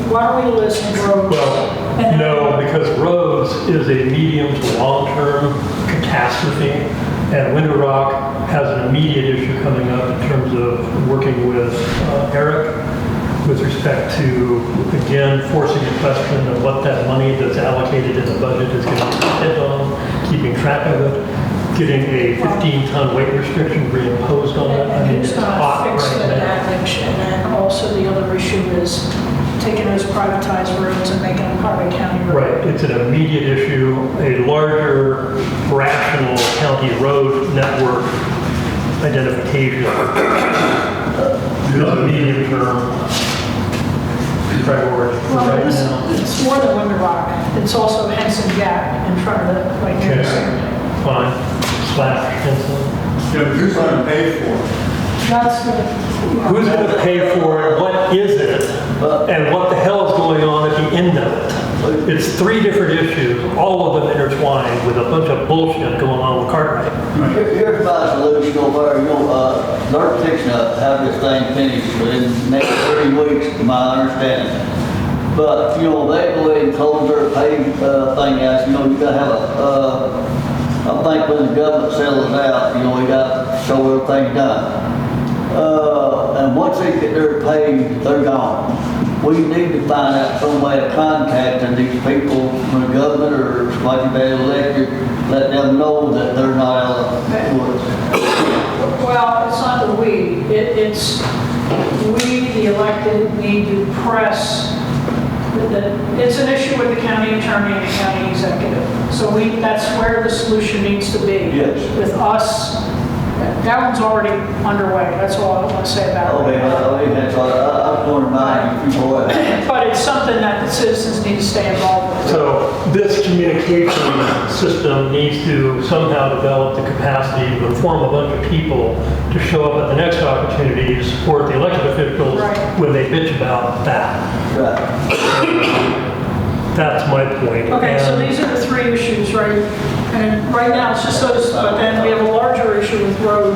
why don't we list roads? Well, no, because roads is a medium to long-term catastrophe, and Window Rock has an immediate issue coming up in terms of working with Eric with respect to, again, forcing a question of what that money that's allocated in the budget is going to be spent on, keeping track of it, getting a 15-ton weight restriction reimposed on it. I mean, Who's it's going hot to fix the right now. damage? And then also the other issue is taking those privatized roads and making them part of a county road. Right, it's an immediate issue. A larger rational county road network identification is a medium-term priority Well, right now. it's more than Window Rock. It's also Henson Gap in front of the, like, Okay, fine. Slash Henson. Yeah, but who's going to pay for it? that's the, Who's going to pay for it? What is it? And what the hell is going on at the end of it? It's 3 different issues, all of them intertwined with a bunch of bullshit going on with Cartwright. Here's my solution over there, they're fixing to have this thing finished within the next 3 weeks, to my understanding. But, they go ahead and close their paving thing out, you gotta have I think when the government sells out, we gotta show everything done. And once they get their paved, they're gone. We need to find out some way of contacting these people from the government or like they elected, let them know that they're not out of the woods. Well, it's not the we, it's we, the elected, need to press, it's an issue with the county attorney and the county executive. So that's where the solution needs to be. Yes. With us, that one's already underway, that's all I want to say about it. I was going to remind you before. But it's something that the citizens need to stay involved with. So this communication system needs to somehow develop the capacity to inform a bunch of people to show up at the next opportunity to support the elected officials Right. when they bitch about that. Right. That's my point. Okay, so And- these are the three issues, right? And right now, it's just those, but then we have a larger issue with road.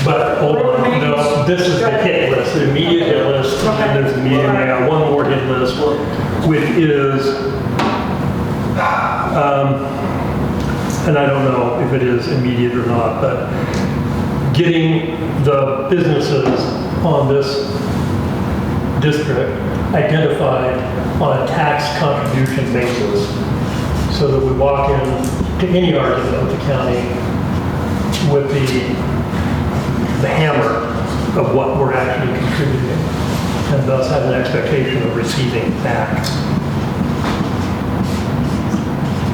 But hold Road on, no, maintenance. this is the hit list, the immediate hit list, Okay. and there's immediate, I got one more hit list, which is, and I don't know if it is immediate or not, but getting the businesses on this district identified on a tax contribution basis, so that we walk in to any argument with the county with the hammer of what we're actually contributing, and thus have an expectation of receiving back.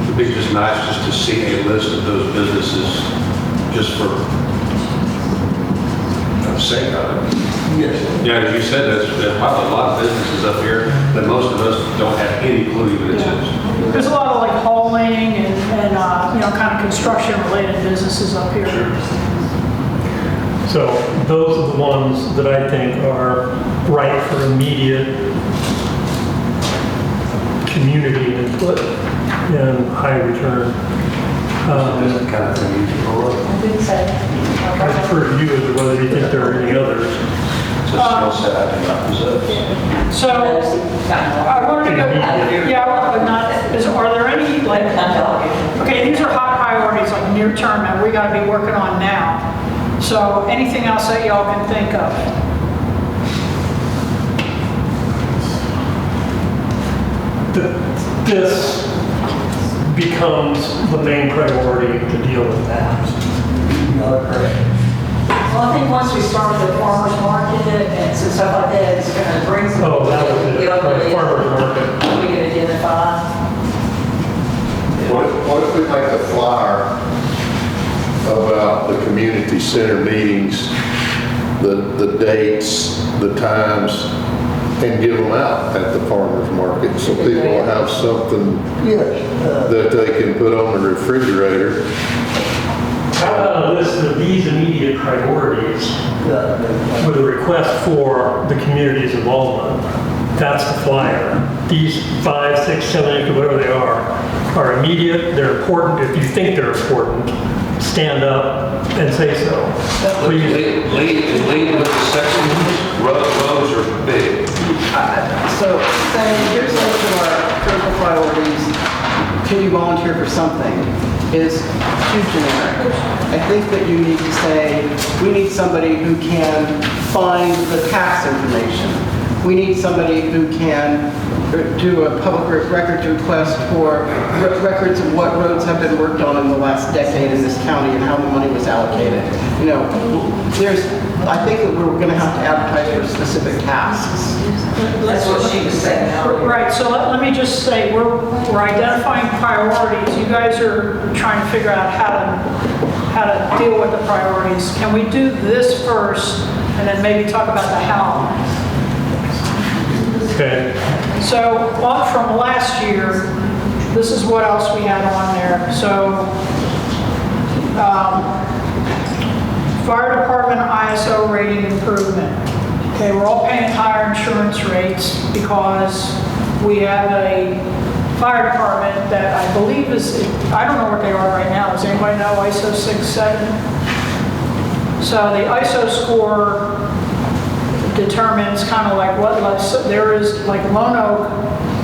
It'd be just nice just to see a list of those businesses, just for the sake of it. Yes. Yeah, as you said, there's probably a lot of businesses up here that most of us don't have any clue even exist. There's a lot of like hauling and kind of construction related businesses up here. So those are the ones that I think are ripe for immediate community input and high return. This is the kind of thing you can roll up. I did say. I prefer you as to whether you think there are any others. It's a skill set I do not possess. So I wanted to go, but not, are there any like, okay, these are hot priorities, like near term, that we gotta be working on now. So anything else that y'all can think of? This becomes the main priority to deal with that. Well, I think once we start with the farmer's market and stuff like that, it's gonna bring some. Oh, that was it, Yeah, right, farmer's market. We can identify. What if we make a flyer about the community center meetings, the dates, the times, and give them out at the farmer's market so people will have something that they can put on the refrigerator? How about a list of these immediate priorities with a request for the community's involvement? That's the flyer. These 5, 6, 7, 8, whatever they are immediate, they're important. If you think they're important, stand up and say so. Please. Lead with the section, roads are big. So saying, here's a list of our critical priorities, can you volunteer for something, is too generic. I think that you need to say, we need somebody who can find the tax information. We need somebody who can do a public records request for records of what roads have been worked on in the last decade in this county and how the money was allocated. You know, I think that we're going to have to advertise for specific tasks. That's what she was saying. Right, so let me just say, we're identifying priorities. You guys are trying to figure out how to deal with the priorities. Can we do this first and then maybe talk about the how? Okay. So from last year, this is what else we had on there. So fire department ISO rating improvement. Okay, we're all paying higher insurance rates because we have a fire department that I believe is, I don't know what they are right now. Does anybody know ISO 6-7? So the ISO score determines kind of like what less, there is like Lone Oak,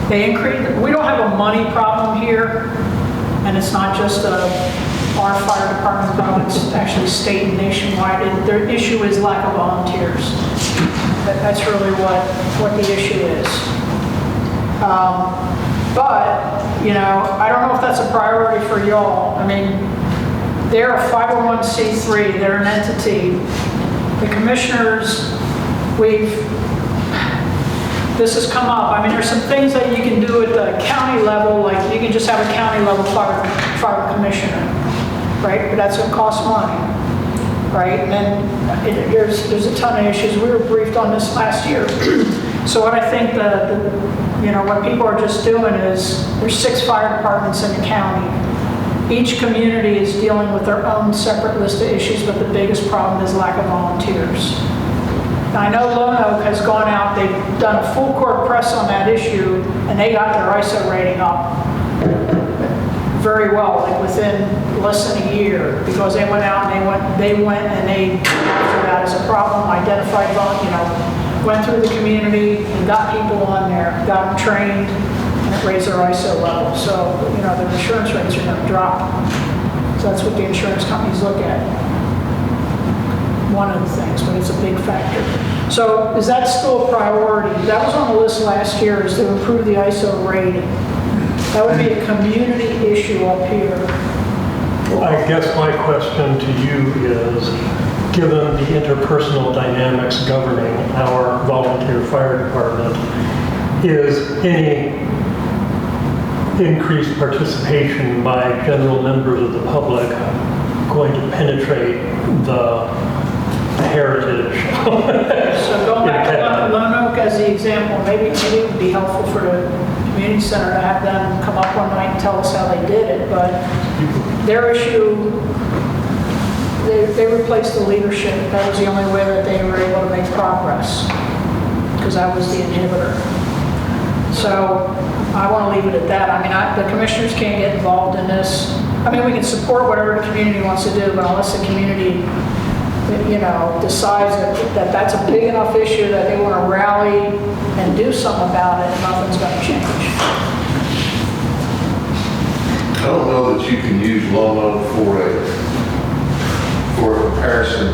they increase, we don't have a money problem here, and it's not just our fire department problem, it's actually state and nationwide. Their issue is lack of volunteers. That's really what the issue is. But, I don't know if that's a priority for y'all. I mean, They're a 501c3, they're an entity. The commissioners, this has come up. I mean, there's some things that you can do at the county level, like you can just have a county level fire commissioner, right? But that's going to cost money, right? And then there's a ton of issues. We were briefed on this last year. So what I think what people are just doing is, there's 6 fire departments in the county. Each community is dealing with their own separate list of issues, but the biggest problem is lack of volunteers. Now, I know Lone Oak has gone out, they've done a full court press on that issue, and they got their ISO rating up very well, like within less than a year, because they went out and they went and they after that as a problem, identified, went through the community and got people on there, got them trained, and it raised their ISO level. So, their insurance rates are going to drop. So that's what the insurance companies look at. One of the things, but it's a big factor. So is that still a priority? That was on the list last year, is to improve the ISO rating. That would be a community issue up here. I guess my question to you is, given the interpersonal dynamics governing our volunteer fire department, is any increased participation by general members of the public going to penetrate the heritage? So going back to Lone Oak as the example, maybe it would be helpful for the community center to have them come up one night and tell us how they did it, but their issue, they replaced the leadership. That was the only way that they were able to make progress, because I was the inhibitor. So I want to leave it at that. I mean, the commissioners can't get involved in this. I mean, we can support whatever the community wants to do, but unless the community, decides that that's a big enough issue that they want to rally and do something about it, nothing's going to change. I don't know that you can use Lone Oak for a comparison.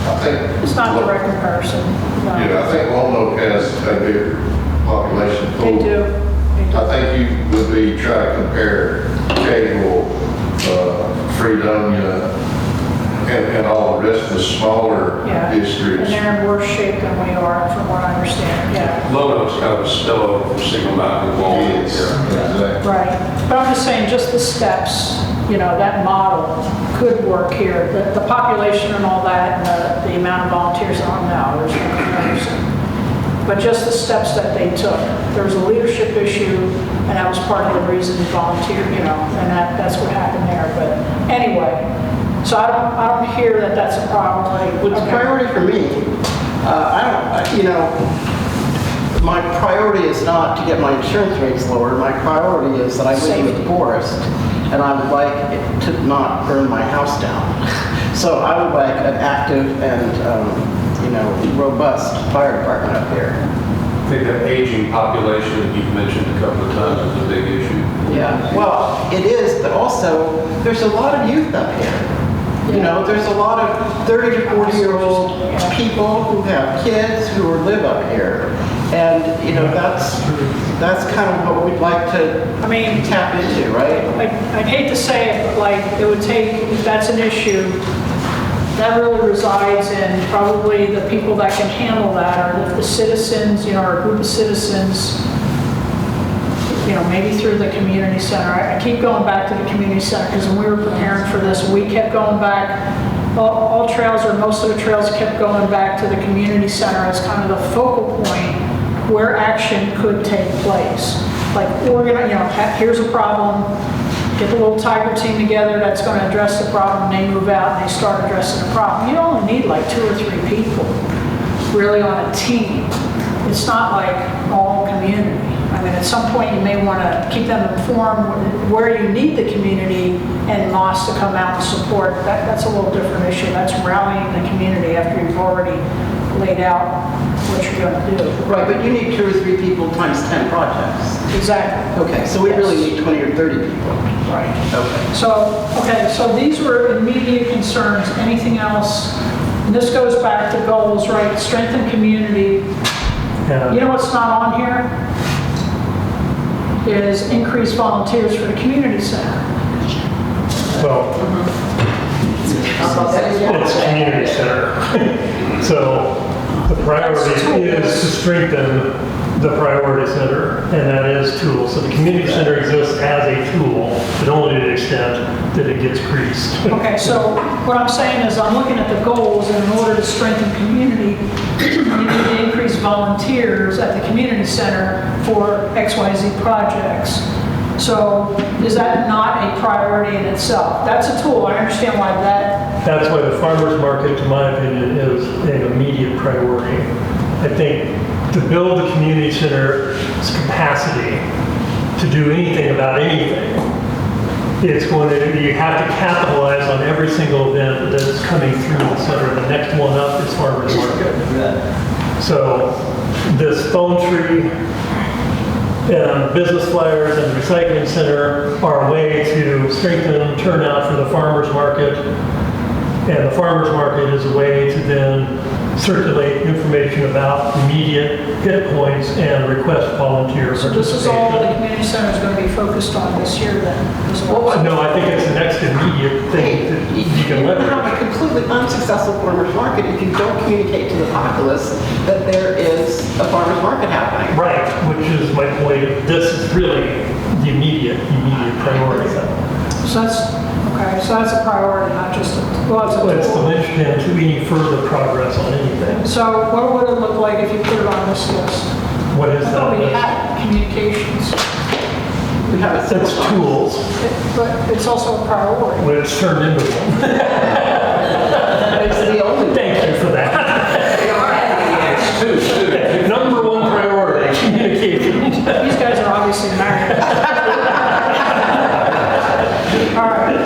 I think It's not direct comparison. No. I think Lone Oak has a bigger population pool. They do. I think you would be trying to compare Cable, Fredonia, and all the rest of the smaller districts. And they're in worse shape than we are, from what I understand. Yeah. Lone Oak's kind of a spillover from Signal Mountain and Walnut. Exactly. Right. But I'm just saying, just the steps, that model could work here. The population and all that, and the amount of volunteers on now, there's no comparison. But just the steps that they took. There was a leadership issue, and that was part of the reason to volunteer, and that's what happened there. But anyway, so I don't hear that that's a problem. What's a priority for me, my priority is not to get my insurance rates lower. My priority is that I live in the forest, and I would like it to not burn my house down. So I would like an active and, robust fire department up here. I think that aging population that you've mentioned a couple of times is a big issue. Yeah, well, it is, but also, there's a lot of youth up here. There's a lot of 30 to 40-year-old people who have kids who live up here. And, that's kind of what we'd like to tap into, right? I'd hate to say it, but it would take, if that's an issue, that really resides in probably the people that can handle that, or the citizens, or a group of citizens, maybe through the community center. I keep going back to the community center, because when we were preparing for this, we kept going back, all trails, or most of the trails kept going back to the community center as kind of the focal point where action could take place. Like, we're gonna, here's a problem, get the little tiger team together that's going to address the problem, and they move out and they start addressing the problem. You only need like 2 or 3 people really on a team. It's not like all community. I mean, at some point you may want to keep them informed where you need the community and MOS to come out and support. That's a little different issue. That's rallying the community after you've already laid out what you're going to do. Right, but you need 2 or 3 people times 10 projects. Exactly. Okay, so we really need 20 or 30 people. Right. Okay. So these were immediate concerns. Anything else? And this goes back to goals, right? Strengthen community. Yeah. You know what's not on here? Is increase volunteers for the community center. Well, It's community center. So the priority is to strengthen the priority center, and that is tools. So the community center exists as a tool, but only to the extent that it gets greased. Okay, so what I'm saying is I'm looking at the goals, and in order to strengthen community, you need to increase volunteers at the community center for XYZ projects. So is that not a priority in itself? That's a tool, I understand why that, That's why the farmer's market, to my opinion, is an immediate priority. I think to build the community center's capacity to do anything about anything, it's going to, you have to capitalize on every single event that's coming through the center. The next one up is farmer's market. So this phone tree, business flyers and the recycling center are a way to strengthen turnout for the farmer's market. And the farmer's market is a way to then circulate information about immediate hit points and request volunteer so this is all the community center is going to be focused on this year then? is what- Well, no, I think it's the next immediate thing that you can You have a leverage. completely unsuccessful farmer's market if you don't communicate to the populace that there is a farmer's market happening. Right, which is my point. This is really the immediate priority. So that's, okay, so that's a priority, not just a, well, it's a It's the tool. linchpin to any further progress on anything. So what would it look like if you put it on this list? What is I thought we that? had communications, We have a It's simple tools, but it's also a priority. but it's turned into one. It's the only. Thank you for that. Number one priority, communication. These guys are obviously married. All right,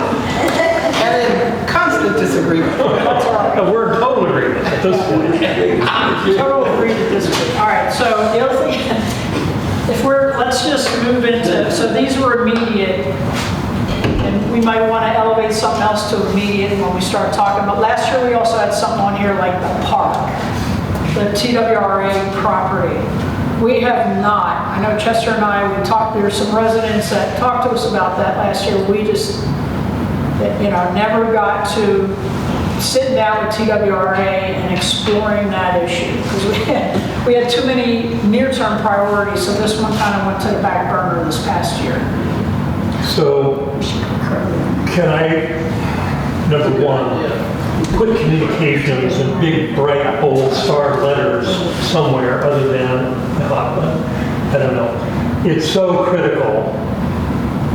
And in constant disagreement. that's all right. We're in total agreement at this point. Total agree to disagree. All right, so the other thing, if let's just move into, so these were immediate, and we might want to elevate something else to immediate when we start talking about, last year we also had something on here like the park, the TWRA property. We have not, I know Chester and I, we talked, there's some residents that talked to us about that last year. We just, never got to sit down with TWRA and exploring that issue. Because we had too many near-term priorities, so this one kind of went to the back burner this past year. So can I, number one, put communications in big, bright, bold, starred letters somewhere other than the hot button? I don't know. It's so critical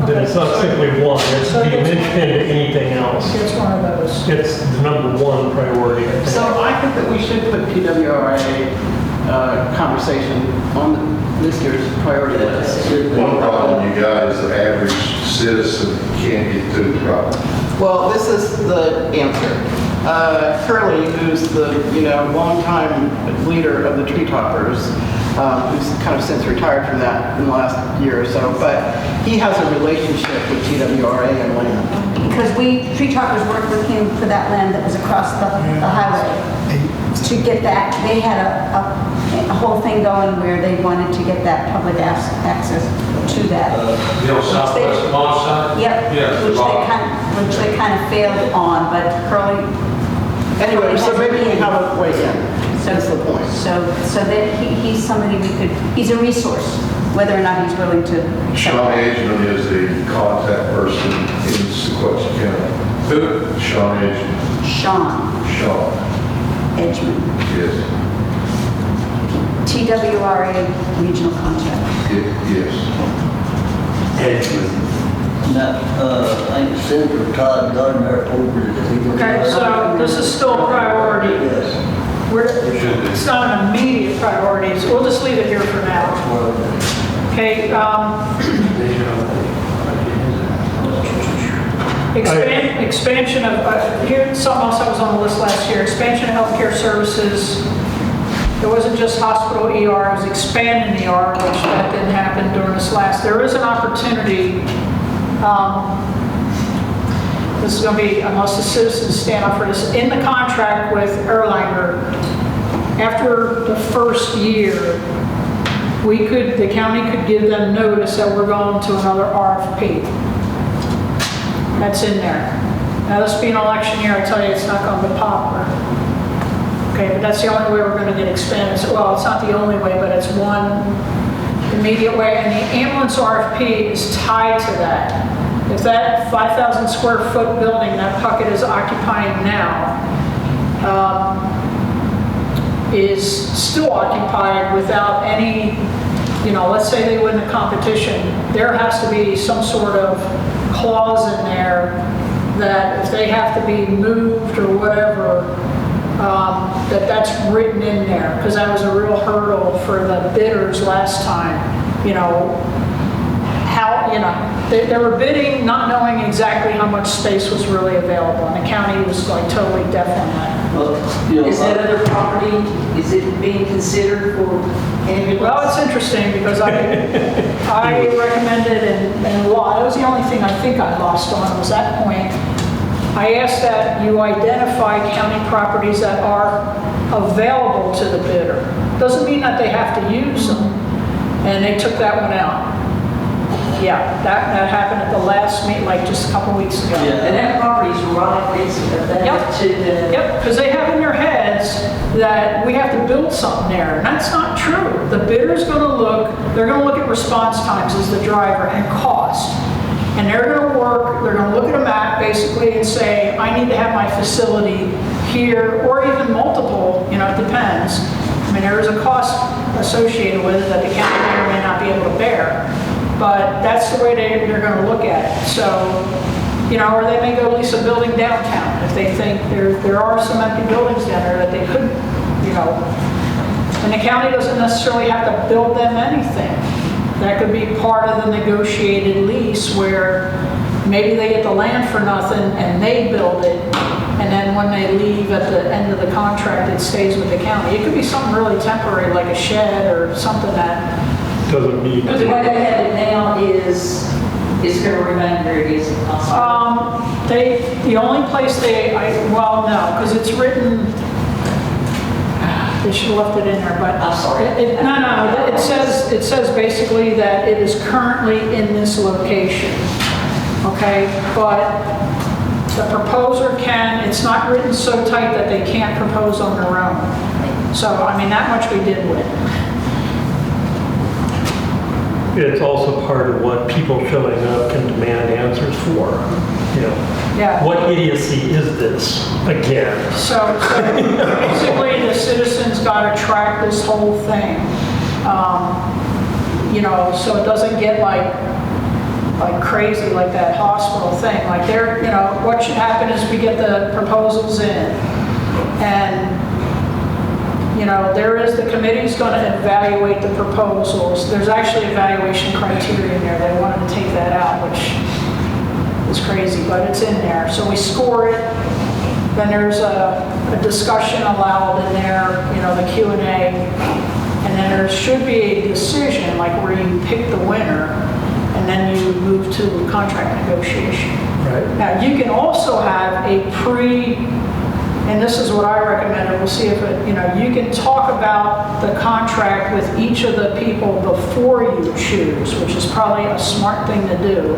that it's not simply one, it's the linchpin to anything else. It's one of those. It's the number one priority, I think. So I think that we should put TWRA conversation on this year's priority list. One problem you got is the average citizen can't get to the problem. Well, this is the answer. Curly, who's the, longtime leader of the Tree Toppers, who's kind of since retired from that in the last year or so, but he has a relationship with TWRA and land. Because Tree Toppers worked with him for that land that was across the highway. To get that, they had a whole thing going where they wanted to get that public access to that. Southwest Monson? Yep, Yeah. which they kind of failed on, but Curly. Anyway, so maybe we have a way in. So- That's the point. So that he's somebody he's a resource, whether or not he's willing to. Sean Edgman is the contact person in Sequatchie County. Who? Sean Edgman. Sean Sean, Edgman, yes. TWRA regional contact. Yes. Now, I think Senator Todd Gardner over the. Okay, so this is still a priority. Yes. It's not an immediate priority, so we'll just leave it here for now. Okay, expansion of, here's something else that was on the list last year, expansion of healthcare services. It wasn't just hospital ER, it was expanding the ER, which that didn't happen during this last. There is an opportunity, this is going to be, unless the citizens stand up for this, in the contract with Erlanger, after the first year, the county could give them notice that we're going to another RFP. That's in there. Now, this being election year, I tell you, it's not going to be popular. Okay, but that's the only way we're going to get expanded. So, well, it's not the only way, but it's one immediate way. And the ambulance RFP is tied to that. If that 5,000 square foot building that Puckett is occupying now is still occupied without any, let's say they win the competition, there has to be some sort of clause in there that if they have to be moved or whatever, that's written in there, because that was a real hurdle for the bidders last time. They were bidding not knowing exactly how much space was really available, and the county was like totally deaf on that. Is that other property, is it being considered for ambulance? Well, it's interesting because I recommended, and that was the only thing I think I lost on was that point. I asked that you identify county properties that are available to the bidder. Doesn't mean that they have to use them, and they took that one out. Yeah, that happened at the last meeting, like just a couple weeks ago. Yeah, and that property's right next to the... Yep, because they have in their heads that we have to build something there, and that's not true. The bidder's going to look at response times as the driver and cost. And they're going to look at a map basically and say, I need to have my facility here, or even multiple, it depends. I mean, there is a cost associated with it that the county may or may not be able to bear. But that's the way they're going to look at it. So, or they may go lease a building downtown if they think there are some empty buildings down there that they could, And the county doesn't necessarily have to build them anything. That could be part of the negotiated lease where maybe they get the land for nothing and they build it, and then when they leave at the end of the contract, it stays with the county. It could be something really temporary, like a shed or something that doesn't need But the way they have it now is going to remain where it is. The only place no, because it's written, they should have left it in there, but. I'm sorry. It says basically that it is currently in this location, okay? But the proposer it's not written so tight that they can't propose on their own. So, that much we did with. It's also part of what people showing up can demand answers for. Yeah. What idiocy is this again? So basically, the citizens got to track this whole thing, so it doesn't get like crazy like that hospital thing. Like what should happen is we get the proposals in, and the committee's going to evaluate the proposals. There's actually evaluation criteria in there. They wanted to take that out, which is crazy, but it's in there. So we score it. Then there's a discussion allowed in there, the Q&A. And then there should be a decision, like where you pick the winner, and then you move to contract negotiation. Right. Now, you can also have a and this is what I recommended, we'll see if you can talk about the contract with each of the people before you choose, which is probably a smart thing to do,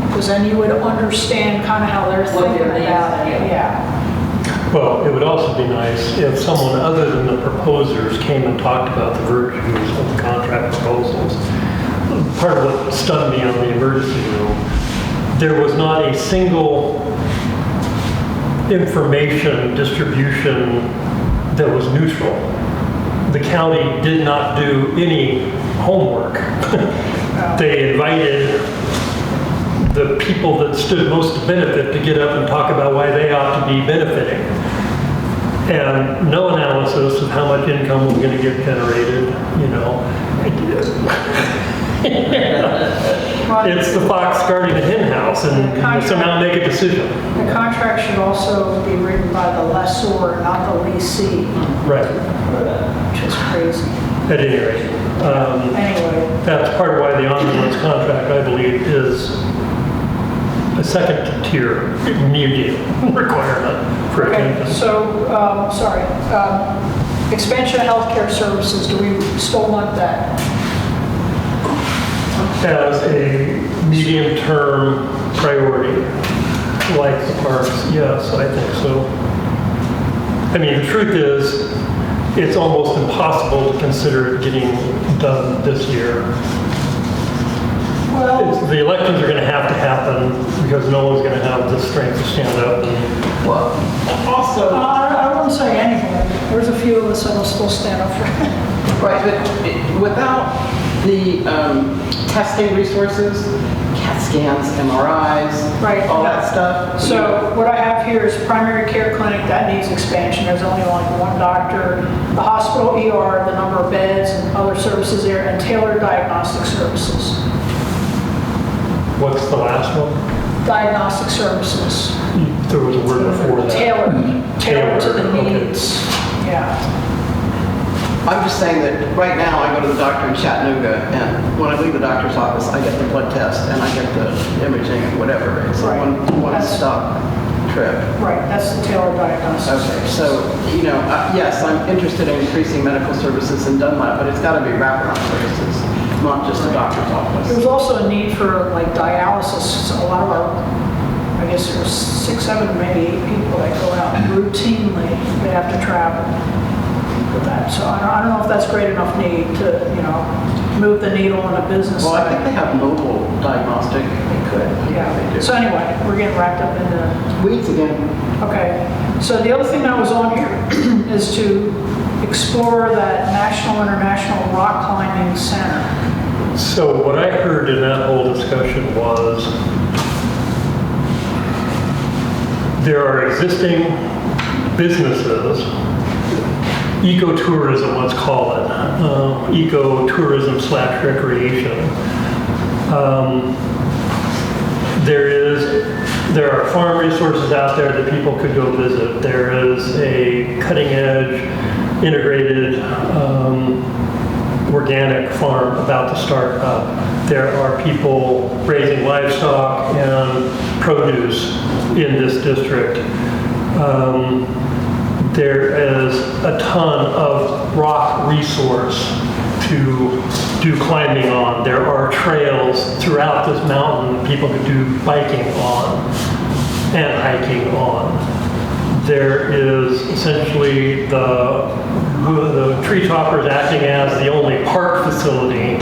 because then you would understand kind of how they're thinking about it. Yeah. Well, it would also be nice if someone other than the proposers came and talked about the virtues of the contract proposals. Part of what stunned me on the emergency room, there was not a single information distribution that was neutral. The county did not do any homework. They invited the people that stood most to benefit to get up and talk about why they ought to be benefiting. And no analysis of how much income was going to get generated, It's the fox guarding the hen house, and so now make a decision. The contract should also be written by the lessor, not the leasee. Right. Which is crazy. At any rate. Anyway. That's part of why the ambulance contract, I believe, is a second tier immediate requirement for a campus. So, expansion of healthcare services, do we still want that? As a medium-term priority. like the parks, yes, I think so. I mean, the truth is, it's almost impossible to consider it getting done this year. The elections are going to happen because no one's going to have the strength to stand up. Well, also, I wouldn't say anybody. There's a few of us that'll still stand up for it. right, but without the testing resources, CAT scans, MRIs, Right. all that stuff. So what I have here is primary care clinic, that needs expansion. There's only like one doctor. The hospital ER, the number of beds and other services there, and tailored diagnostic services. What's the last one? Diagnostic services. There was a word before that. Tailored to the okay. needs. Yeah. I'm just saying that right now I go to the doctor in Chattanooga, and when I leave the doctor's office, I get the blood test and I get the imaging and whatever. It's a Right. one-stop trip. Right, that's the tailored diagnostic. Okay, so, yes, I'm interested in increasing medical services in Dunlap, but it's got to be wraparound services, not just a doctor's office. There's also a need for like dialysis. So a lot of our, I guess there's 6, 7, maybe 8 people that go out routinely. They have to travel for that. So I don't know if that's great enough need to, move the needle on a business. Well, I think they have mobile diagnostic. They could, yeah. They do. So anyway, we're getting wrapped up in the Weeds again. Okay, so the other thing that was on here is to explore that National International Rock Climbing Center. So what I heard in that whole discussion was there are existing businesses, ecotourism, let's call it, ecotourism/recreation. There are farm resources out there that people could go visit. There is a cutting-edge, integrated, organic farm about to start up. There are people raising livestock and produce in this district. There is a ton of rock resource to do climbing on. There are trails throughout this mountain people could do biking on and hiking on. There is essentially the tree toppers acting as the only park facility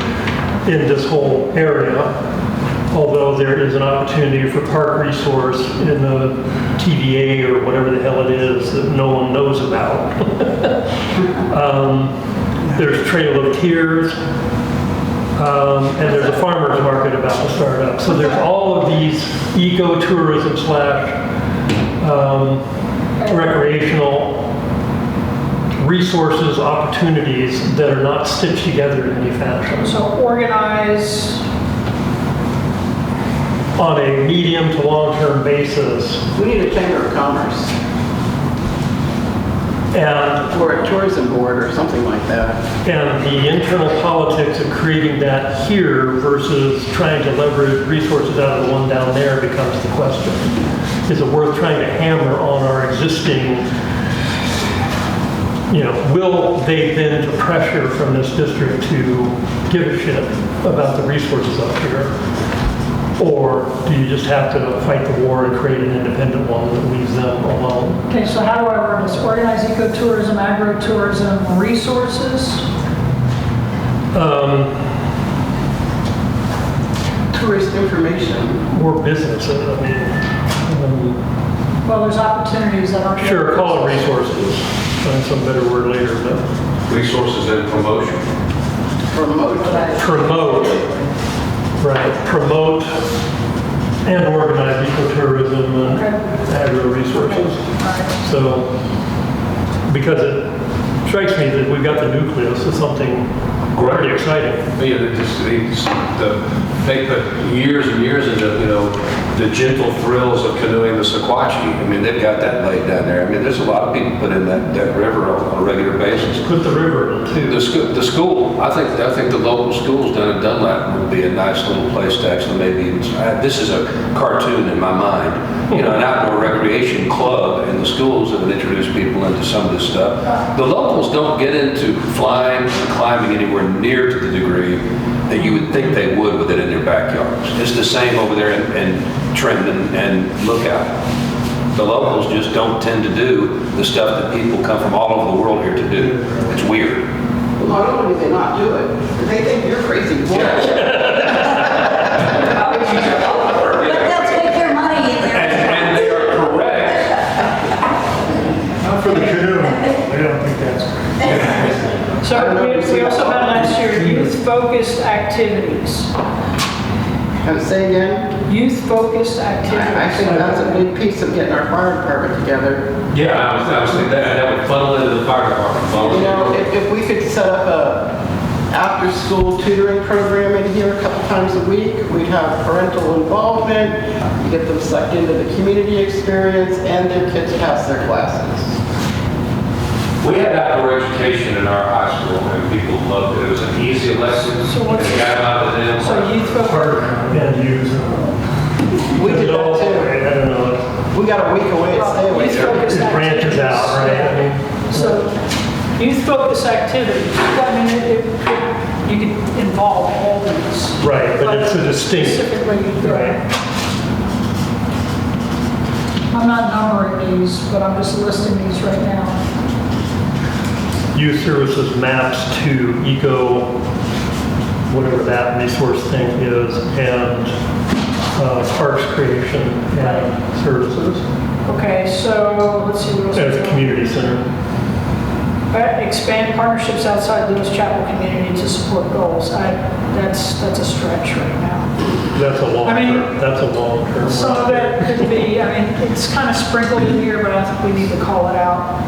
in this whole area, although there is an opportunity for park resource in the TVA or whatever the hell it is that no one knows about. There's Trail of Tears, and there's a farmer's market about to start up. So there's all of these ecotourism / recreational resources, opportunities that are not stitched together in any fashion. So organize. On a medium to long-term basis. We need a chamber of commerce. And or a tourism board or something like that. And the internal politics of creating that here versus trying to leverage resources out of the one down there becomes the question. Is it worth trying to hammer on our existing, will they bend to pressure from this district to give a shit about the resources up here? Or do you just have to fight the war and create an independent one that leaves them alone? Okay, so how do I word this? Organize ecotourism, agritourism, resources? Tourist information. Or businesses, well, there's opportunities that aren't. Sure, call it resources. Find some better word later, but. Resources and promotion. Promote. Right, promote and organize ecotourism and agro-resources. So, because it strikes me that we've got the nucleus of something pretty exciting. Yeah, they put years and years into, the gentle thrills of canoeing the Sequatchie. They've got that laid down there. There's a lot of people put in that river on a regular basis. Put the river in too. The school, I think the local schools down in Dunlap would be a nice little place to actually maybe, this is a cartoon in my mind, an outdoor recreation club in the schools that would introduce people into some of this stuff. The locals don't get into flying and climbing anywhere near to the degree that you would think they would with it in their backyards. It's the same over there in trend and look at. The locals just don't tend to do the stuff that people come from all over the world here to do. It's weird. Well, not only do they not do it, they think you're crazy. But they'll take their money in there. And they are correct. Not for the canoe. I don't think that's. So we also had last year youth-focused activities. And say again, Youth-focused activities. I think that's a big piece of getting our fire department together. Yeah, I was thinking that would funnel into the fire department. You know, if we could set up a after-school tutoring program in here a couple times a week, we'd have parental involvement, you get them sucked into the community experience, and their kids pass their classes. We had outdoor education in our high school, and people loved it. It was an easy lesson. So what's- They got out of them. So youth-focused. And use. We did that I too. don't know. We got a week away at stay away. Youth-focused It branches out, right? I mean, So youth-focused activities, I mean, you could involve all these. Right, but it's a distinct. Specifically, Right. I'm not numbering these, but I'm just listing these right now. Youth services maps to eco, whatever that resource thing is, and parks creation and services Okay, so let's see what else. as a community center. Expand partnerships outside Lewis Chapel community to support goals. That's a stretch right now. That's a long I mean, term. That's a long term. Some of it could be, I mean, it's kind of sprinkled in here, but I think we need to call it out.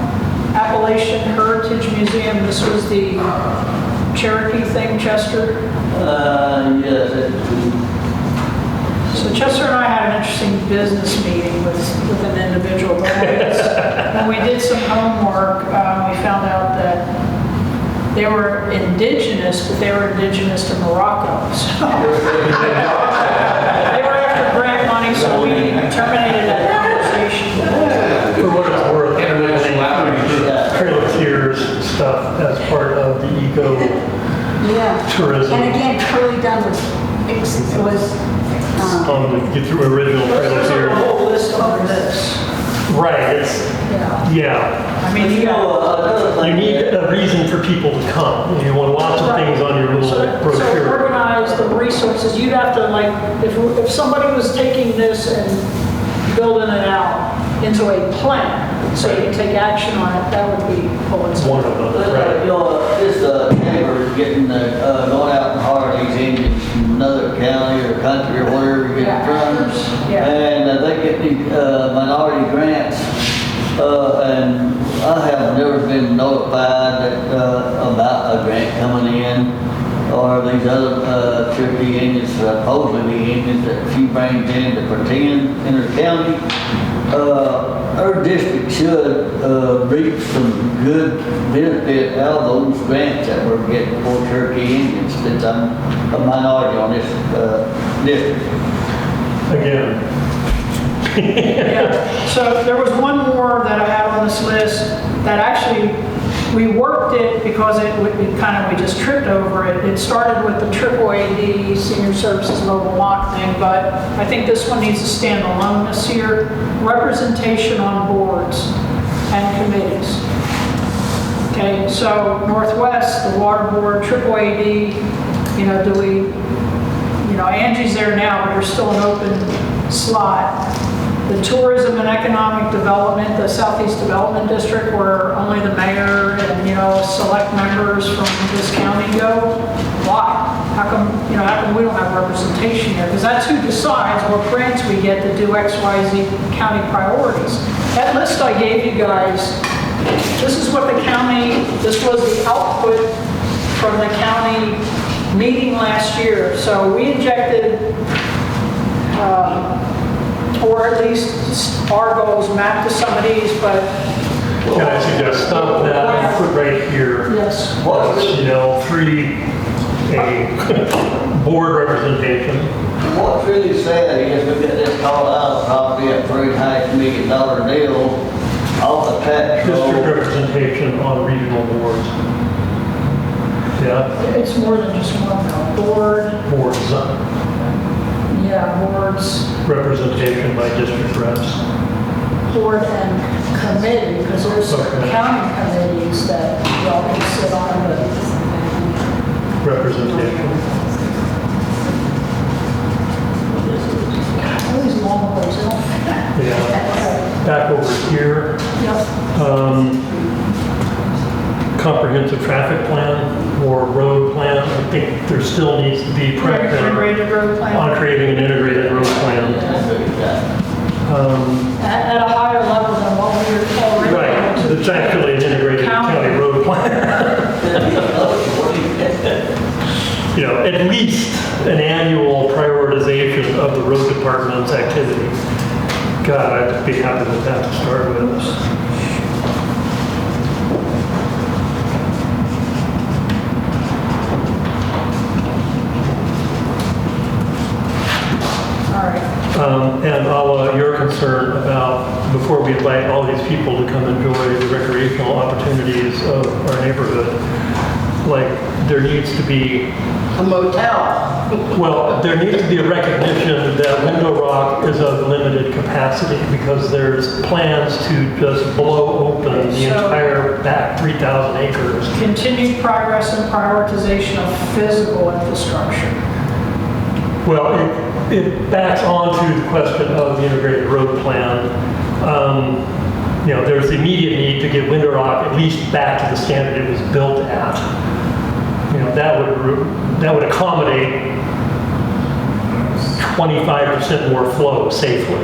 Appalachian Heritage Museum, this was the Cherokee thing, Chester. Yes, So Chester and I had an interesting business meeting with an individual, but when we did some homework, we found out that they were indigenous, but they were indigenous to Morocco. So they were after grant money, so we terminated that conversation. For what it's worth, International outreach. Trail of Tears stuff as part of the eco Yeah. tourism. And again, Curly Dunn was, On the get through original Trail of There's a Tears. whole list of this. Right, it's, Yeah. yeah. I mean, you got. another You thing. need a reason for people to come. You want lots of things on your little So brochure. organize the resources, you'd have to like, if somebody was taking this and building it out into a plan, so you can take action on it, that would be pulling some. One of them, right. You know, this neighbor getting going out and hire these engines from another county or country or wherever you get it from. Yeah. And they get these minority grants. And I have never been notified that, about a grant coming in or these other Cherokee engines, supposedly engines that she brings in to pretend in her county. Our district should reap some good benefit out of those grants that we're getting for Cherokee engines, since I'm a minority on this district. Again, Yeah, so there was one more that I had on this list that actually, we worked it because we just tripped over it. It started with the AAAD Senior Services Mobile Mock thing, but I think this one needs to stand alone this year. Representation on boards and committees. Okay, so Northwest, the Water Board, AAAD, do we, Angie's there now, but there's still an open slot. The Tourism and Economic Development, the Southeast Development District, where only the mayor and, select members from this county go. Why? How come we don't have representation here? Because that's who decides what grants we get to do X, Y, Z county priorities. That list I gave you guys, this is what the county, this was the output from the county meeting last year. So we injected, or at least our goals mapped to some of these, but. can I suggest stop that and put right here? Yes. A board representation. What's really sad is we got this Colorado property at $3.5 million deal off the tax District roll. representation on regional boards. Yeah, It's more than just one though. Board, boards. yeah, boards. representation by district reps. Board and committee, because there's Okay. county committees that y'all can sit on, but Representation. always long ways off. Yeah. Back over here, Yep. comprehensive traffic plan or road plan. I think there still needs to be prep there Integrated road plan. on creating an integrated road plan. At a higher level than what we're already. Right, it's actually an integrated county road plan. You know, at least an annual prioritization of the road department's activity. God, I'd be happy with that to start with. All right. And Ala, your concern about, before we invite all these people to come enjoy the recreational opportunities of our neighborhood, like, there needs to be, A motel. well, there needs to be a recognition that Window Rock is of limited capacity because there's plans to just blow open the entire back 3,000 acres. Continued progress and prioritization of physical infrastructure. Well, it backs onto the question of the integrated road plan. You know, there's the immediate need to get Window Rock at least back to the standard it was built at. You know, that would accommodate 25% more flow safely,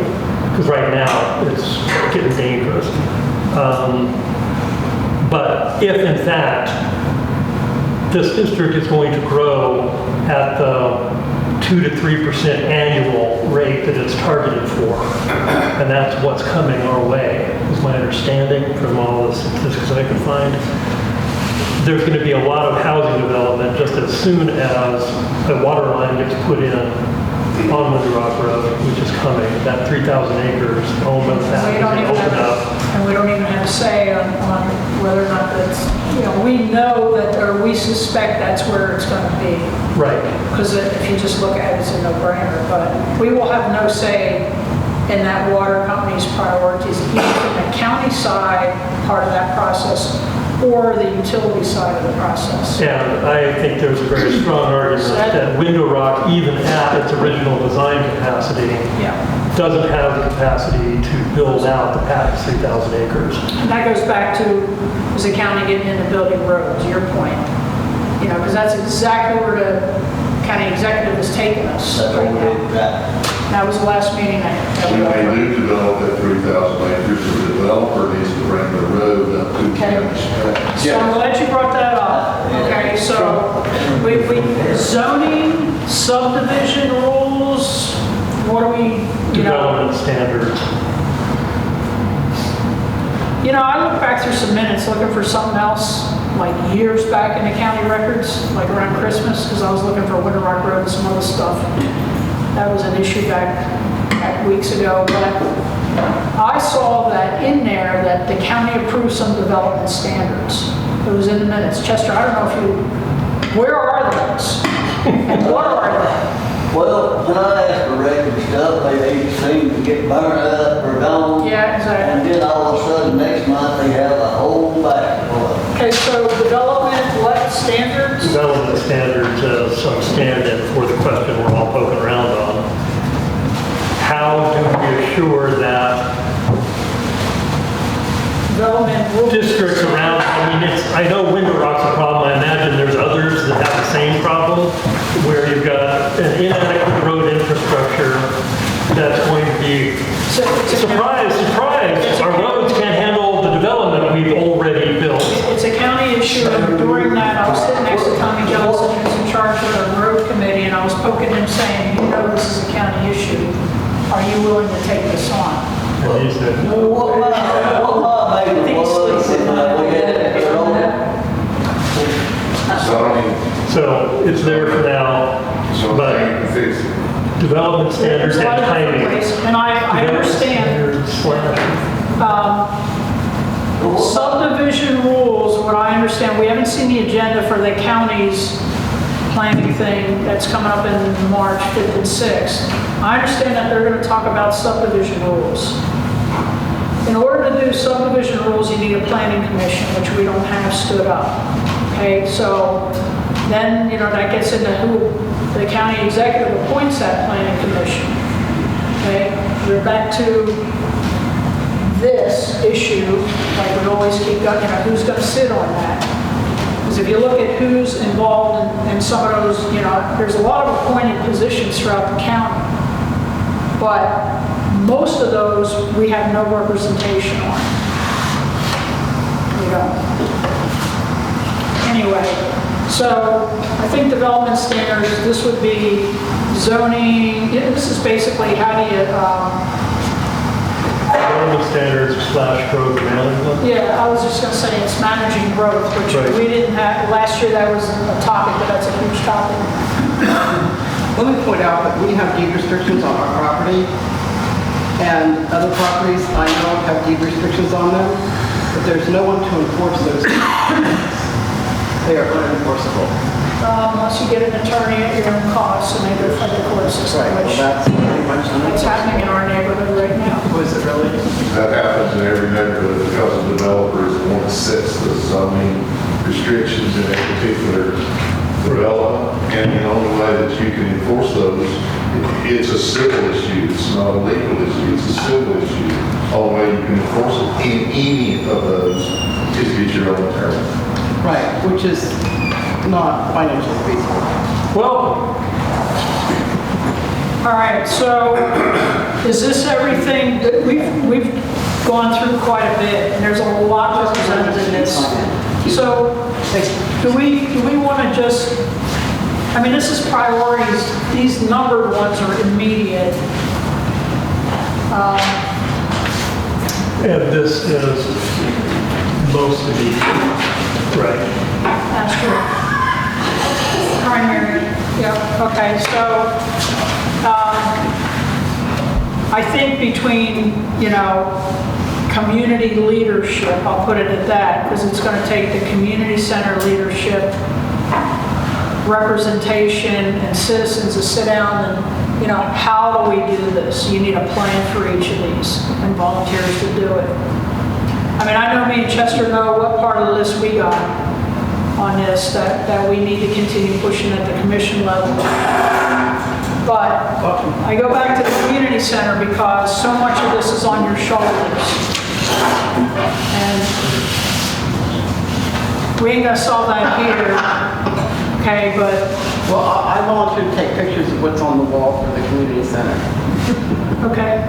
because right now it's getting dangerous. But if in fact this district is going to grow at the 2 to 3% annual rate that it's targeted for, and that's what's coming our way, is my understanding from all the statistics I could find. There's going to be a lot of housing development just as soon as a water line gets put in on Window Rock Road, which is coming. That 3,000 acres owned by the We family don't is even open up. have, and we don't even have a say on whether or not that's, you know, we know that, or we suspect that's where it's going to be. Right. Because if you just look at it, it's a no-brainer, but we will have no say in that water company's priorities, either from the county side, part of that process, or the utility side of the process. And I think there's a very strong argument that Window Rock, even at its original design capacity, doesn't have the capacity to build out the past 3,000 acres. And that goes back to, is the county getting into building roads, your point? You know, because that's exactly where the county executive has taken us right now. That was the last meeting that we When had. they do develop that 3,000 acres, the developer needs to bring the road up to county spec. So I'm glad you brought that up. Okay, so we zoning, subdivision rules, what do we, you know? Development standards. You know, I look back through some minutes looking for something else, like years back in the county records, like around Christmas, because I was looking for Window Rock Road and some other stuff. That was an issue back weeks ago, but I saw that in there that the county approved some development standards. It was in the minutes. Chester, I don't know if you, where are those? And what are they? Well, when I asked for record stuff, they seem to get burned up or gone. Yeah, exactly. And then all of a sudden, next month, they have a whole batch full of them. Okay, so development, what standards? Development standards as some stand-in for the question we're all poking around on. How do we assure that districts around, I mean, I know Window Rock's a problem, I imagine there's others that have the same problem, where you've got an inadequate road infrastructure that's going to be, surprise, our roads can't handle the development we've already built. It's a county issue, and during that, I was sitting next to Tommy Johnson, who's in charge of the road committee, and I was poking him saying, you know this is a county issue. Are you willing to take this on? What my baby was, we had it So it's there for now, but development standards There's a lot and of different timing. ways, and I understand. Subdivision rules, what I understand, we haven't seen the agenda for the county's planning thing that's coming up in March 5th and 6th. I understand that they're going to talk about subdivision rules. In order to do subdivision rules, you need a planning commission, which we don't have stood up. Okay, so then, that gets into who the county executive appoints that planning commission. Okay, we're back to this issue, like we always keep going, who's going to sit on that? Because if you look at who's involved in some of those, there's a lot of appointed positions throughout the county, but most of those we have no representation on. Anyway, so I think development standards, this would be zoning, this is basically how do you, Development standards / growth management. yeah, I was just gonna say it's managing growth, which Right. we didn't have, last year that was a topic, but that's a huge topic. Let me point out that we have deed restrictions on our property, and other properties I know have deed restrictions on them, but there's no one to enforce those. They are unenforceable. Unless you get an attorney at your own cost and they go through the court system, Right, well, which that's pretty much it's happening in our neighborhood right now. Was it really? That happens in every neighborhood because of developers want to set the zoning restrictions in a particular development. And the only way that you can enforce those, it's a civil issue, it's not a legal issue, it's a civil issue. The only way you can enforce it in any of those is get your own attorney. Right, which is not financially feasible. Well, all right, so is this everything that we've gone through quite a bit, and there's a lot represented in this. So do we want to just, this is priorities. These numbered ones are immediate. And this is most immediate, right? That's true. Primary, yeah, okay, so, I think between, community leadership, I'll put it at that, because it's going to take the community center leadership, representation, and citizens to sit down and, how do we do this? You need a plan for each of these, and volunteers to do it. I know me and Chester know what part of the list we got on this that we need to continue pushing at the commission level. But I go back to the community center because so much of this is on your shoulders. And we ain't gonna solve that here, okay, but. Well, I volunteer to take pictures of what's on the wall for the community center. Okay.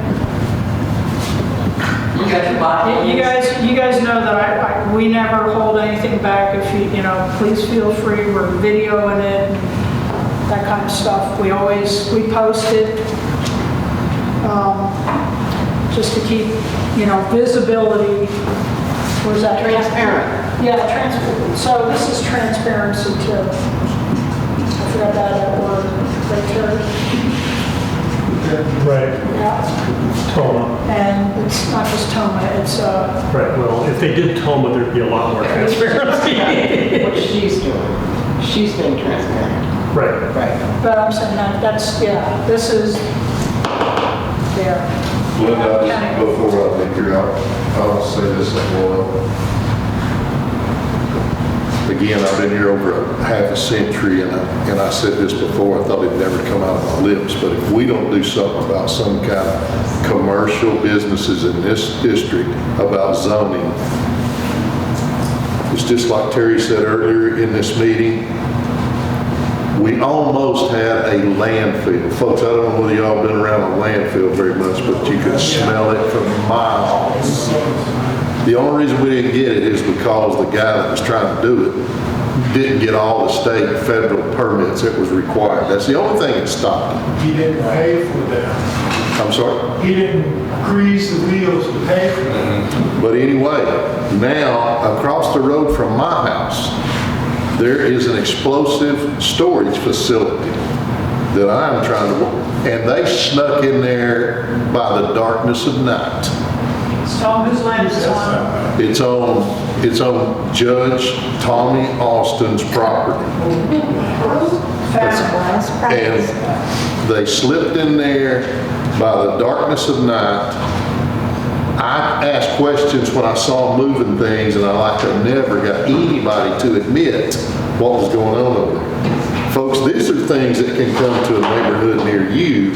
You got your body. You guys know that we never hold anything back. If you please feel free. We're videoing it, that kind of stuff. We post it just to keep visibility. Where's that? Transparent. Yeah, transparent. So this is transparency too. I forgot that word. Right, Terry? Right. Yeah. Toma. And it's not just Toma, it's Right, well, if they did Toma, there'd be a lot more transparency. What she's doing. She's being transparent. Right. Right. but I'm saying that's, this is there. Linda, just before I leave here, I'll say this in one. Again, I've been here over a half a century, and I said this before, I thought it'd never come out of my lips, but if we don't do something about some kind of commercial businesses in this district about zoning, it's just like Terry said earlier in this meeting, we almost had a landfill. Folks, I don't know whether y'all been around a landfill very much, but you could smell it from miles. The only reason we didn't get it is because the guy that was trying to do it didn't get all the state and federal permits that was required. That's the only thing that stopped it. He didn't pay for that. I'm sorry? He didn't grease the wheels to pay for that. But anyway, now across the road from my house, there is an explosive storage facility that I'm trying to work, and they snuck in there by the darkness of night. Tom, whose land is this on? It's on Judge Tommy Austin's property. And they slipped in there by the darkness of night. I asked questions when I saw them moving things, and I never got anybody to admit what was going on over there. Folks, these are things that can come to a neighborhood near you.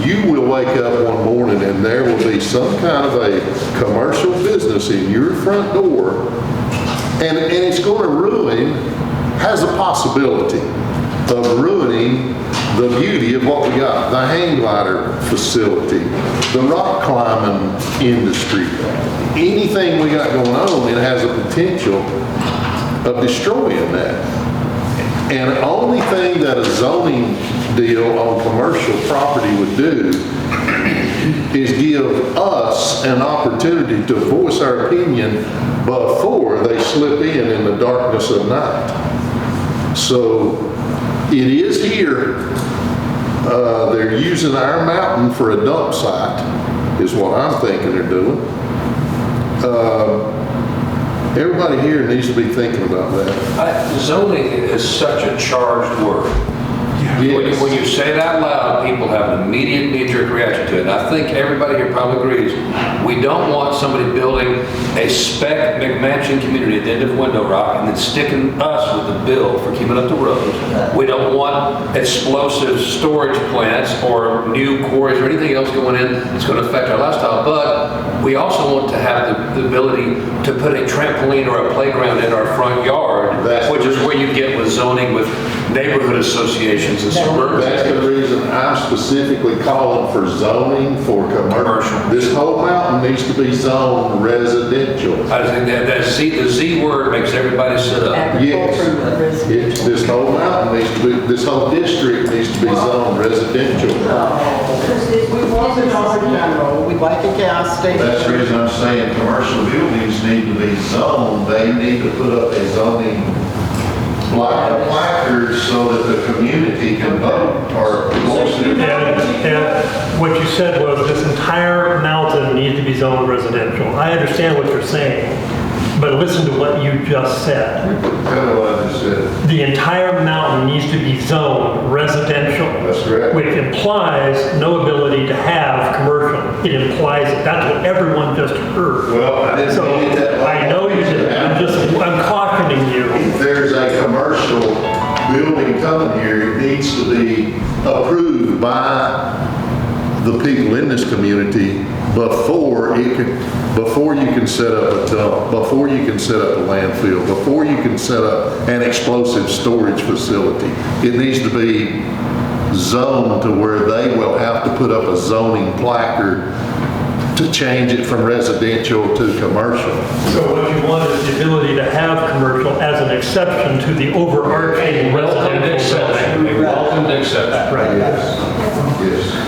You will wake up one morning and there will be some kind of a commercial business in your front door, and it's going to ruin, has a possibility of ruining the beauty of what we got. The hang glider facility, the rock climbing industry, anything we got going on, it has a potential of destroying that. And the only thing that a zoning deal on commercial property would do is give us an opportunity to voice our opinion before they slip in the darkness of night. So it is here. They're using our mountain for a dump site, is what I'm thinking they're doing. Everybody here needs to be thinking about that. Zoning is such a charged word. Yes. When you say it out loud, people have an immediate knee-jerk reaction to it. And I think everybody here probably agrees, we don't want somebody building a spec McMansion community at the end of Window Rock and then sticking us with the bill for keeping up the roads. We don't want explosive storage plants or new quarries or anything else going in that's going to affect our lifestyle. But we also want to have the ability to put a trampoline or a playground in our front yard, which is where you get with zoning with neighborhood associations and suburban. That's the reason I'm specifically calling for zoning for commercial. This whole mountain needs to be zoned residential. I think the Z word makes everybody sit up. Yes. This whole mountain needs to be, this whole district needs to be zoned residential. We want the Dollar General, we'd like a gas station. That's the reason I'm saying commercial buildings need to be zoned. They need to put up a zoning placards so that the community can vote or voice their And what you said was this entire mountain needs to be zoned residential. I understand what you're saying, but listen to what you just said. Tell me what I just said. The entire mountain needs to be zoned residential. That's correct. Which implies no ability to have commercial. It implies that that's what everyone just heard. Well, I didn't mean that. I know you did. I'm cautioning you. If there's a commercial building coming here, it needs to be approved by the people in this community before you can set up a dump, before you can set up a landfill, before you can set up an explosive storage facility. It needs to be zoned to where they will have to put up a zoning placard to change it from residential to commercial. So what you want is the ability to have commercial as an exception to the overarching residential zoning. Welcome to accept. Right. Yes.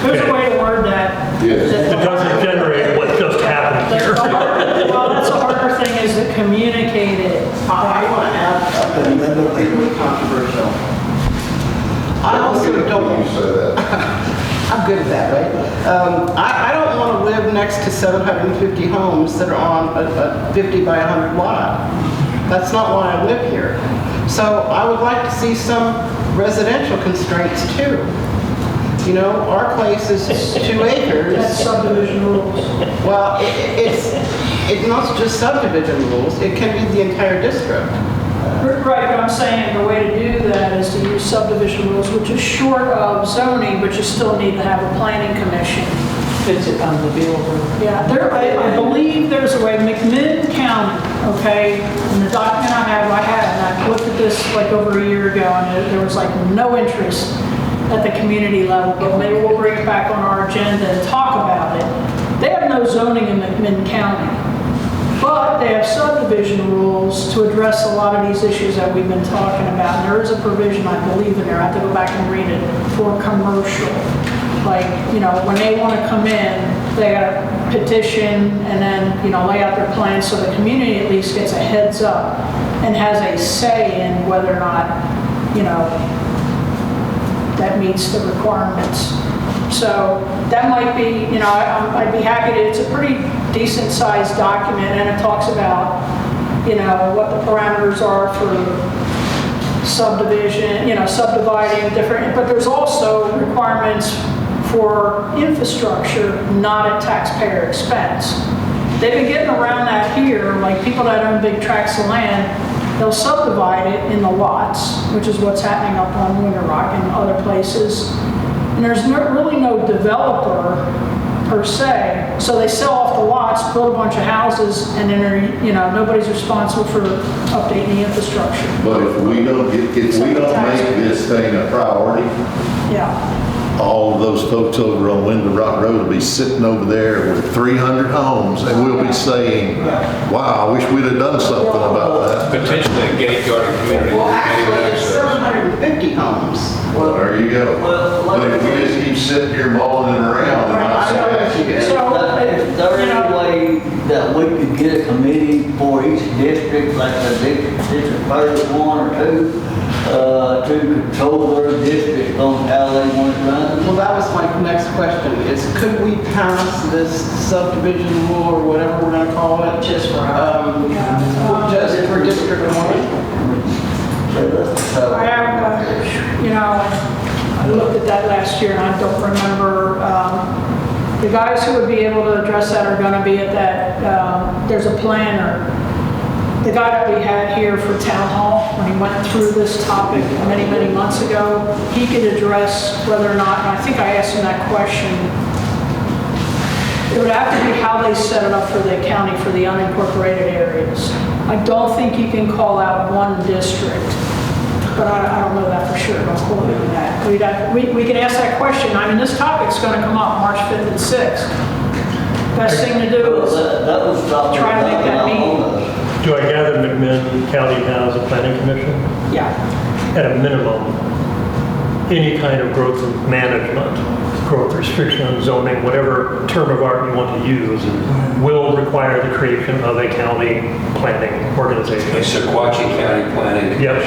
There's a way to word that. Yes. It doesn't generate what just happened here. Well, that's the harder thing is to communicate it. I want to add something that will be controversial. I also don't. You say that. I'm good at that, right? I don't want to live next to 750 homes that are on a 50 by 100 lot. That's not why I live here. So I would like to see some residential constraints too. You know, our place is 2 acres. That's subdivision rules. Well, it's not just subdivision rules, it can be the entire district. Right, but I'm saying the way to do that is to use subdivision rules, which is short of zoning, but you still need to have a planning commission. Fits it on the builder. Yeah, I believe there's a way, McMinn County, okay, in the document I had, and I looked at this like over a year ago, and there was like no interest at the community level, but maybe we'll bring it back on our agenda and talk about it. They have no zoning in McMinn County. But they have subdivision rules to address a lot of these issues that we've been talking about. And there is a provision, I believe, in there, I have to go back and read it, for commercial. Like, you know, when they want to come in, they got to petition and then, you know, lay out their plans so the community at least gets a heads up and has a say in whether or not, you know, that meets the requirements. So that might be, you know, I'd be happy to, it's a pretty decent-sized document, and it talks about, what the parameters are for subdivision, subdividing different, but there's also requirements for infrastructure not at taxpayer expense. They've been getting around that here, like people that own big tracts of land, they'll subdivide it in the lots, which is what's happening up on Winter Rock and other places. And there's really no developer per se, so they sell off the lots, build a bunch of houses, and then nobody's responsible for updating the infrastructure. But if we don't make this thing a priority, Yeah. all of those folks over on Window Rock Road will be sitting over there with 300 homes, and we'll be saying, wow, I wish we'd have done something about that. Potentially a gatekeeping community. Well, actually, it's 750 homes. Well, there you go. But if we just keep sitting here mulling around and not saying, Is there any way that we could get a committee for each district, like the district first one or two, to control their district on how they want it run? Well, that was my next question, is could we pass this subdivision rule or whatever we're gonna call it? Just for District 1? I have, I looked at that last year and I don't remember, the guys who would be able to address that are gonna be at that, there's a planner. The guy that we had here for town hall, when he went through this topic many, many months ago, he could address whether or not, and I think I asked him that question, it would have to be how they set it up for the county for the unincorporated areas. I don't think you can call out one district, but I don't know that for sure. Don't quote me on that. We can ask that question. I mean, this topic's going to come up March 5th and 6th. Best thing to do is try to make that meeting. Do I gather McMinn County has a planning commission? Yeah. At a minimum, any kind of growth management, growth restriction, zoning, whatever term of art you want to use, will require the creation of a county planning organization. A Sequatchie County Planning. Yep.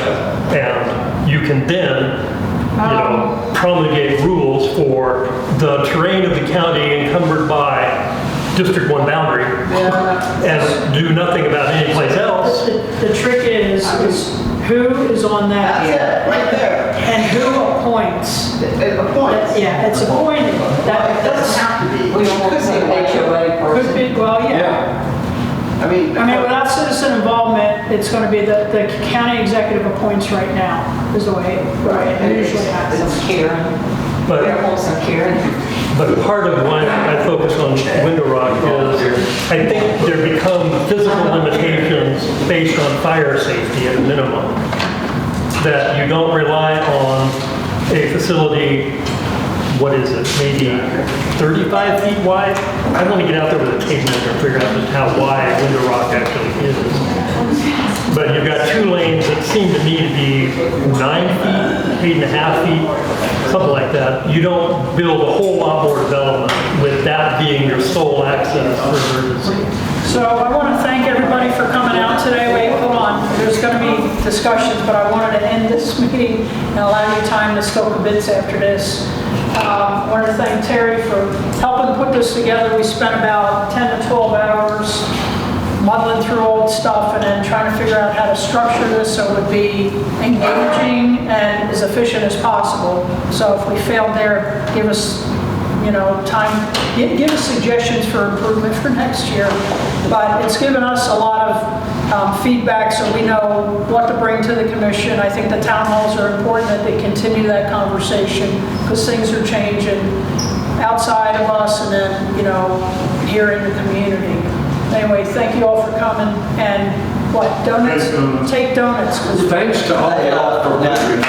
And you can then, promulgate rules for the terrain of the county encumbered by District 1 boundary, and do nothing about any place else. The trick is who is on that. That's it, right there. And who appoints. It appoints. Yeah, it's appointed. It doesn't have to be. We don't Could say be. HOA Could person. be, well, yeah. I mean, Without citizen involvement, it's going to be the county executive appoints right now, is the way it usually happens. It's Karen. But They're also Karen. But part of why I focus on Window Rock is I think there become physical limitations based on fire safety at a minimum. That you don't rely on a facility, what is it, maybe 35 feet wide? I want to get out there with a tape measure and figure out just how wide Window Rock actually is. But you've got two lanes that seem to me to be 9 feet, 8.5 feet, something like that. You don't build a whole lot more development with that being your sole access for emergency. So I want to thank everybody for coming out today. Wait, hold on. There's going to be discussions, but I wanted to end this meeting and allow you time to still convince after this. I wanted to thank Terry for helping put this together. We spent about 10 to 12 hours muddling through old stuff and then trying to figure out how to structure this so it would be engaging and as efficient as possible. So if we failed there, give us time, give us suggestions for improvement for next year. But it's given us a lot of feedback so we know what to bring to the commission. I think the town halls are important that they continue that conversation because things are changing outside of us and then, here in the community. Anyway, thank you all for coming and donuts? Take donuts. Thanks to all y'all for listening.